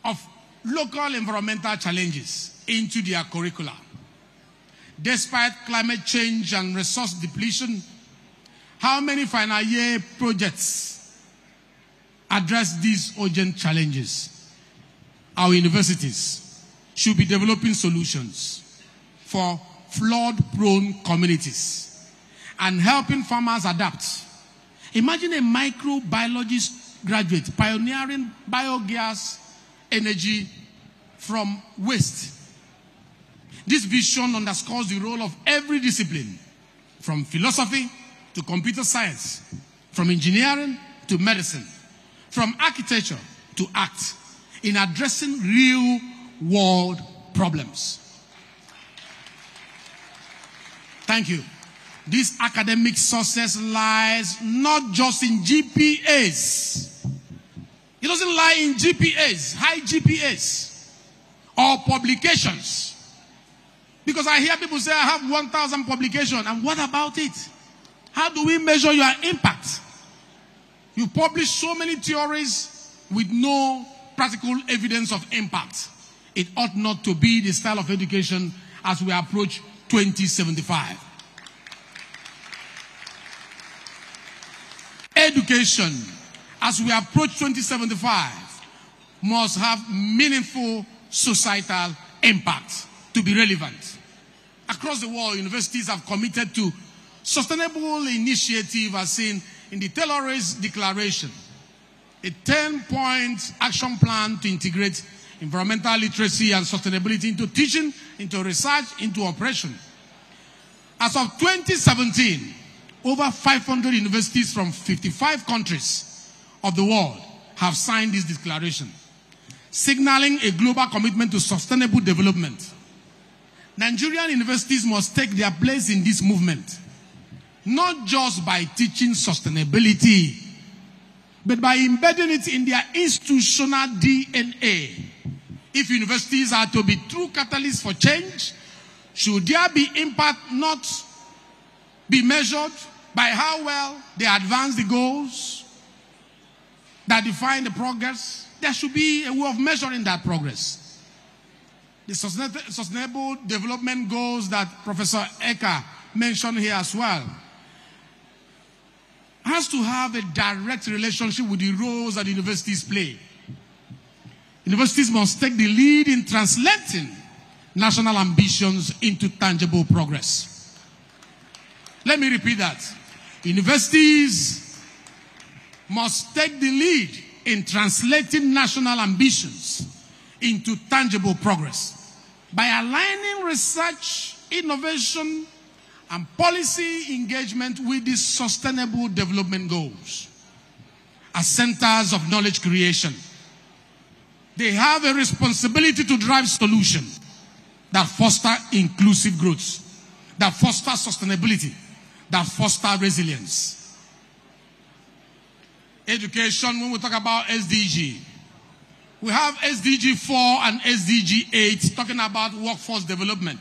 of local environmental challenges into their curricula. Despite climate change and resource depletion, how many final year projects address these urgent challenges? Our universities should be developing solutions for flood-prone communities and helping farmers adapt. Imagine a microbiologist graduate pioneering biogas energy from waste. This vision underscores the role of every discipline, from philosophy to computer science, from engineering to medicine, from architecture to art, in addressing real-world problems. Thank you. This academic success lies not just in GPAs. It doesn't lie in GPAs, high GPAs, or publications. Because I hear people say, I have 1,000 publications, and what about it? How do we measure your impact? You publish so many theories with no practical evidence of impact. It ought not to be the style of education as we approach 2075. Education, as we approach 2075, must have meaningful societal impact to be relevant. Across the world, universities have committed to sustainable initiative as seen in the Taylor's Declaration, a 10-point action plan to integrate environmental literacy and sustainability into teaching, into research, into operation. As of 2017, over 500 universities from 55 countries of the world have signed this declaration, signaling a global commitment to sustainable development. Nigerian universities must take their place in this movement, not just by teaching sustainability, but by embedding it in their institutional DNA. If universities are to be true catalysts for change, should their impact not be measured by how well they advance the goals that define the progress? There should be a way of measuring that progress. The sustainable development goals that Professor Eka mentioned here as well, has to have a direct relationship with the roles that universities play. Universities must take the lead in translating national ambitions into tangible progress. Let me repeat that. Universities must take the lead in translating national ambitions into tangible progress by aligning research, innovation, and policy engagement with the sustainable development goals. As centers of knowledge creation, they have a responsibility to drive solutions that foster inclusive growth, that foster sustainability, that foster resilience. Education, when we talk about SDG, we have SDG 4 and SDG 8 talking about workforce development.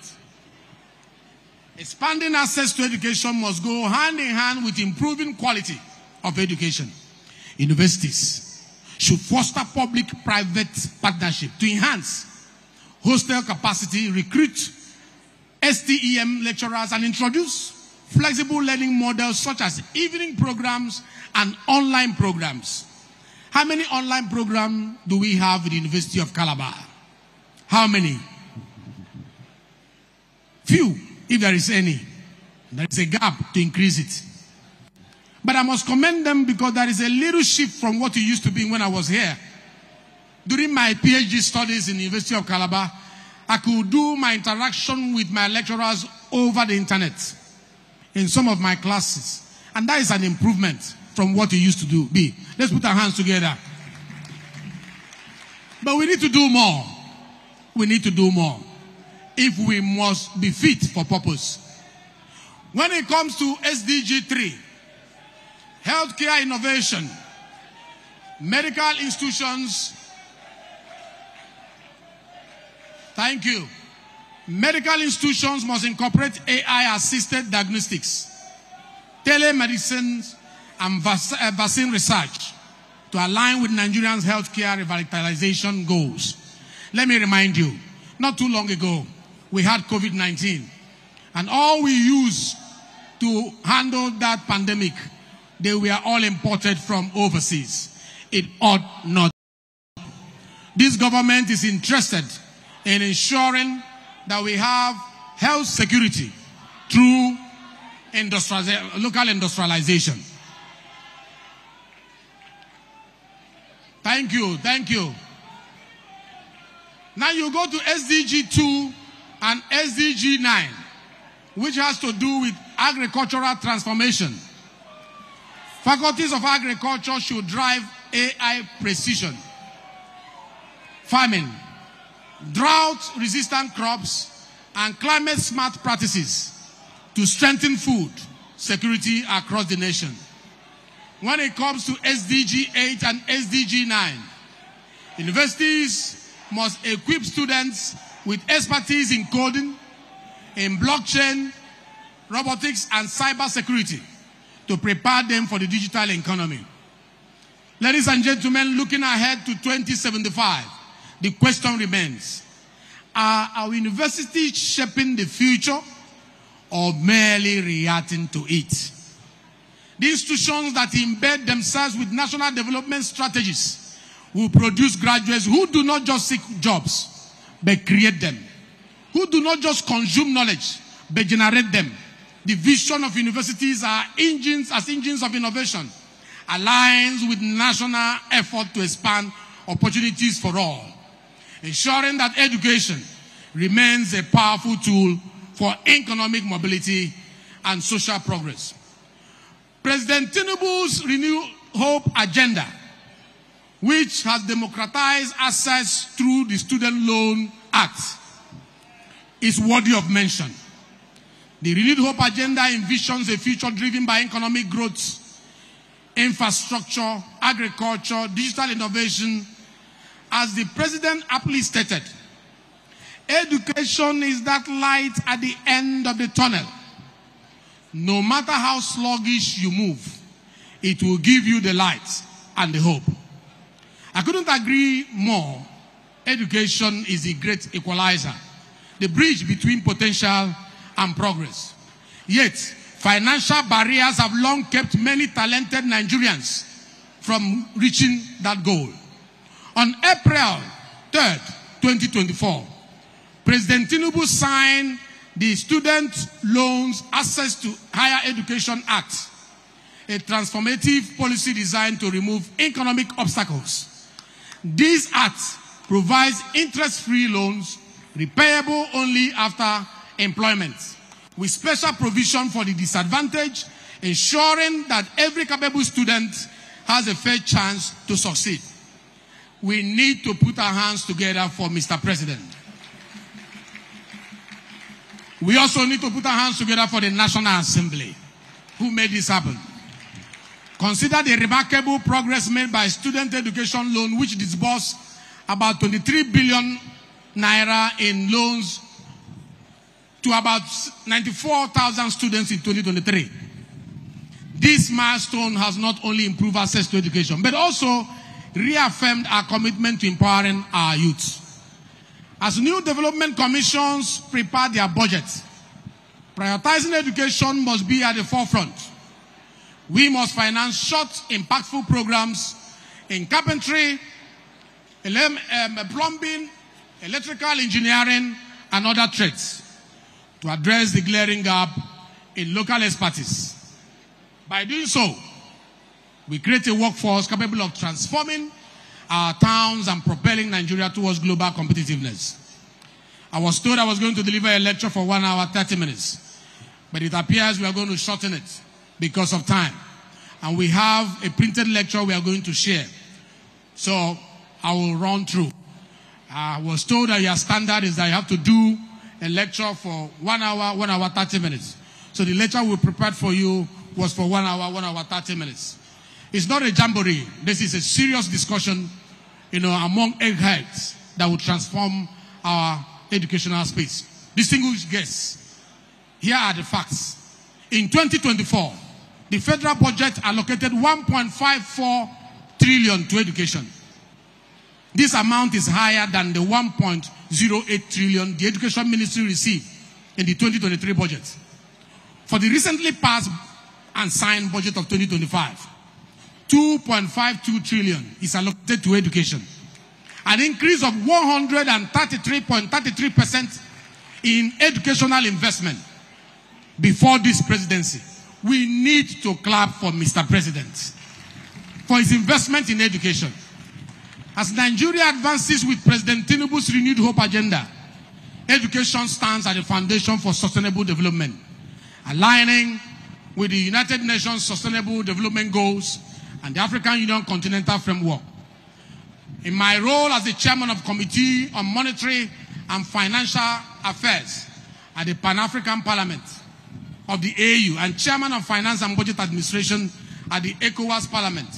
Expanding access to education must go hand in hand with improving quality of education. Universities should foster public-private partnership to enhance hostel capacity, recruit STEM lecturers, and introduce flexible learning models such as evening programs and online programs. How many online programs do we have at the University of Calabar? How many? Few, if there is any. There is a gap to increase it. But I must commend them because there is a little shift from what it used to be when I was here. During my PhD studies in the University of Calabar, I could do my interaction with my lecturers over the internet in some of my classes. And that is an improvement from what it used to be. Let's put our hands together. But we need to do more. We need to do more if we must be fit for purpose. When it comes to SDG 3, healthcare innovation, medical institutions, thank you. Medical institutions must incorporate AI-assisted diagnostics, telemedicine, and vaccine research to align with Nigerians' healthcare revitalization goals. Let me remind you, not too long ago, we had COVID-19, and all we used to handle that pandemic, they were all imported from overseas. It ought not. This government is interested in ensuring that we have health security through local industrialization. Thank you, thank you. Now you go to SDG 2 and SDG 9, which has to do with agricultural transformation. Faculties of agriculture should drive AI precision, farming, drought-resistant crops, and climate-smart practices to strengthen food security across the nation. When it comes to SDG 8 and SDG 9, universities must equip students with expertise in coding, in blockchain, robotics, and cybersecurity to prepare them for the digital economy. Ladies and gentlemen, looking ahead to 2075, the question remains, are our universities shaping the future or merely reacting to it? The institutions that embed themselves with national development strategies will produce graduates who do not just seek jobs, but create them. Who do not just consume knowledge, but generate them. The vision of universities as engines of innovation aligns with national effort to expand opportunities for all, ensuring that education remains a powerful tool for economic mobility and social progress. President Tinubu's Renew Hope agenda, which has democratized access through the Student Loan Act, is worthy of mention. The Renewed Hope agenda envisions a future driven by economic growth, infrastructure, agriculture, digital innovation. As the president aptly stated, education is that light at the end of the tunnel. No matter how sluggish you move, it will give you the light and the hope. I couldn't agree more. Education is a great equalizer, the bridge between potential and progress. Yet, financial barriers have long kept many talented Nigerians from reaching that goal. On April 3rd, 2024, President Tinubu signed the Student Loans Access to Higher Education Act, a transformative policy designed to remove economic obstacles. This act provides interest-free loans repayable only after employment, with special provision for the disadvantaged, ensuring that every capable student has a fair chance to succeed. We need to put our hands together for Mr. President. We also need to put our hands together for the National Assembly, who made this happen. Consider the remarkable progress made by student education loan, which disbursed about 23 billion naira in loans to about 94,000 students in 2023. This milestone has not only improved access to education, but also reaffirmed our commitment to empowering our youth. As new development commissions prepare their budgets, prioritizing education must be at the forefront. We must finance short, impactful programs in carpentry, plumbing, electrical engineering, and other trades to address the glaring gap in local expertise. By doing so, we create a workforce capable of transforming our towns and propelling Nigeria towards global competitiveness. I was told I was going to deliver a lecture for 1 hour, 30 minutes. But it appears we are going to shorten it because of time. And we have a printed lecture we are going to share. So I will run through. I was told that your standard is that you have to do a lecture for 1 hour, 30 minutes. So the lecture we prepared for you was for 1 hour, 30 minutes. It's not a jamboree. This is a serious discussion, among eggheads that will transform our educational space. Distinguished guests, here are the facts. In 2024, the federal budget allocated 1.54 trillion to education. This amount is higher than the 1.08 trillion the Education Ministry received in the 2023 budget. For the recently passed and signed budget of 2025, 2.52 trillion is allocated to education. An increase of 133.33% in educational investment before this presidency. We need to clap for Mr. President for his investment in education. As Nigeria advances with President Tinubu's renewed hope agenda, education stands at the foundation for sustainable development, aligning with the United Nations Sustainable Development Goals and the African Union Continental Framework. In my role as the chairman of Committee on Monetary and Financial Affairs at the Pan-African Parliament of the AU and chairman of Finance and Budget Administration at the ECOWAS Parliament,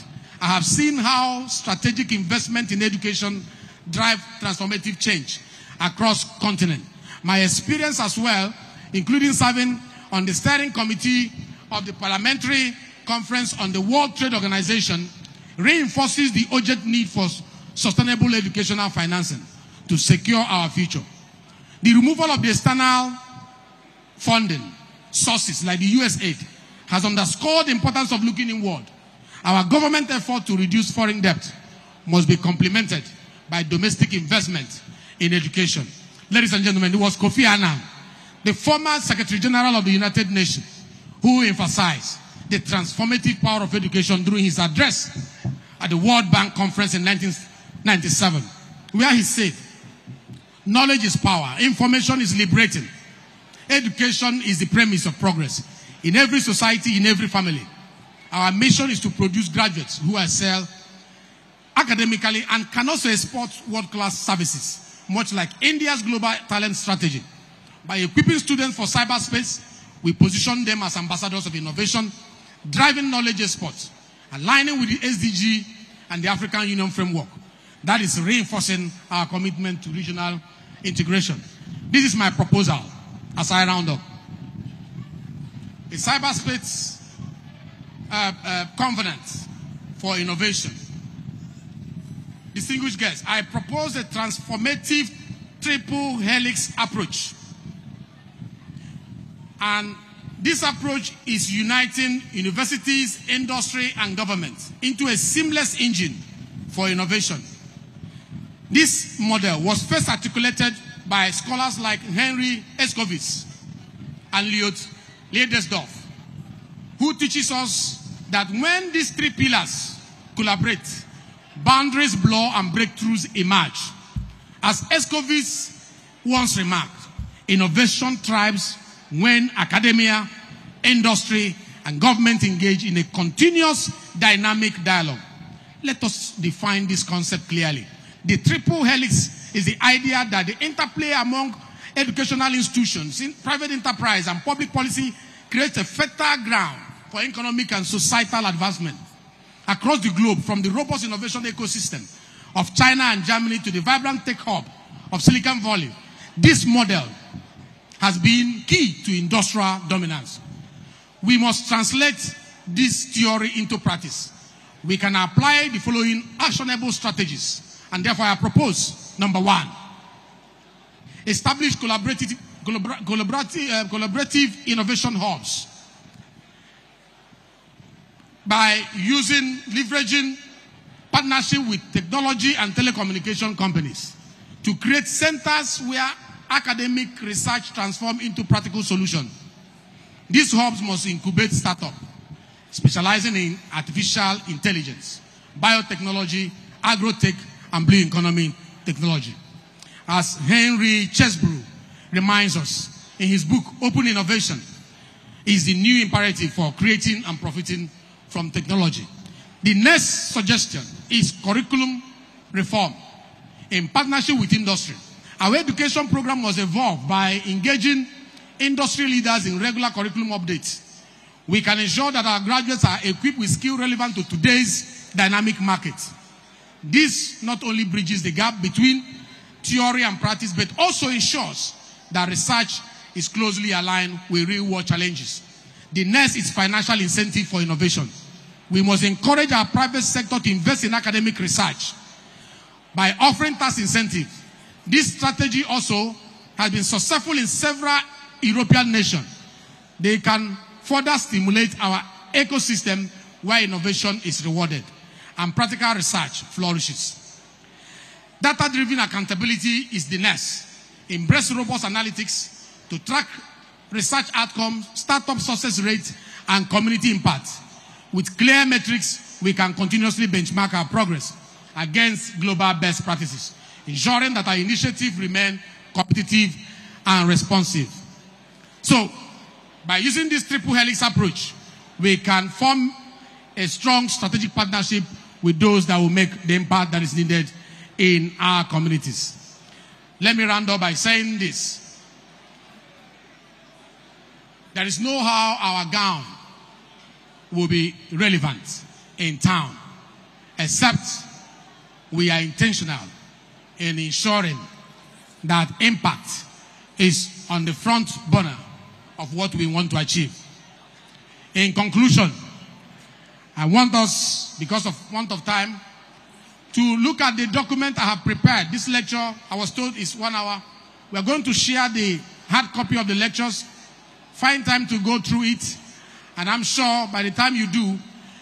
I have seen how strategic investment in education drive transformative change across continent. My experience as well, including serving on the steering committee of the Parliamentary Conference on the World Trade Organization, reinforces the urgent need for sustainable educational financing to secure our future. The removal of the external funding sources like the US aid has underscored the importance of looking inward. Our government effort to reduce foreign debt must be complemented by domestic investment in education. Ladies and gentlemen, it was Kofi Annan, the former Secretary General of the United Nations, who emphasized the transformative power of education during his address at the World Bank Conference in 1997, where he said, knowledge is power, information is liberating, education is the premise of progress in every society, in every family. Our mission is to produce graduates who excel academically and can also export world-class services, much like India's global talent strategy. By equipping students for cyberspace, we position them as ambassadors of innovation, driving knowledge exports, aligning with the SDG and the African Union framework. That is reinforcing our commitment to regional integration. This is my proposal as I round up. A cyberspace covenant for innovation. Distinguished guests, I propose a transformative triple helix approach. And This approach is uniting universities, industry, and government into a seamless engine for innovation. This model was first articulated by scholars like Henry Escovitz and Leodesdorf, who teaches us that when these three pillars collaborate, boundaries blur and breakthroughs emerge. As Escovitz once remarked, innovation thrives when academia, industry, and government engage in a continuous dynamic dialogue. Let us define this concept clearly. The triple helix is the idea that the interplay among educational institutions, private enterprise, and public policy creates a fertile ground for economic and societal advancement. Across the globe, from the robust innovation ecosystem of China and Germany to the vibrant tech hub of Silicon Valley, this model has been key to industrial dominance. We must translate this theory into practice. We can apply the following actionable strategies, and therefore I propose, number one, establish collaborative innovation hubs by leveraging partnership with technology and telecommunication companies to create centers where academic research transforms into practical solutions. These hubs must incubate startups specializing in artificial intelligence, biotechnology, agrotech, and blue economy technology. As Henry Chesbrough reminds us in his book, Open Innovation is the new imperative for creating and profiting from technology. The next suggestion is curriculum reform in partnership with industry. Our education program must evolve by engaging industry leaders in regular curriculum updates. We can ensure that our graduates are equipped with skills relevant to today's dynamic market. This not only bridges the gap between theory and practice, but also ensures that research is closely aligned with real-world challenges. The next is financial incentive for innovation. We must encourage our private sector to invest in academic research by offering tax incentives. This strategy also has been successful in several European nations. They can further stimulate our ecosystem where innovation is rewarded and practical research flourishes. Data-driven accountability is the next. Embrace robust analytics to track research outcomes, startup success rates, and community impact. With clear metrics, we can continuously benchmark our progress against global best practices, ensuring that our initiatives remain competitive and responsive. So, by using this triple helix approach, we can form a strong strategic partnership with those that will make the impact that is needed in our communities. Let me round up by saying this. There is no how our gown will be relevant in town, except we are intentional in ensuring that impact is on the front burner of what we want to achieve. In conclusion, I want us, because of want of time, to look at the document I have prepared. This lecture, I was told, is 1 hour. We are going to share the hard copy of the lectures. Find time to go through it. And I'm sure by the time you do,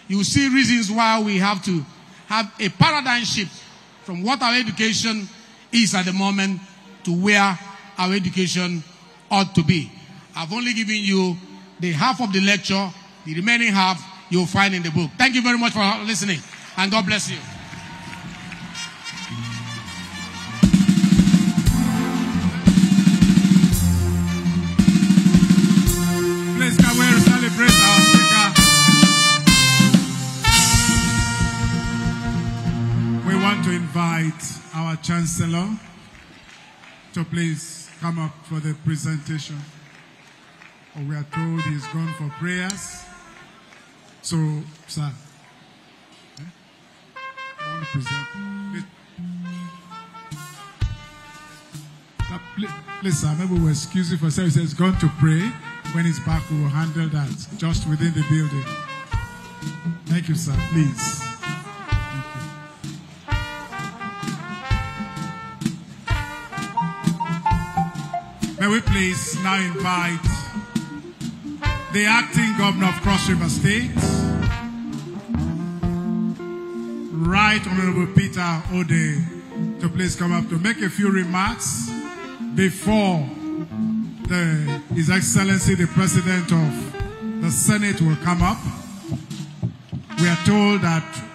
you will see reasons why we have to have a paradigm shift from what our education is at the moment to where our education ought to be. I've only given you the half of the lecture. The remaining half you'll find in the book. Thank you very much for listening, and God bless you. Please, can we celebrate our speaker? We want to invite our Chancellor to please come up for the presentation. We are told he's gone for prayers. So, sir, I want to present. Please, sir, maybe we'll excuse you for saying he's gone to pray. When he's back, we will handle that just within the building. Thank you, sir. Please. Thank you. May we please now invite the acting governor of Cross River State, Right Honorable Peter Ode, to please come up to make a few remarks before His Excellency the President of the Senate will come up. We are told that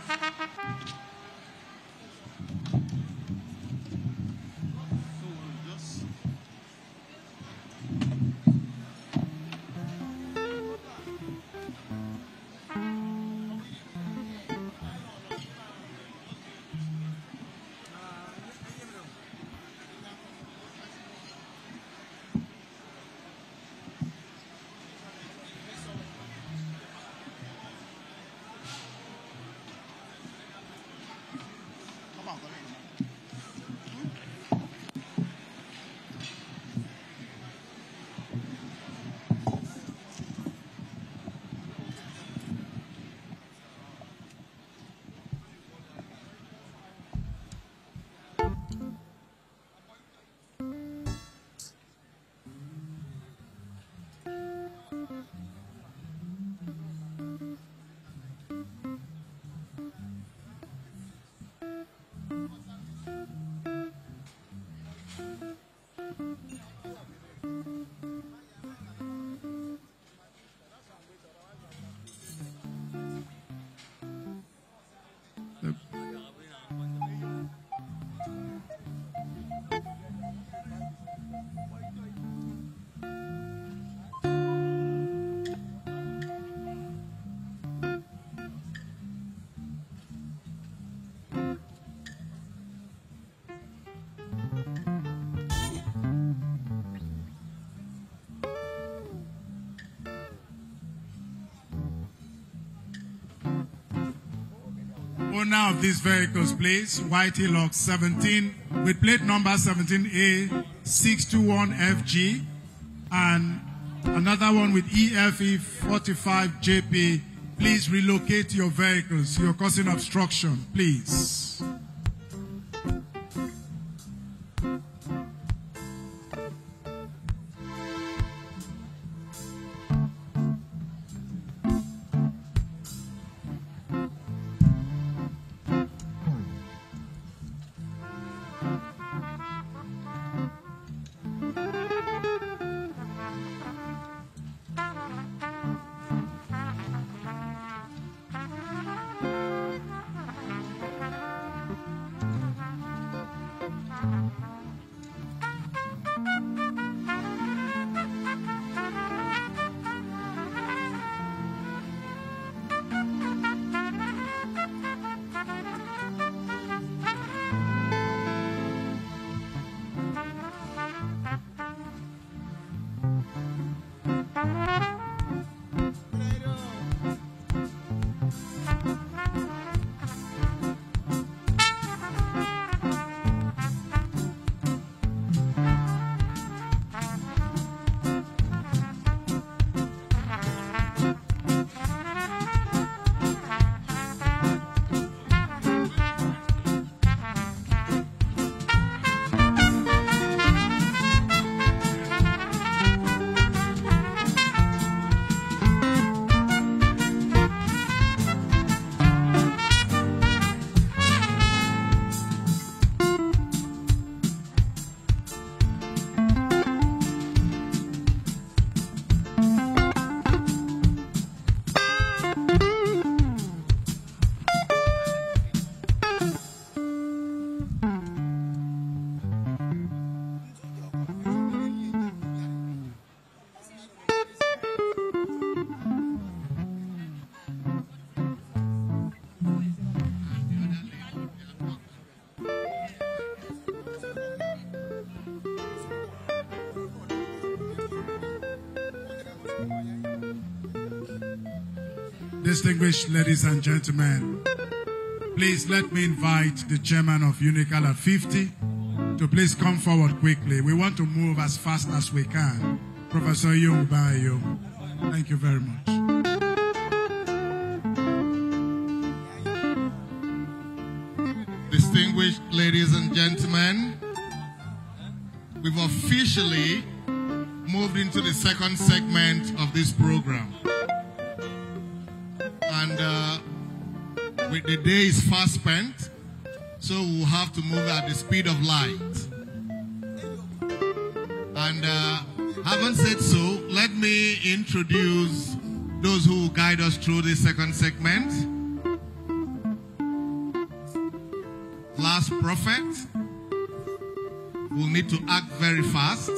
owner of these vehicles, please, White Hillock 17 with plate number 17A621FG and another one with EFE45JP. Please relocate your vehicles. You're causing obstruction, please. Distinguished ladies and gentlemen, please let me invite the chairman of Unicala 50 to please come forward quickly. We want to move as fast as we can. Professor Yung Bayo, thank you very much. Distinguished ladies and gentlemen, we've officially moved into the second segment of this program. And with the day is fast spent, so we'll have to move at the speed of light. And having said so, let me introduce those who will guide us through the second segment. Last prophet will need to act very fast.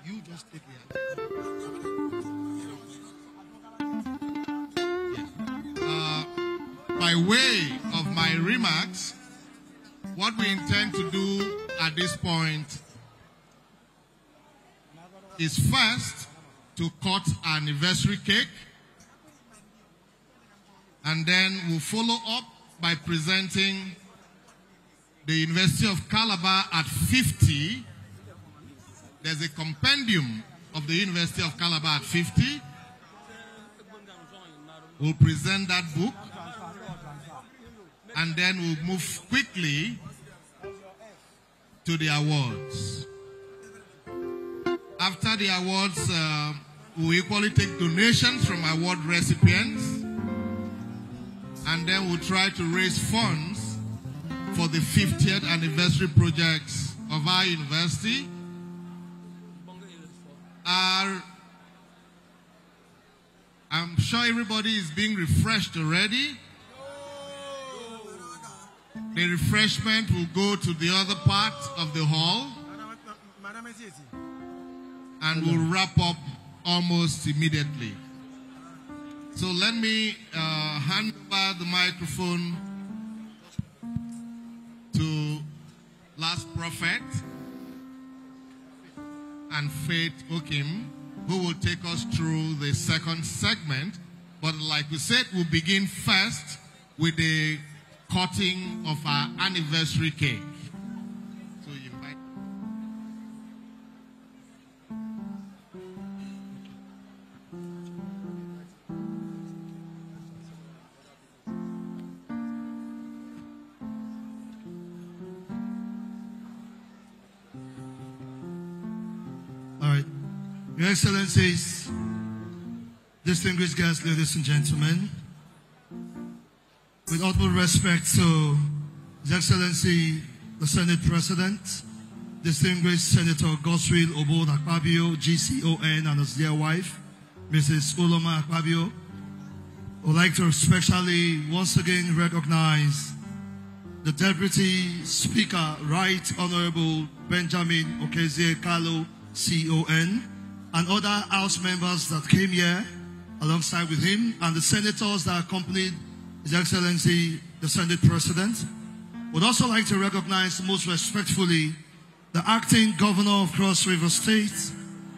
You just take it. By way of my remarks, what we intend to do at this point is first to cut our anniversary cake, and then we'll follow up by presenting the University of Calabar at 50. There's a compendium of the University of Calabar at 50. We'll present that book, and then we'll move quickly to the awards. After the awards, we'll equally take donations from award recipients, and then we'll try to raise funds for the 50th anniversary projects of our university. I'm sure everybody is being refreshed already. The refreshment will go to the other part of the hall, and we'll wrap up almost immediately. So let me hand over the microphone to Last Prophet and Faith Okim, who will take us through the second segment. But like we said, we'll begin first with the cutting of our anniversary cake. So you invite. All right. Your Excellencies, distinguished guests, ladies and gentlemen, with utmost respect to His Excellency, the Senate President, distinguished Senator Godswill Obon Akpabio, GCON, and his dear wife, Mrs. Uloma Akpabio, I would like to especially once again recognize the Deputy Speaker, Right Honorable Benjamin Okezie Kalu, CON, and other House members that came here alongside with him, and the senators that accompanied His Excellency, the Senate President. Would also like to recognize most respectfully the Acting Governor of Cross River State,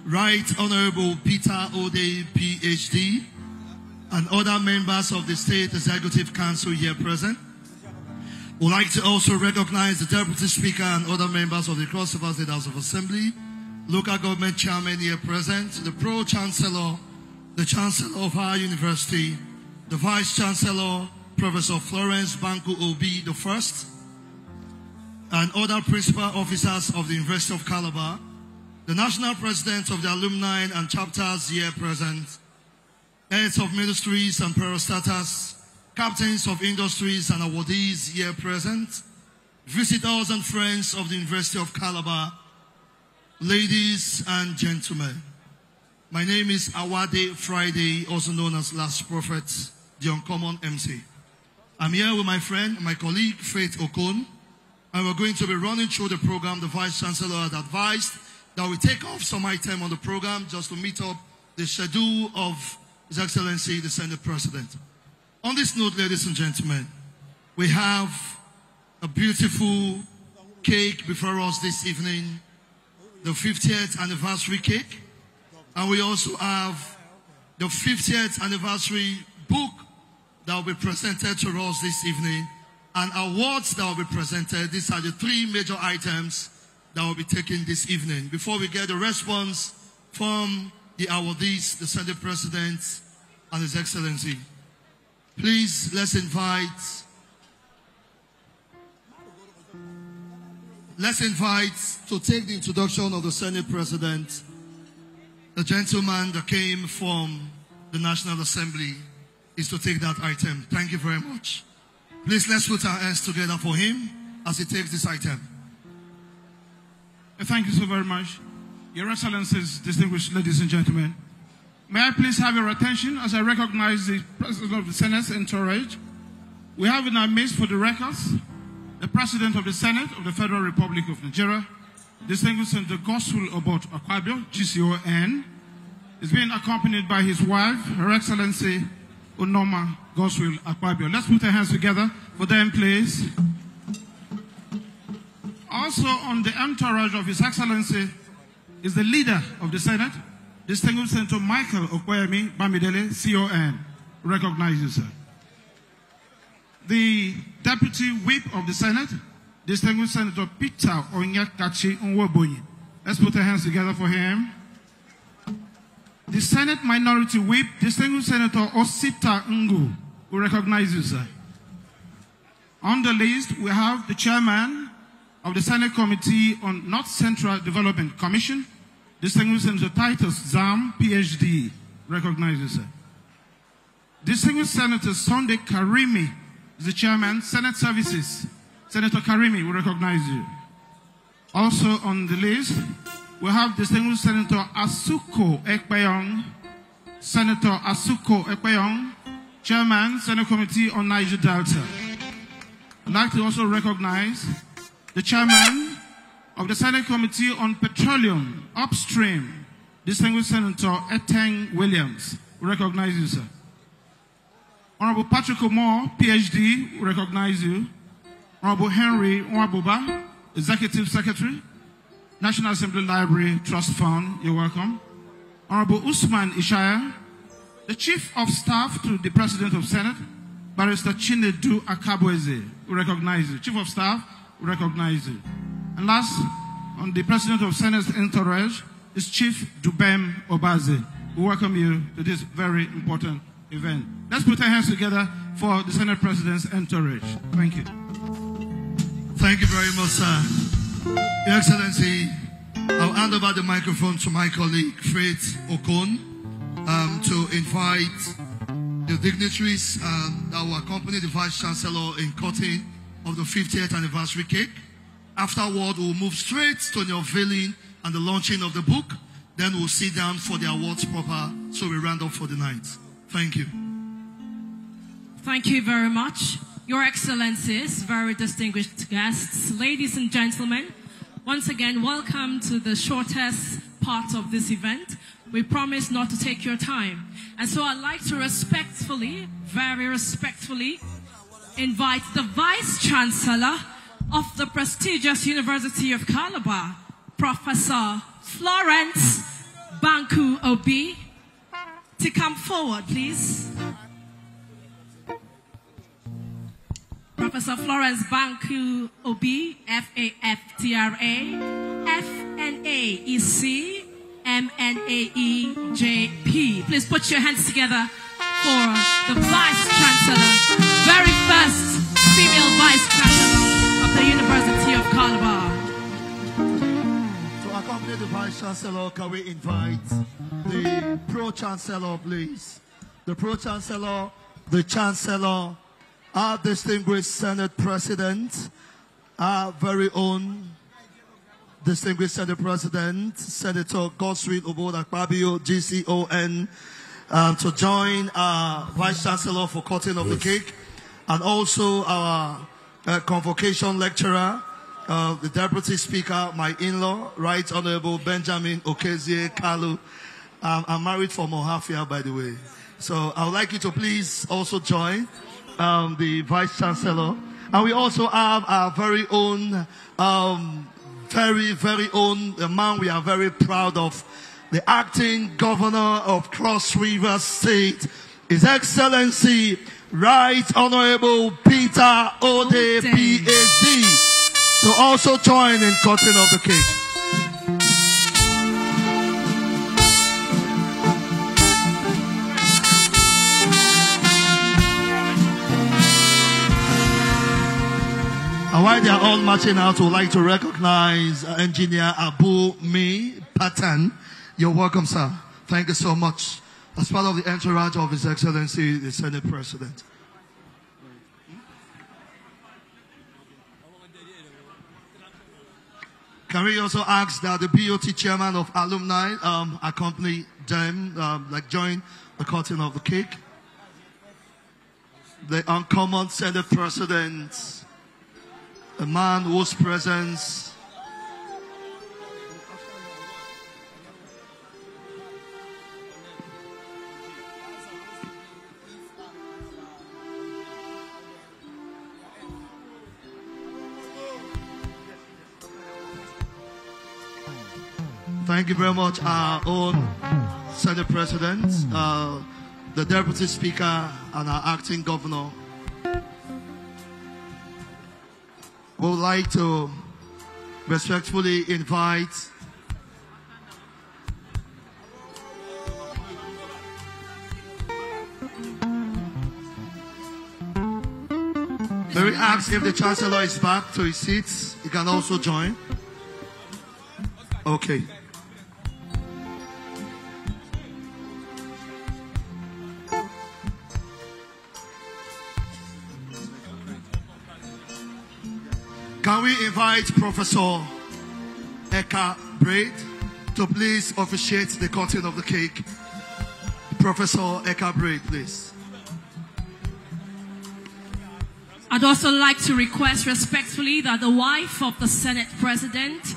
Right Honorable Peter Ode, PhD, and other members of the State Executive Council here present. Would like to also recognize the Deputy Speaker and other members of the Cross River State House of Assembly, local government chairman here present, the Pro-Chancellor, the Chancellor of our university, the Vice Chancellor, Professor Florence Banku Obi the First, and other principal officers of the University of Calabar, the National President of the Alumni and Chapters here present, heads of ministries and parastatals, captains of industries and awardees here present, visitors and friends of the University of Calabar, ladies and gentlemen. My name is Awade Friday, also known as Last Prophet, the Uncommon MC. I'm here with my friend, my colleague, Faith Okon, and we're going to be running through the program. The Vice Chancellor had advised that we take off some item on the program just to meet up the schedule of His Excellency, the Senate President. On this note, ladies and gentlemen, we have a beautiful cake before us this evening, the 50th anniversary cake. And we also have the 50th anniversary book that will be presented to us this evening, and awards that will be presented. These are the three major items that will be taken this evening. Before we get the response from the awardees, the Senate President, and His Excellency. Please, let's invite to take the introduction of the Senate President, the gentleman that came from the National Assembly is to take that item. Thank you very much. Please, let's put our hands together for him as he takes this item. Thank you so very much. Your Excellencies, distinguished ladies and gentlemen, may I please have your attention as I recognize the President of the Senate entourage. We have in our midst for the records the President of the Senate of the Federal Republic of Nigeria, distinguished Senator Godswill Obot Akpabio, GCON, is being accompanied by his wife, Her Excellency Unoma Godswill Akpabio. Let's put our hands together for them, please. Also on the entourage of His Excellency is the leader of the Senate, distinguished Senator Michael Okweyemi Bamidele, CON. Recognize you, sir. The Deputy Whip of the Senate, distinguished Senator Peter Onyekachi Nwobonyi. Let's put our hands together for him. The Senate Minority Whip, distinguished Senator Osita Ngu. We recognize you, sir. On the list, we have the Chairman of the Senate Committee on North Central Development Commission, distinguished Senator Titus Zam, PhD. Recognize you, sir. Distinguished Senator Sunday Karimi is the Chairman, Senate Services. Senator Karimi, we recognize you. Also on the list, we have distinguished Senator Asuko Ekpeyong. Senator Asuko Ekpeyong, Chairman, Senate Committee on Niger Delta. I'd like to also recognize the Chairman of the Senate Committee on Petroleum Upstream, distinguished Senator Eteng Williams. We recognize you, sir. Honorable Patrick Omore, PhD, we recognize you. Honorable Henry Nwabuba, Executive Secretary, National Assembly Library Trust Fund, you're welcome. Honorable Usman Ishaya, the Chief of Staff to the President of Senate, Barrister Chinedu Akabweze, we recognize you. Chief of Staff, we recognize you. And last, on the President of Senate's entourage is Chief Dubem Obaze. We welcome you to this very important event. Let's put our hands together for the Senate President's entourage. Thank you. Thank you very much, sir. Your Excellency, I'll hand over the microphone to my colleague, Faith Okon, to invite the dignitaries that will accompany the Vice Chancellor in cutting of the 50th anniversary cake. Afterward, we'll move straight to the unveiling and the launching of the book. Then we'll sit down for the awards proper, so we round up for the night. Thank you. Thank you very much. Your Excellencies, very distinguished guests, ladies and gentlemen, once again, welcome to the shortest part of this event. We promise not to take your time. And so I'd like to respectfully, very respectfully, invite the Vice Chancellor of the prestigious University of Calabar, Professor Florence Banku Obi, to come forward, please. Professor Florence Banku Obi, F-A-F-T-R-A, F-N-A-E-C, M-N-A-E-J-P. Please put your hands together for the Vice Chancellor, very first female Vice Chancellor of the University of Calabar. To accompany the Vice Chancellor, can we invite the Pro-Chancellor, please? The Pro-Chancellor, the Chancellor, our distinguished Senate President, our very own distinguished Senate President, Senator Godswill Obot Akpabio, GCON, to join our Vice Chancellor for cutting of the cake, and also our convocation lecturer, the Deputy Speaker, my in-law, Right Honorable Benjamin Okezie Kalu. I'm married for Mohafia, by the way. So I would like you to please also join the Vice Chancellor. And we also have our very own, very own, the man we are very proud of, the acting governor of Cross River State, His Excellency, Right Honorable Peter Ode, PhD, to also join in cutting of the cake. while they are all marching out, we'd like to recognize Engineer Abu Mi Patan. You're welcome, sir. Thank you so much. As part of the entourage of His Excellency, the Senate President. Can we also ask that the BOT chairman of alumni accompany them, join the cutting of the cake? The uncommon Senate President, a man whose presence Thank you very much, our own Senate President, the Deputy Speaker, and our Acting Governor. We would like to respectfully invite may we ask if the Chancellor is back to his seats. He can also join. Okay. Can we invite Professor Eka Braid to please officiate the cutting of the cake? Professor Eka Braid, please. I'd also like to request respectfully that the wife of the Senate President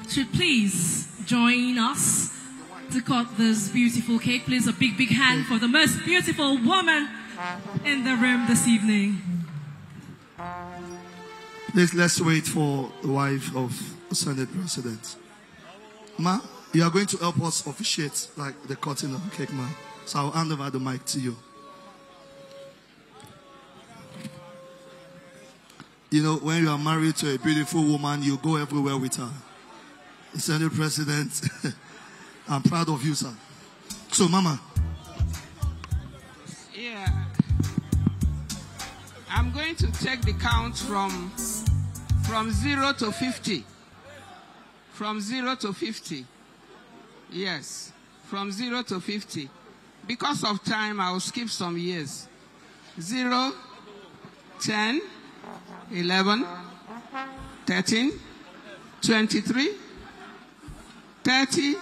should please join us to cut this beautiful cake. Please, a big, big hand for the most beautiful woman in the room this evening. Please, let's wait for the wife of the Senate President. Ma, you are going to help us officiate the cutting of the cake, ma. So I'll hand over the mic to you. You know, when you are married to a beautiful woman, you go everywhere with her. The Senate President, I'm proud of you, sir. So, Mama. Yeah. I'm going to take the count from 0 to 50. From 0 to 50. Yes. From 0 to 50. Because of time, I will skip some years. 0, 10, 11, 13, 23, 30,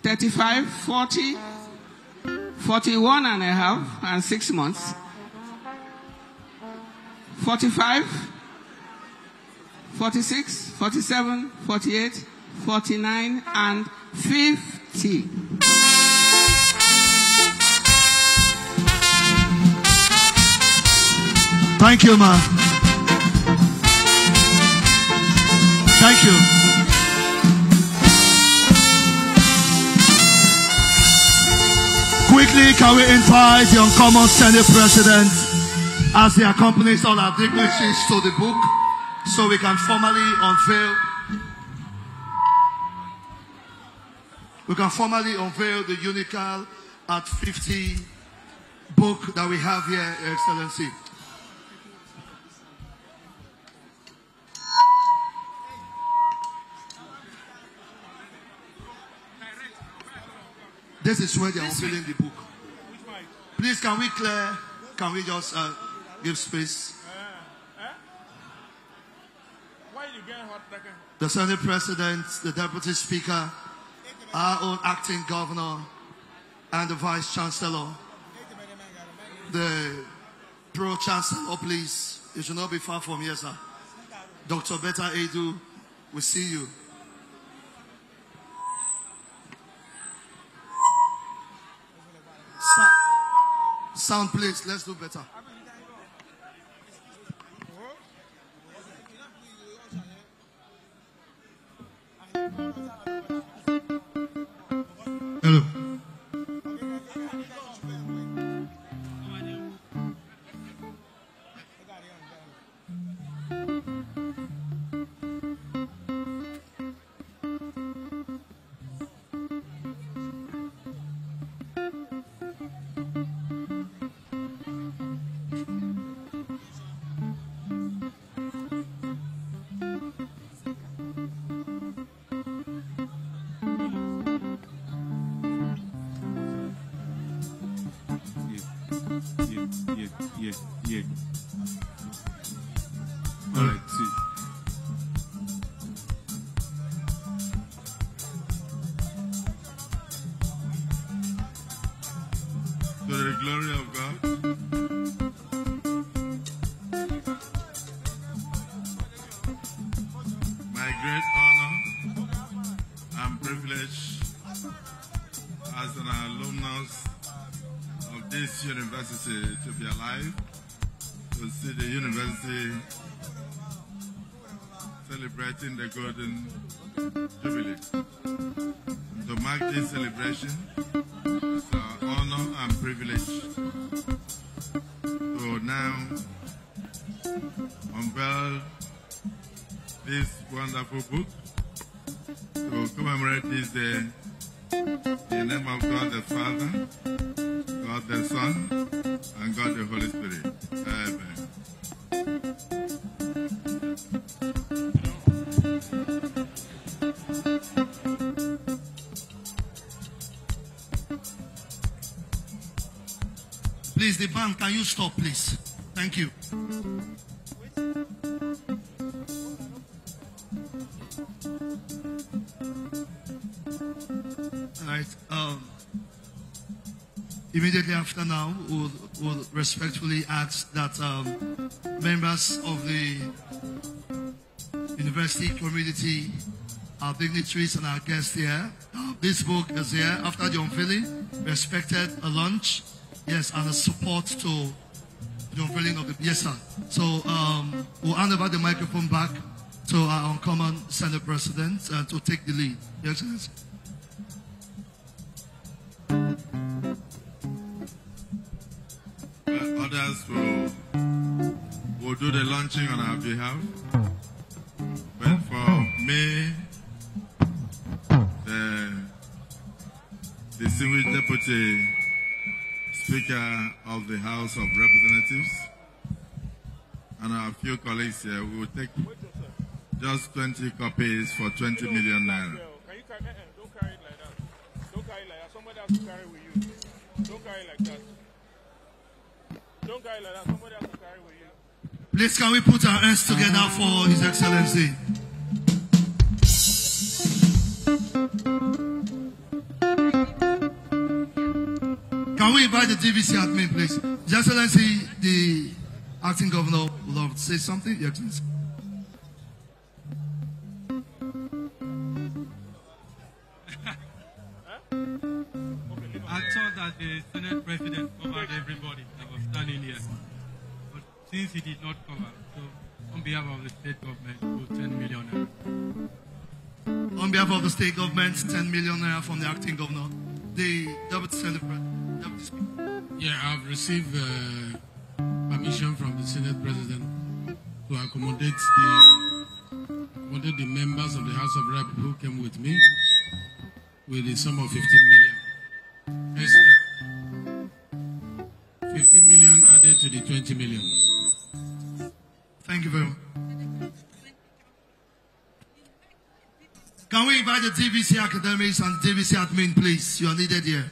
35, 40, 41 and a half and 6 months, 45, 46, 47, 48, 49 and 50. Thank you, ma. Thank you. Quickly, can we invite the uncommon Senate President as he accompanies all our dignitaries to the book so we can formally unveil the Unical at 50 book that we have here, Your Excellency. This is where they are unveiling the book. Please, can we just give space? The Senate President, the Deputy Speaker, our own Acting Governor, and the Vice Chancellor. The Pro-Chancellor, please. You should not be far from here, sir. Dr. Betta Edu, we see you. Sound, please. Let's do better. Hello. Yeah. All right, see. To the glory of God. My great honor and privilege as an alumnus of this university to be alive, to see the university celebrating the Golden Jubilee. To mark this celebration, it's our honor and privilege to now unveil this wonderful book to commemorate this day in the name of God the Father, God the Son, and God the Holy Spirit. Amen. Please, the band, can you stop, please? Thank you. All right. Immediately after now, we'll respectfully ask that members of the university community, our dignitaries and our guests here, this book is here. After the unveiling, we expected a lunch, yes, and a support to the unveiling of the, yes, sir. So we'll hand over the microphone back to our uncommon Senate President to take the lead. Your Excellency. Others will do the launching on our behalf. But for me, the distinguished Deputy Speaker of the House of Representatives and our few colleagues here, we will take just 20 copies for 20 million naira. Can you carry it? Don't carry it like that. Don't carry it like that. Somebody has to carry with you. Don't carry it like that. Don't carry it like that. Somebody has to carry with you. Please, can we put our hands together for His Excellency? Can we invite the TVC admin, please? His Excellency, the acting governor would love to say something. Your Excellency. I thought that the Senate President covered everybody that was standing here. But since he did not cover, so on behalf of the state government, we'll 10 million naira. On behalf of the state government, 10 million naira from the acting governor. The Deputy Senate President. Deputy Speaker. Yeah, I've received permission from the Senate President to accommodate the members of the House of Rep who came with me with the sum of 15 million. Extra. 15 million added to the 20 million. Thank you very much. Can we invite the TVC academics and TVC admin, please? You are needed here.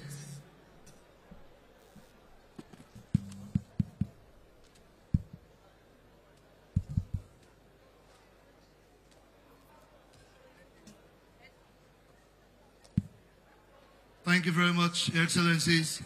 Thank you very much, Your Excellencies.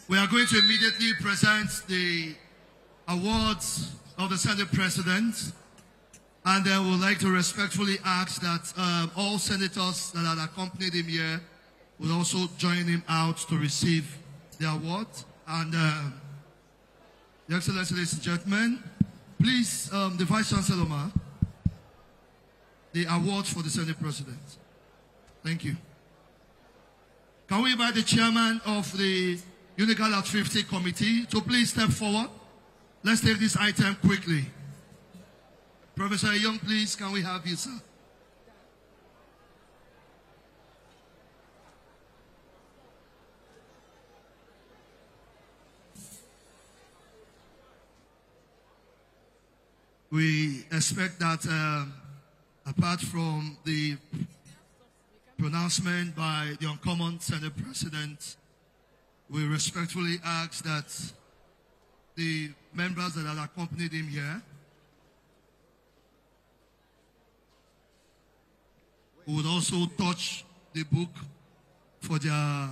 We are going to immediately present the awards of the Senate President, and then we'd like to respectfully ask that all senators that had accompanied him here would also join him out to receive the award. And Your Excellency, ladies and gentlemen, please, the Vice Chancellor, the award for the Senate President. Thank you. Can we invite the Chairman of the Unical at 50 committee to please step forward. Let's take this item quickly. Professor Young, please, can we have you, sir? We expect that apart from the pronouncement by the uncommon Senate President, we respectfully ask that the members that have accompanied him here would also touch the book for their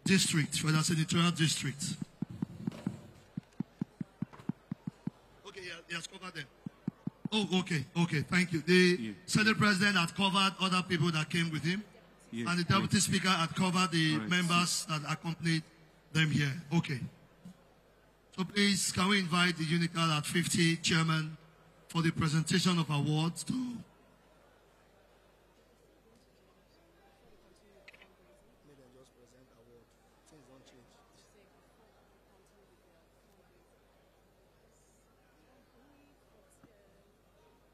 district, for their senatorial district. Okay, he has covered them. Oh, okay, thank you. The Senate President had covered other people that came with him, and the Deputy Speaker had covered the members that accompanied them here. Okay. So please, can we invite the Unical at 50 chairman for the presentation of awards to...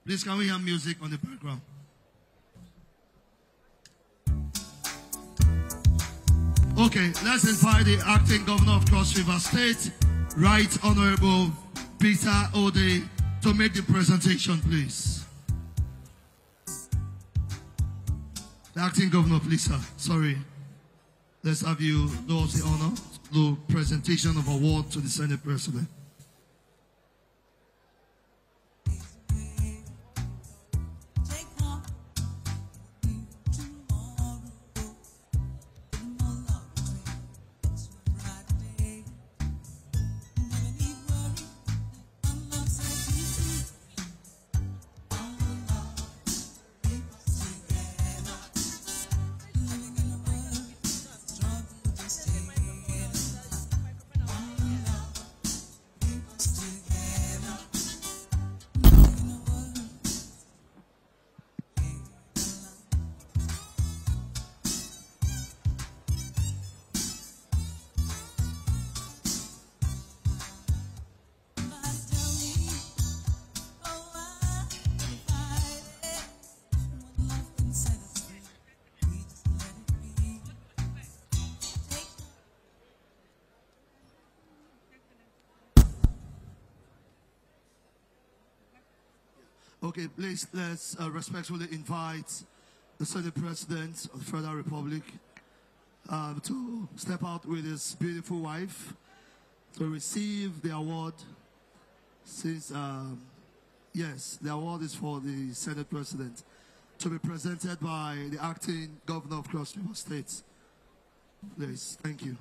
Please, can we hear music on the background? Okay, let's invite the acting governor of Cross River State, Right Honorable Peter Ode, to make the presentation, please. The acting governor, please, sir. Sorry. Let's have you do us the honor, the presentation of award to the Senate President. Okay, please, let's respectfully invite the Senate President of the Federal Republic to step out with his beautiful wife to receive the award. Since, yes, the award is for the Senate President, to be presented by the acting governor of Cross River State. Please, thank you.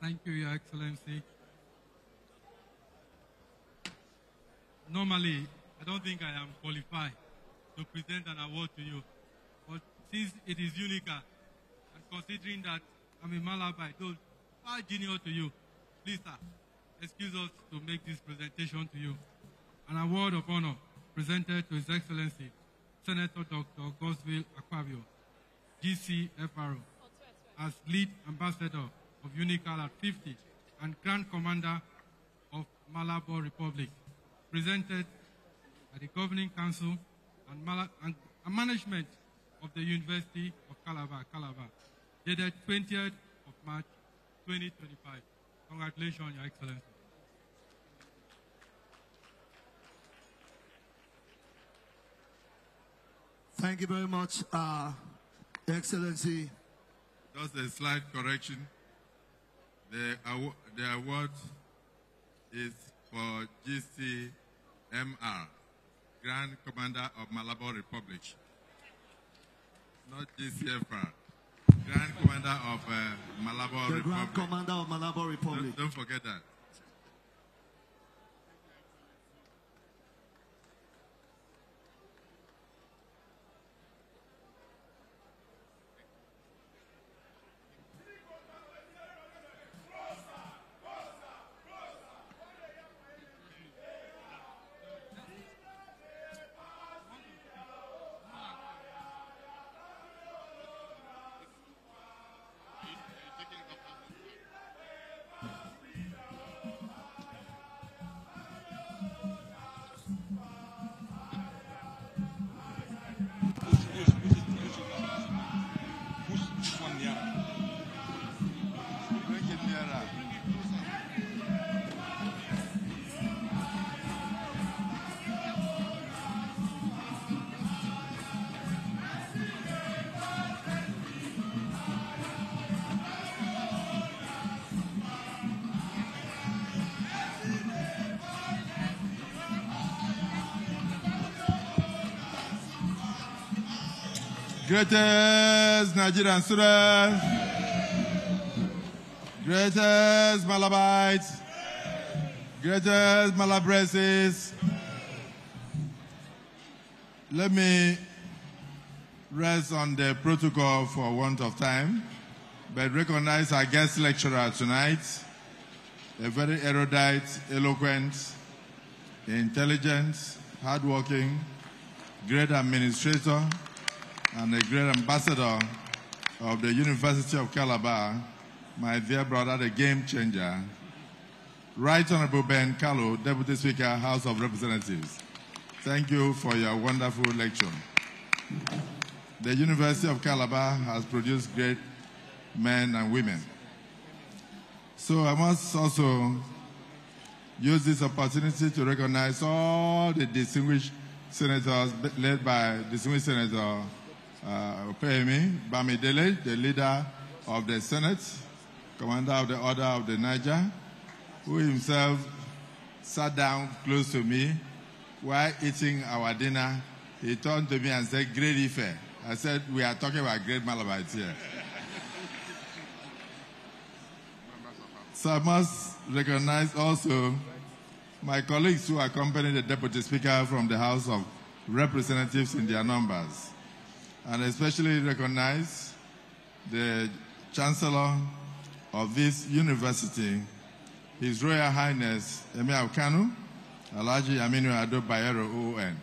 Thank you, Your Excellency. Normally, I don't think I am qualified to present an award to you. But since it is Unica, and considering that I'm a Malabar, though far junior to you, please, sir, excuse us to make this presentation to you. An award of honor presented to His Excellency, Senator Dr. Gosville Akpabio, GCFRO, as lead ambassador of Unical at 50 and Grand Commander of Malabar Republic, presented by the Governing Council and management of the University of Calabar, dated 20th of March 2025. Congratulations, Your Excellency. Thank you very much, Your Excellency. Just a slight correction. The award is for GCMR, Grand Commander of Malabar Republic, not GCFR. Grand Commander of Malabar Republic. The Grand Commander of Malabar Republic. Don't forget that. Greatest Nigerian students, greatest Malabites, greatest Malabreses. Let me rest on the protocol for want of time, but recognize our guest lecturer tonight, a very erudite, eloquent, intelligent, hardworking, great administrator, and a great ambassador of the University of Calabar, my dear brother, the game changer, Right Honorable Ben Kallo, Deputy Speaker, House of Representatives. Thank you for your wonderful lecture. The University of Calabar has produced great men and women. So I must also use this opportunity to recognize all the distinguished senators led by distinguished Senator Opeyemi Bamidele, the leader of the Senate, commander of the Order of the Niger, who himself sat down close to me while eating our dinner. He turned to me and said, "Great Ife." I said, "We are talking about great Malabites here." So I must recognize also my colleagues who accompany the Deputy Speaker from the House of Representatives in their numbers, and especially recognize the Chancellor of this university, His Royal Highness Emir Kanu, Alhaji Aminu Ado Bayero OON.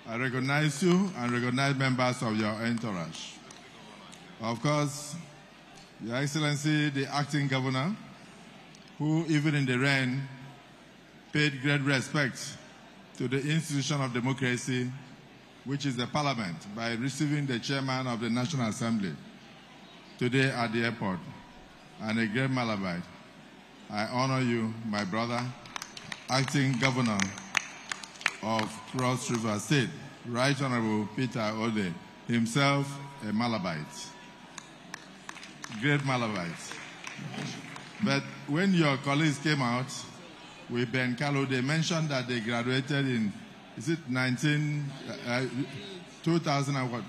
I recognize you and recognize members of your entourage. Of course, Your Excellency, the Acting Governor, who even in the rain paid great respect to the institution of democracy, which is the Parliament, by receiving the Chairman of the National Assembly today at the airport, and a great Malabite. I honor you, my brother, Acting Governor of Cross River State, Right Honorable Peter Ode, himself a Malabite. Great Malabite. But when your colleagues came out with Ben Kallo, they mentioned that they graduated in, is it 2000 and what?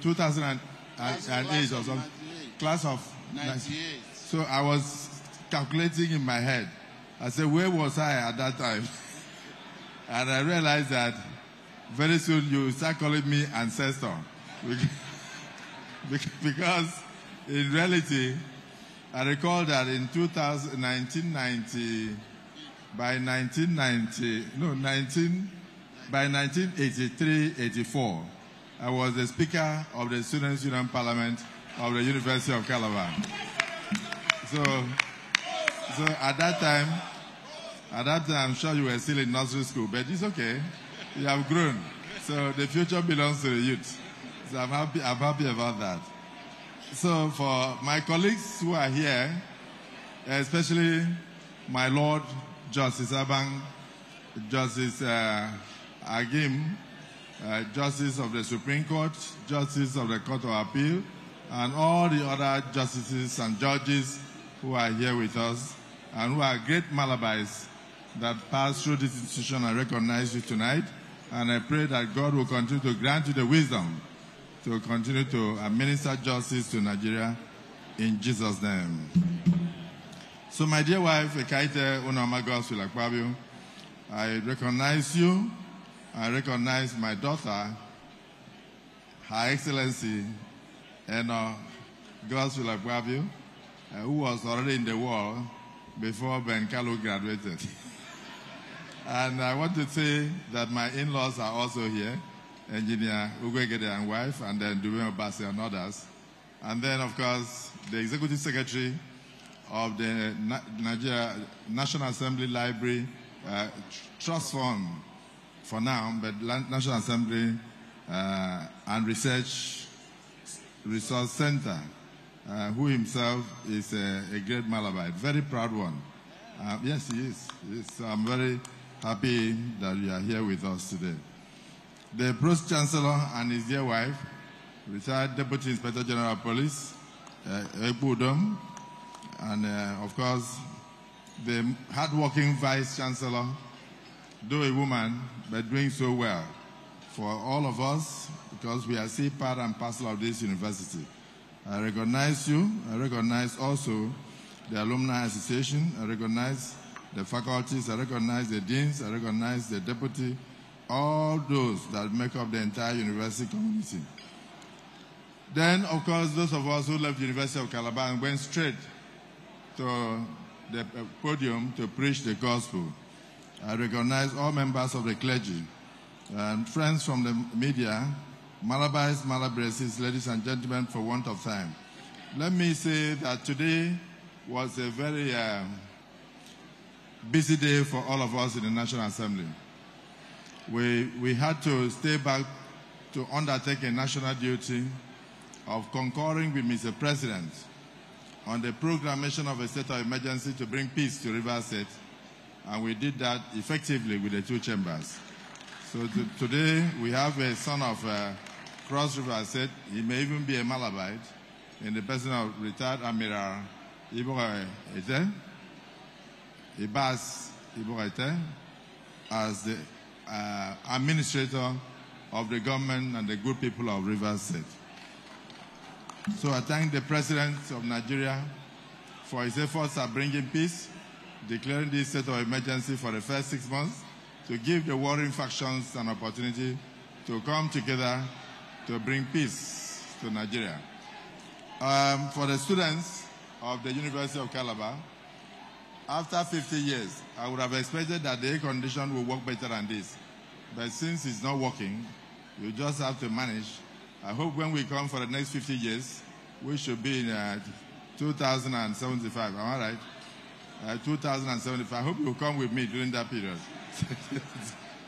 2008 or something. Class of 98. So I was calculating in my head. I said, where was I at that time? And I realized that very soon you will start calling me ancestor. Because in reality, I recall that in 1983-84, I was the Speaker of the Students' Union Parliament of the University of Calabar. So at that time, I'm sure you were still in nursery school, but it's okay. You have grown. So the future belongs to the youth. So I'm happy about that. So for my colleagues who are here, especially my Lord Justice Abang, Justice Agim, Justice of the Supreme Court, Justice of the Court of Appeal, and all the other justices and judges who are here with us and who are great Malabites that pass through this institution, I recognize you tonight. And I pray that God will continue to grant you the wisdom to continue to administer justice to Nigeria in Jesus' name. So my dear wife, Ekaite Unamagos Wilakpabio, I recognize you. I recognize my daughter, Her Excellency Eno Gos Wilakpabio, who was already in the world before Ben Kallo graduated. And I want to say that my in-laws are also here, Engineer Ugwegede and wife, and then Duwe Obasi and others. And then, of course, the Executive Secretary of the Nigeria National Assembly Library Trust Fund for now, but National Assembly and Research Resource Center, who himself is a great Malabite, very proud one. Yes, he is. So I'm very happy that you are here with us today. The Provost Chancellor and his dear wife, retired Deputy Inspector General of Police, Ekbudom, and of course, the hardworking Vice Chancellor, though a woman, but doing so well for all of us because we are still part and parcel of this university. I recognize you. I recognize also the Alumni Association. I recognize the faculties. I recognize the deans. I recognize the deputy, all those that make up the entire university community. Then, of course, those of us who left the University of Calabar and went straight to the podium to preach the gospel. I recognize all members of the clergy and friends from the media, Malabais, Malabresis, ladies and gentlemen, for want of time. Let me say that today was a very busy day for all of us in the National Assembly. We had to stay back to undertake a national duty of concurring with Mr. President on the proclamation of a state of emergency to bring peace to Rivers State, and we did that effectively with the two chambers. So today we have a son of Cross River State. He may even be a Malabite, in the person of retired Admiral Ibas Ibogaite, as the administrator of the government and the good people of Rivers State. So I thank the President of Nigeria for his efforts at bringing peace, declaring this state of emergency for the first 6 months to give the warring factions an opportunity to come together to bring peace to Nigeria. For the students of the University of Calabar, after 50 years, I would have expected that the air condition will work better than this. But since it's not working, you just have to manage. I hope when we come for the next 50 years, we should be in 2075. Am I right? 2075. I hope you'll come with me during that period.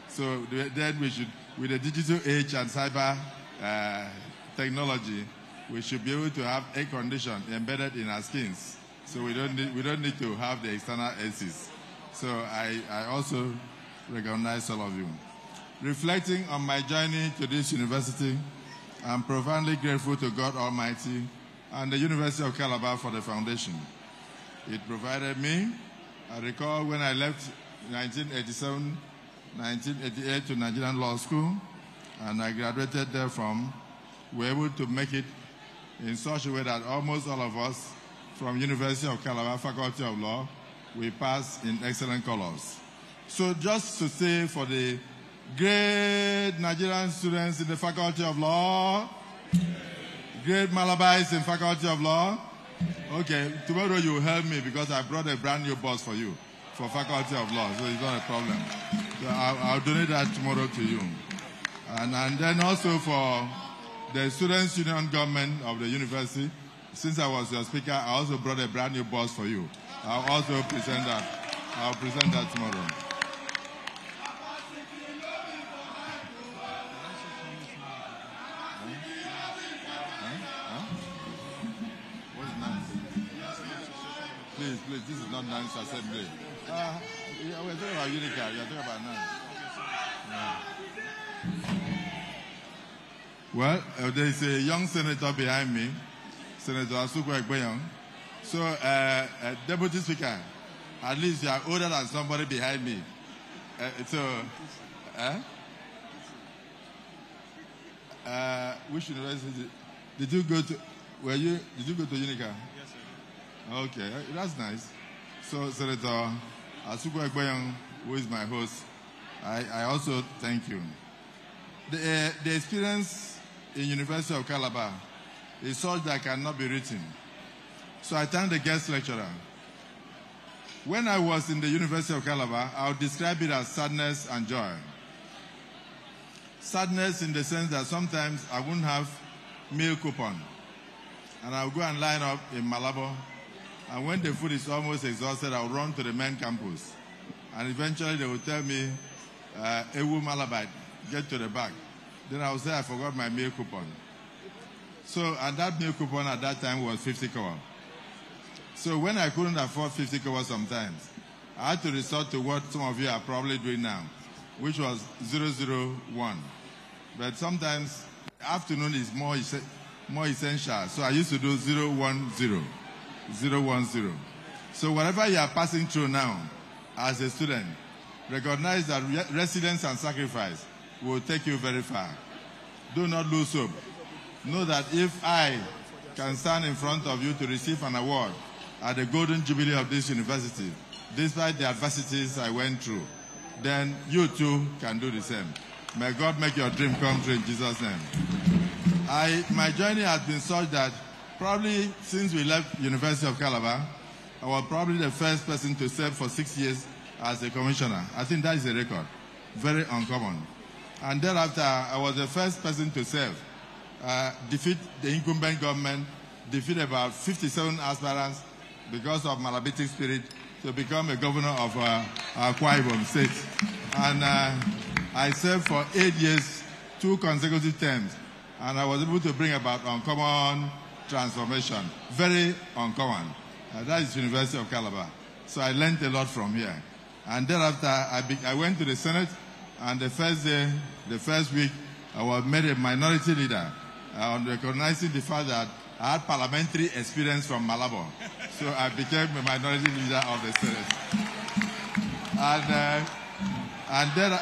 So then we should, with the digital age and cyber technology, we should be able to have air condition embedded in our skins. So we don't need to have the external ACs. So I also recognize all of you. Reflecting on my journey to this university, I'm profoundly grateful to God Almighty and the University of Calabar for the foundation. It provided me. I recall when I left 1987, 1988 to Nigerian Law School, and I graduated there from, we were able to make it in such a way that almost all of us from University of Calabar Faculty of Law, we passed in excellent colors. So just to say for the great Nigerian students in the Faculty of Law, great Malabais in Faculty of Law. Okay, tomorrow you will help me because I brought a brand new bus for you for Faculty of Law, so it's not a problem. So I'll donate that tomorrow to you. And then also for the Students' Union Government of the university, since I was your speaker, I also brought a brand new bus for you. I'll also present that. I'll present that tomorrow. Please, this is not Nan's assembly. We're talking about Unica, you're talking about Nan. Well, there is a young senator behind me, Senator Asuku Ekpenyong. So, Deputy Speaker, at least you are older than somebody behind me. Which university did you go to? Did you go to Unica? Yes, sir. Okay, that's nice. So, Senator Asuku Ekpenyong, who is my host, I also thank you. The experience in University of Calabar is such that cannot be written. So I thank the guest lecturer. When I was in the University of Calabar, I would describe it as sadness and joy. Sadness in the sense that sometimes I wouldn't have meal coupon. And I would go and line up in Malabo. And when the food is almost exhausted, I would run to the main campus. And eventually they would tell me, Ewu Malabite, get to the back. Then I would say I forgot my meal coupon. So, and that meal coupon at that time was 50 kowa. So when I couldn't afford 50 kowa sometimes, I had to resort to what some of you are probably doing now, which was 001. But sometimes afternoon is more essential. So I used to do 010. 010. So whatever you are passing through now as a student, recognize that resilience and sacrifice will take you very far. Do not lose hope. Know that if I can stand in front of you to receive an award at the Golden Jubilee of this university, despite the adversities I went through, then you too can do the same. May God make your dream come true in Jesus' name. My journey has been such that probably since we left University of Calabar, I was probably the first person to serve for 6 years as a commissioner. I think that is a record. Very uncommon. And thereafter, I was the first person to serve, defeat the incumbent government, defeat about 57 aspirants because of malabitic spirit to become a governor of Akwa Ibom State. And I served for 8 years, 2 consecutive terms, and I was able to bring about uncommon transformation. Very uncommon. That is University of Calabar. So I learned a lot from here. And thereafter, I went to the Senate, and the first day, the first week, I was made a minority leader on recognizing the fact that I had parliamentary experience from Malabo. So I became a minority leader of the Senate. And then,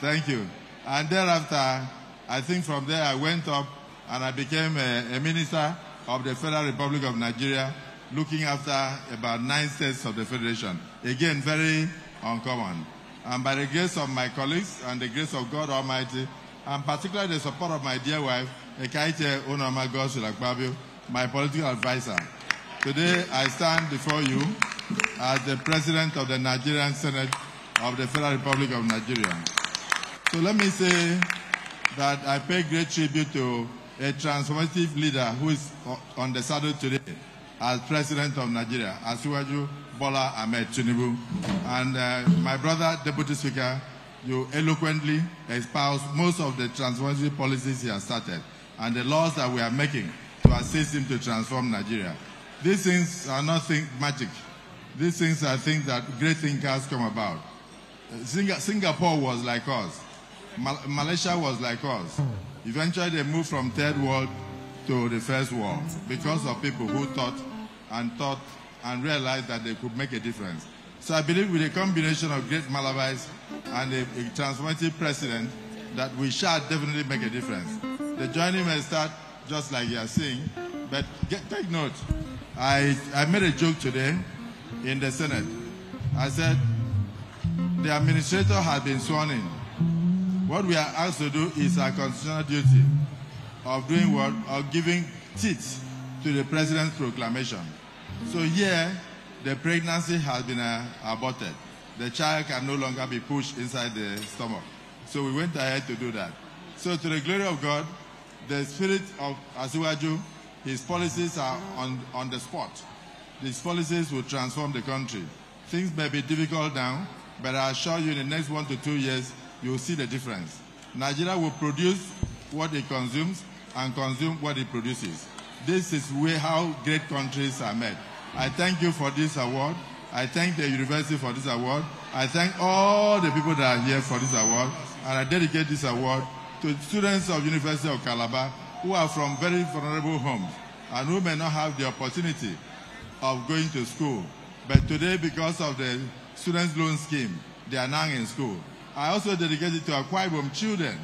thank you. And thereafter, I think from there I went up and I became a minister of the Federal Republic of Nigeria, looking after about 9 states of the Federation. Again, very uncommon. And by the grace of my colleagues and the grace of God Almighty, and particularly the support of my dear wife, Ekaite Onoma Gosulakbabio, my political advisor. Today, I stand before you as the President of the Nigerian Senate of the Federal Republic of Nigeria. So let me say that I pay great tribute to a transformative leader who is on the saddle today as President of Nigeria, Asiwaju Bola Ahmed Tinubu. And my brother, Deputy Speaker, you eloquently espouse most of the transformative policies he has started and the laws that we are making to assist him to transform Nigeria. These things are not magic. These things are things that great thinkers come about. Singapore was like us. Malaysia was like us. Eventually they moved from third world to the first world because of people who thought and realized that they could make a difference. So I believe with a combination of great Malawites and a transformative president that we shall definitely make a difference. The journey may start just like you are seeing, but take note. I made a joke today in the Senate. I said, the administrator has been sworn in. What we are asked to do is our constitutional duty of doing what? Of giving teeth to the president's proclamation. So here, the pregnancy has been aborted. The child can no longer be pushed inside the stomach. So we went ahead to do that. So to the glory of God, the spirit of Asiwaju, his policies are on the spot. These policies will transform the country. Things may be difficult now, but I assure you in the next 1 to 2 years, you will see the difference. Nigeria will produce what it consumes and consume what it produces. This is how great countries are made. I thank you for this award. I thank the university for this award. I thank all the people that are here for this award. And I dedicate this award to students of University of Calabar who are from very vulnerable homes and who may not have the opportunity of going to school. But today, because of the students' loan scheme, they are now in school. I also dedicate it to Akwa Ibom children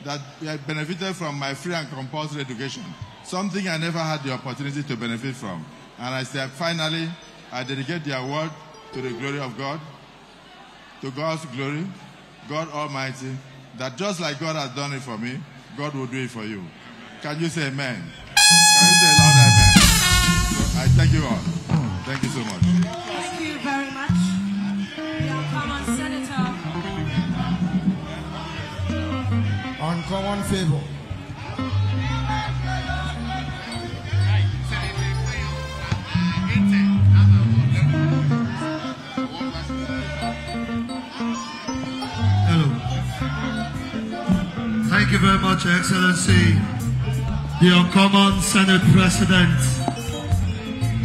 that benefited from my free and compulsory education, something I never had the opportunity to benefit from. And I said, finally, I dedicate the award to the glory of God, to God's glory, God Almighty, that just like God has done it for me, God will do it for you. Can you say amen? Can you say loud amen? So I thank you all. Thank you so much. Thank you very much. Uncommon Senator. Uncommon favor. Thank you very much, Your Excellency, the Uncommon Senate President.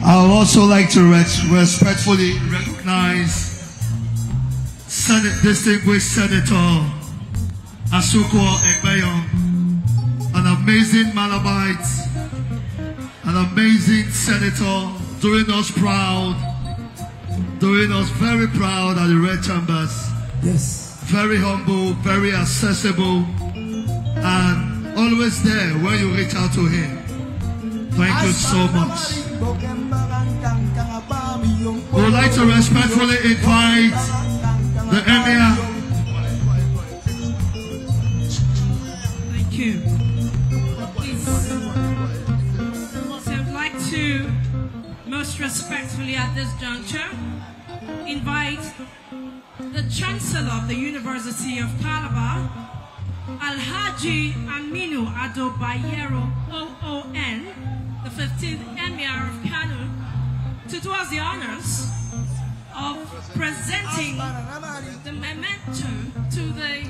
I would also like to respectfully recognize Distinguished Senator Asuko Egbeyon, an amazing Malabite, an amazing senator, doing us proud, doing us very proud at the Red Chambers. Yes. Very humble, very accessible, and always there when you reach out to him. Thank you so much. We would like to respectfully invite the Emir. Thank you. Please. So I'd like to most respectfully at this juncture invite the Chancellor of the University of Calabar, Alhaji Aminu Ado Bayero OON, the 15th Emir of Kano, to do us the honors of presenting the memento to the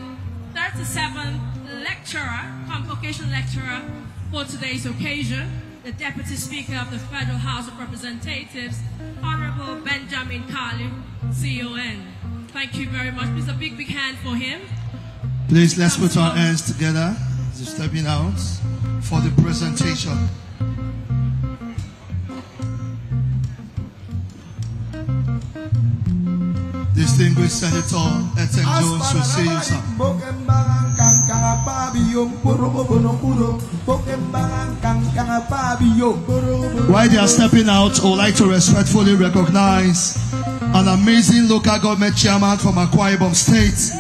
37th lecturer, convocation lecturer for today's occasion, the Deputy Speaker of the Federal House of Representatives, Honorable Benjamin Kalu, CON. Thank you very much. Please a big hand for him. Please, let's put our hands together as he's stepping out for the presentation. Distinguished Senator Ethel Jones will see you, sir. While they are stepping out, I would like to respectfully recognize an amazing local government chairman from Akwa Ibom State,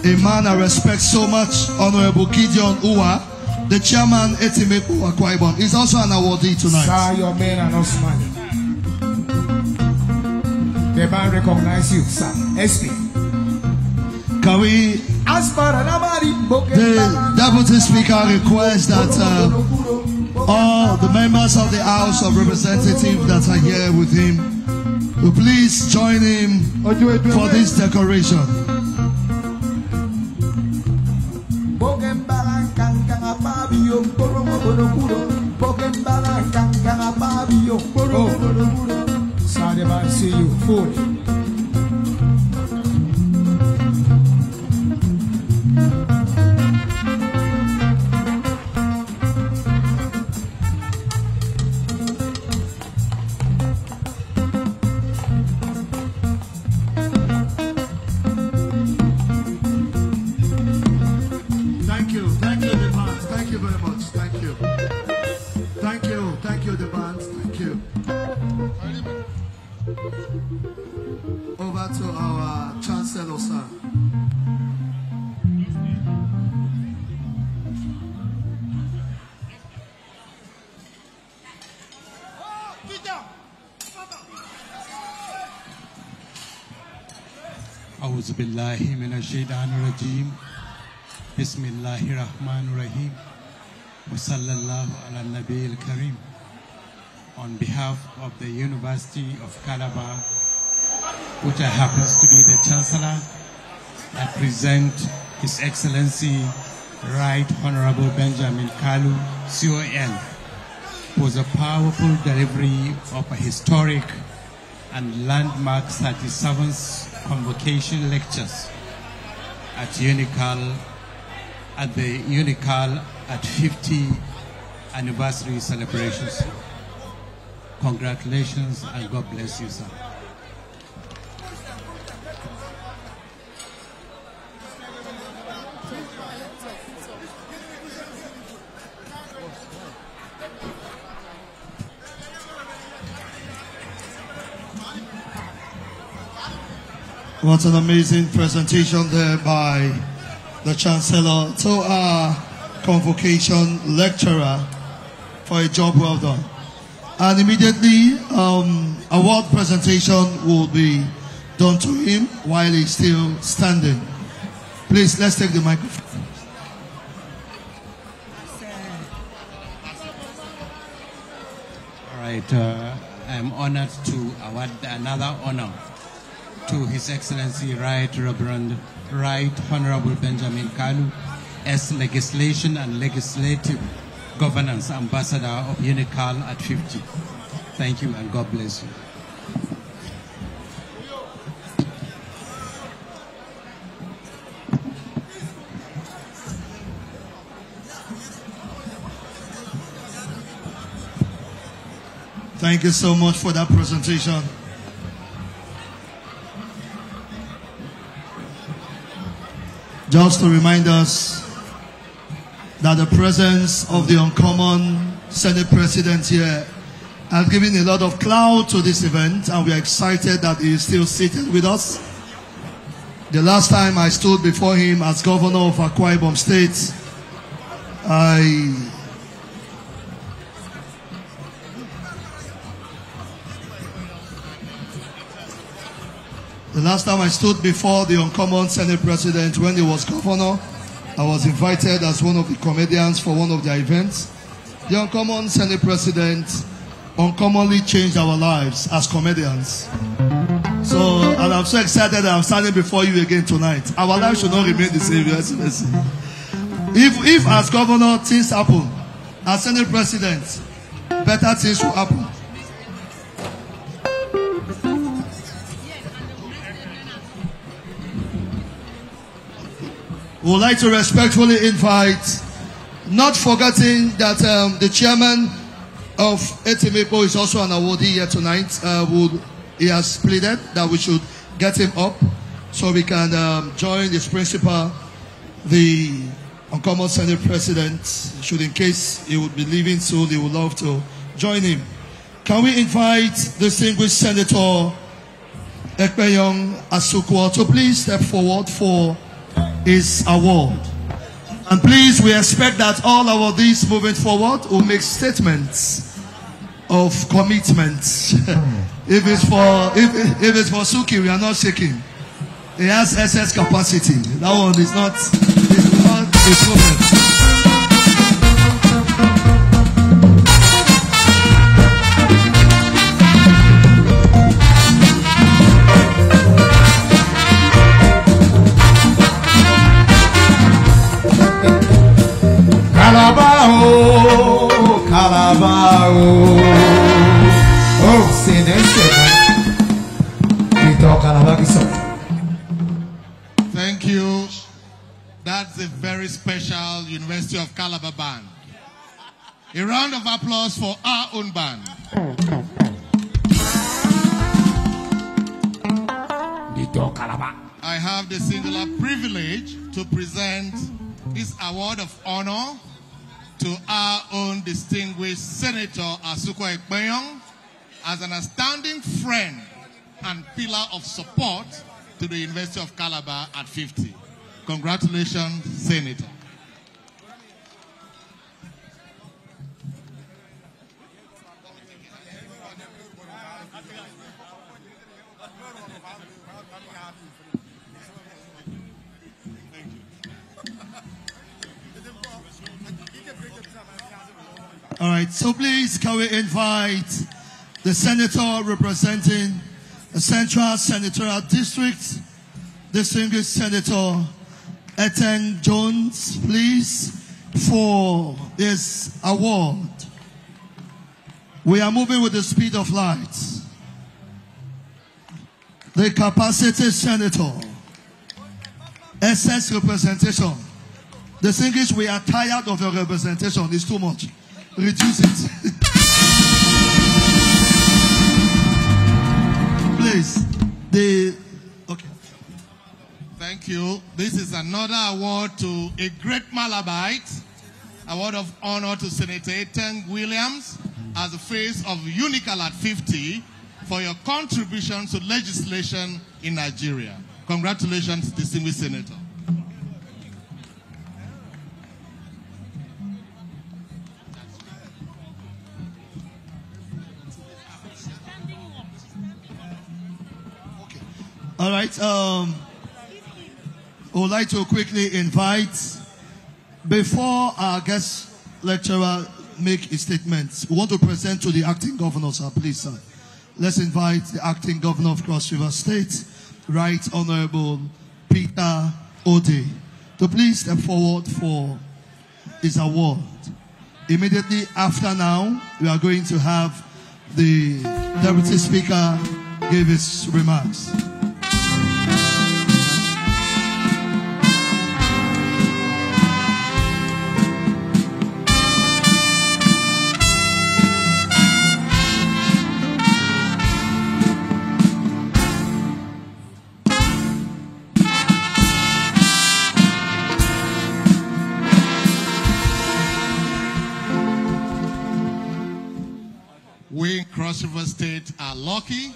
a man I respect so much, Honorable Gideon Uwa, the chairman Etimeku Akwa Ibom, is also an awardee tonight. Sir, your men are not smart. The man recognize you, sir. SP. Can we, the Deputy Speaker requests that all the members of the House of Representatives that are here with him to please join him for this decoration. So the man see you fully. Thank you, the band. Thank you very much. Thank you, the band. Thank you. Over to our Chancellor, sir. أعوذ بالله من الشيطان الرجيم بسم الله الرحمن الرحيم وصلى الله على النبي الكريم. On behalf of the University of Calabar, which happens to be the Chancellor, I present His Excellency Right Honorable Benjamin Kalu, CON, was a powerful delivery of a historic and landmark 37th convocation lectures at Unical at 50 anniversary celebrations. Congratulations and God bless you, sir. What an amazing presentation there by the Chancellor to our convocation lecturer for a job well done. And immediately, award presentation will be done to him while he's still standing. Please, let's take the microphone. All right, I'm honored to award another honor to His Excellency Right Reverend Right Honorable Benjamin Kalu as Legislation and Legislative Governance Ambassador of UNICAL at 50. Thank you and God bless you. Thank you so much for that presentation. just to remind us that the presence of the uncommon Senate President here has given a lot of clout to this event, and we are excited that he is still seated with us. The last time I stood before him as governor of Akwa Ibom State, the last time I stood before the uncommon Senate President when he was governor, I was invited as one of the comedians for one of their events. The uncommon Senate President uncommonly changed our lives as comedians. So, and I'm so excited that I'm standing before you again tonight. Our lives should not remain the same, Your Excellency. If as governor things happen, as Senate President, better things will happen. We would like to respectfully invite, not forgetting that the chairman of Etimepo is also an awardee here tonight. He has pleaded that we should get him up so we can join his principal, the uncommon Senate President, should in case he would be leaving soon, he would love to join him. Can we invite distinguished Senator Ekpeyong Asukwa to please step forward for his award? And please, we expect that all our awardees moving forward will make statements of commitment. If it's for Suki, we are not shaking. He has excess capacity. That one is not a problem. Calabar, oh, Calabar, oh, thank you. That's a very special University of Calabar band. A round of applause for our own band. I have the singular privilege to present this award of honor to our own distinguished Senator Asukwa Ekpeyong as an outstanding friend and pillar of support to the University of Calabar at 50. Congratulations, Senator. All right, so please can we invite the senator representing the Central Senatorial District, distinguished Senator Eten Jones, please, for this award. We are moving with the speed of light. The capacity senator, SS representation. Distinguished, we are tired of your representation. It's too much. Reduce it. Please. Okay. Thank you. This is another award to a great Malabite. Award of honor to Senator Eteng Williams as the face of Unical at 50 for your contributions to legislation in Nigeria. Congratulations, distinguished Senator. All right. I would like to quickly invite, before our guest lecturer make his statements, we want to present to the acting governor, sir. Please, sir. Let's invite the acting governor of Cross River State, Right Honorable Peter Ode, to please step forward for his award. Immediately after now, we are going to have the Deputy Speaker give his remarks. Cross River State are lucky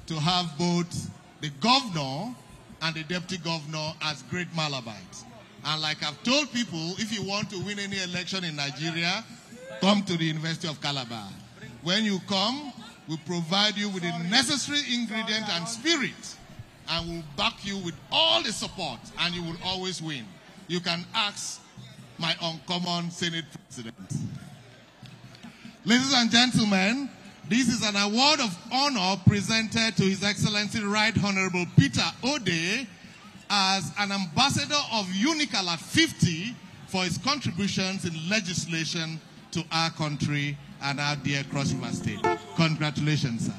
to have both the governor and the deputy governor as great Malabites. And like I've told people, if you want to win any election in Nigeria, come to the University of Calabar. When you come, we provide you with the necessary ingredient and spirit, and we'll back you with all the support, and you will always win. You can ask my uncommon Senate President. Ladies and gentlemen, this is an award of honor presented to His Excellency Right Honorable Peter Ode as an ambassador of UNICAL at 50 for his contributions in legislation to our country and our dear Cross River State. Congratulations, sir.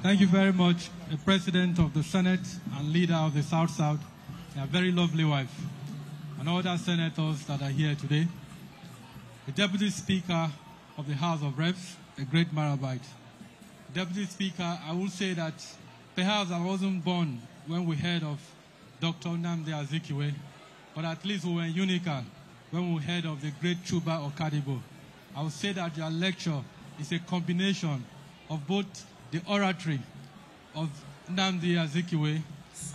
Thank you very much, the President of the Senate and leader of the South-South, a very lovely wife, and all the senators that are here today, the Deputy Speaker of the House of Reps, a great Marabite. Deputy Speaker, I will say that perhaps I wasn't born when we heard of Dr. Nnamdi Azikiwe, but at least we were in UNICAL when we heard of the great Chuba Okadibo. I would say that your lecture is a combination of both the oratory of Nnamdi Azikiwe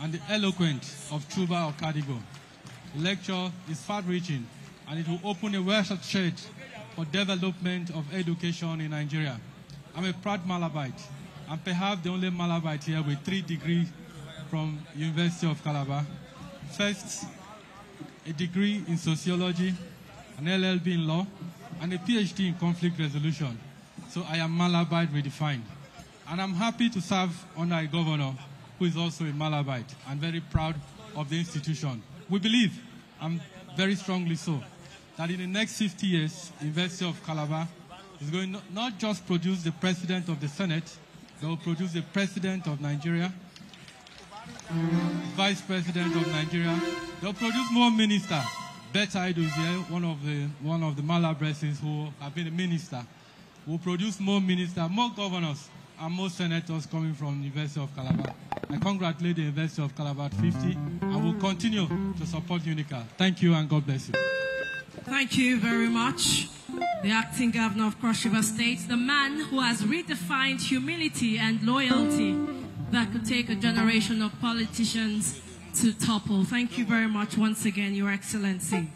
and the eloquence of Chuba Okadibo. The lecture is far-reaching, and it will open a watershed for development of education in Nigeria. I'm a proud Malabite, and perhaps the only Malabite here with 3 degrees from University of Calabar. First, a degree in sociology, an LLB in law, and a PhD in conflict resolution. So I am Malabite redefined. And I'm happy to serve under a governor who is also a Malabite, and very proud of the institution. We believe, and very strongly so, that in the next 50 years, University of Calabar is going to not just produce the President of the Senate, they will produce the President of Nigeria, Vice President of Nigeria. They'll produce more ministers. Beth Aidu is here, one of the Malabreses who have been a minister. We'll produce more ministers, more governors, and more senators coming from the University of Calabar. I congratulate the University of Calabar at 50, and will continue to support UNICAL. Thank you, and God bless you. Thank you very much. The acting governor of Cross River State, the man who has redefined humility and loyalty that could take a generation of politicians to topple. Thank you very much once again, Your Excellency.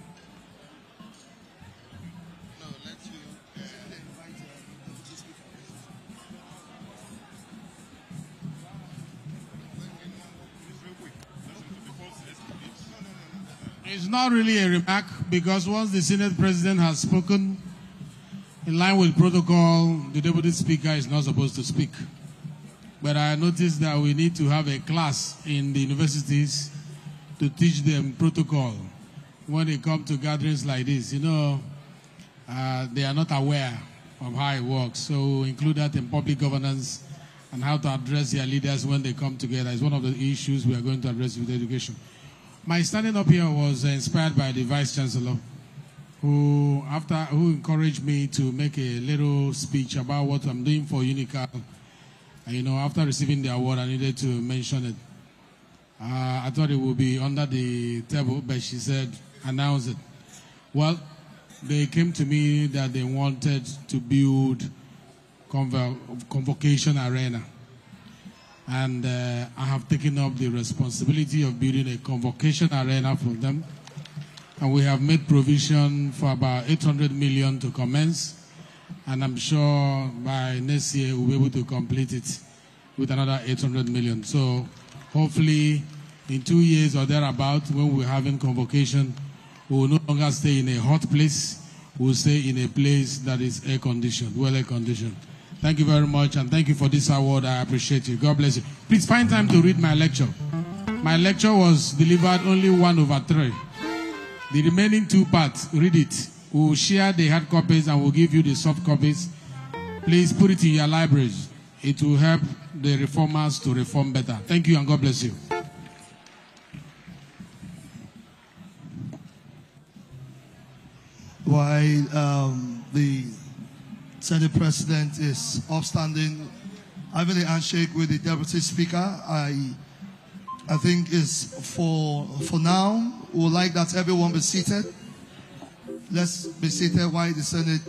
It's not really a remark, because once the Senate President has spoken, in line with protocol, the Deputy Speaker is not supposed to speak. But I noticed that we need to have a class in the universities to teach them protocol when they come to gatherings like this. You know, they are not aware of how it works. So we'll include that in public governance and how to address their leaders when they come together. It's one of the issues we are going to address with education. My standing up here was inspired by the Vice Chancellor, who encouraged me to make a little speech about what I'm doing for UNICAL. You know, after receiving the award, I needed to mention it. I thought it would be under the table, but she said, announce it. Well, they came to me that they wanted to build convocation arena. And I have taken up the responsibility of building a convocation arena for them. And we have made provision for about 800 million to commence. And I'm sure by next year we'll be able to complete it with another 800 million. So hopefully in 2 years or thereabout, when we're having convocation, we will no longer stay in a hot place. We'll stay in a place that is air-conditioned, well air-conditioned. Thank you very much, and thank you for this award. I appreciate it. God bless you. Please find time to read my lecture. My lecture was delivered only 1/3. The remaining 2 parts, read it. We'll share the hard copies and we'll give you the soft copies. Please put it in your libraries. It will help the reformers to reform better. Thank you, and God bless you. While the Senate President is upstanding, having a handshake with the Deputy Speaker, I think is for now. We would like that everyone be seated. Let's be seated while the Senate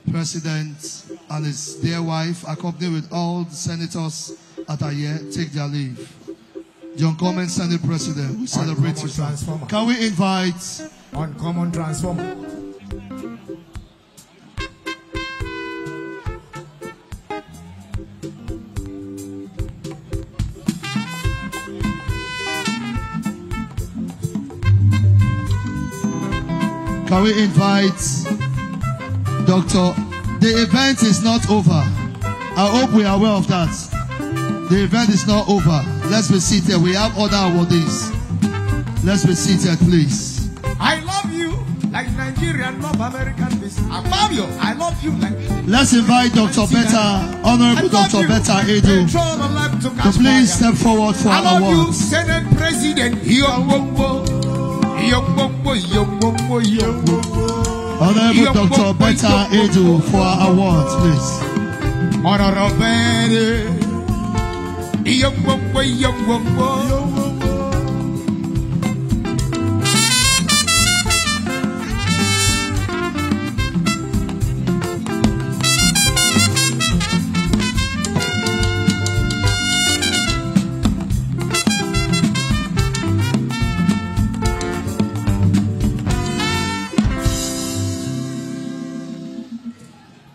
President and his dear wife, accompanied with all the senators that are here, take their leave. John Common, Senate President, we celebrate you. Can we invite Uncommon Transformer? Can we invite Doctor? The event is not over. I hope we are aware of that. The event is not over. Let's be seated. We have other awardees. Let's be seated, please. I love you like Nigerian love American business. I love you. I love you like. Let's invite Dr. Betta, Honorable Dr. Betta Edu, to please step forward for our awards. I love you, Senate President. Honorable Dr. Betta Edu for our awards, please. Honorable.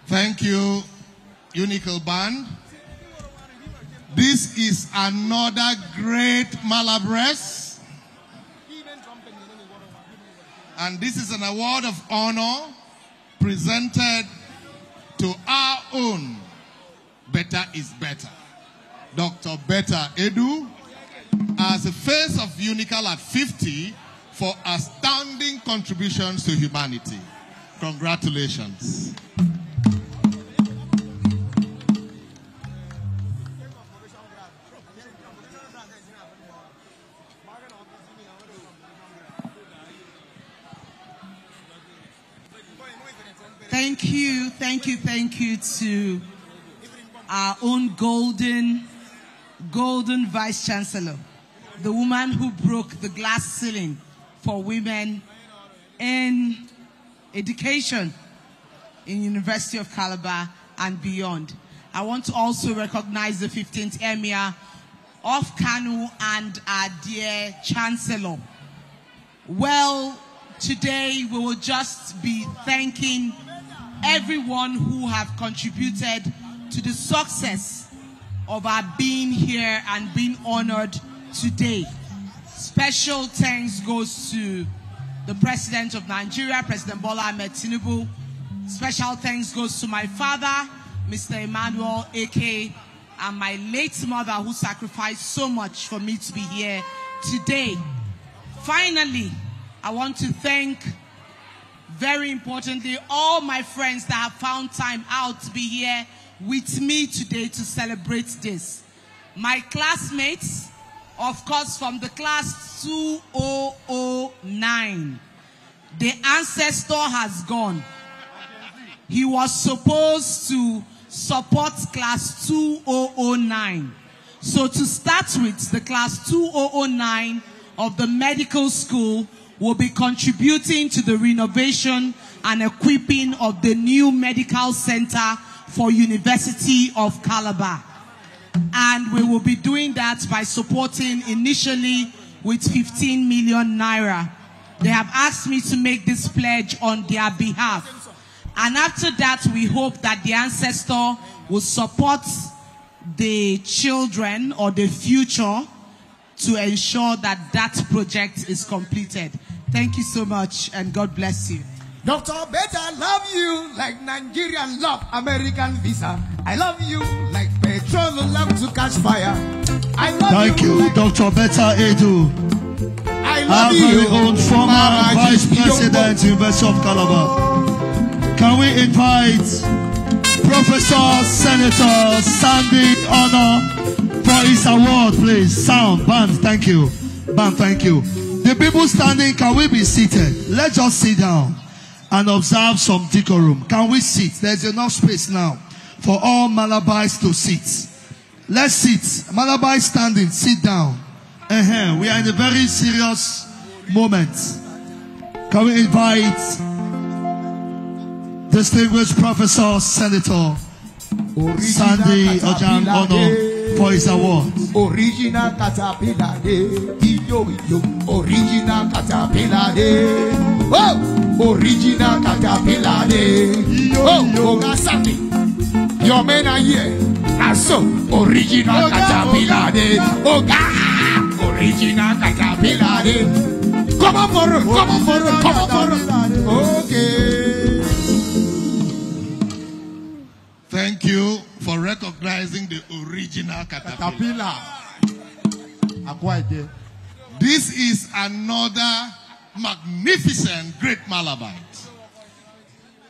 Thank you, Unical Band. This is another great Malabrese. And this is an award of honor presented to our own Better is Better. Dr. Betta Edu, as the face of Unical at 50 for outstanding contributions to humanity. Congratulations. Thank you to our own golden Vice Chancellor, the woman who broke the glass ceiling for women in education in University of Calabar and beyond. I want to also recognize the 15th Emir of Kanu and our dear Chancellor. Well, today we will just be thanking everyone who have contributed to the success of our being here and being honored today. Special thanks goes to the President of Nigeria, President Bola Ahmed Tinubu. Special thanks goes to my father, Mr. Emmanuel AK, and my late mother who sacrificed so much for me to be here today. Finally, I want to thank, very importantly, all my friends that have found time out to be here with me today to celebrate this. My classmates, of course, from the class 2009. The ancestor has gone. He was supposed to support class 2009. So to start with, the class 2009 of the medical school will be contributing to the renovation and equipping of the new medical center for University of Calabar. And we will be doing that by supporting initially with 15 million naira. They have asked me to make this pledge on their behalf. And after that, we hope that the ancestor will support the children or the future to ensure that that project is completed. Thank you so much, and God bless you. Dr. Betta, love you like Nigerian love American visa. I love you like petrol love to catch fire. I love Thank you, Dr. Betta Edu. I love our very own former Vice President, University of Calabar. Can we invite Professor Senator Sandy Honor for his award, please? Sound, band, thank you. Band, thank you. The people standing, can we be seated? Let's just sit down and observe some decorum. Can we sit? There's enough space now for all Malabais to sit. Let's sit. Malabai standing, sit down. We are in a very serious moment. Can we invite Distinguished Professor Senator Sandy Ojang Ono for his award. Original caterpillar day, original caterpillar day. Oh, original caterpillar day. Oh, Ogasaki, your men are here. And so, original caterpillar day. Oga, original caterpillar day. Come on for it, come on for it, come on for it. Okay. Thank you for recognizing the original caterpillar. This is another magnificent great Malabite.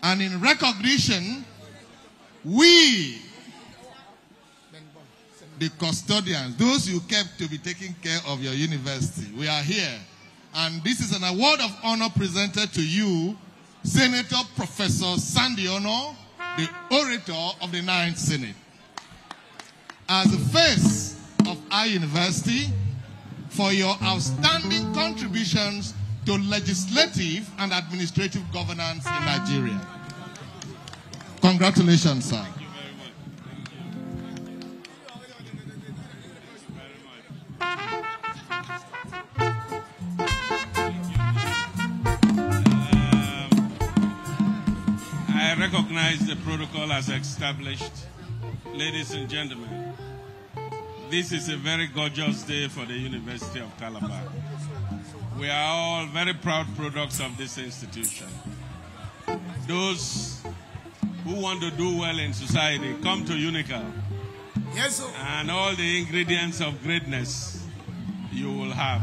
And in recognition, we, the custodians, those you kept to be taking care of your university, we are here. And this is an award of honor presented to you, Senator Professor Sandy Ono, the orator of the 9th Senate. As the face of our university, for your outstanding contributions to legislative and administrative governance in Nigeria. Congratulations, sir. Thank you very much. I recognize the protocol as established. Ladies and gentlemen, this is a very gorgeous day for the University of Calabar. We are all very proud products of this institution. Those who want to do well in society, come to Unical. Yes, sir. And all the ingredients of greatness you will have.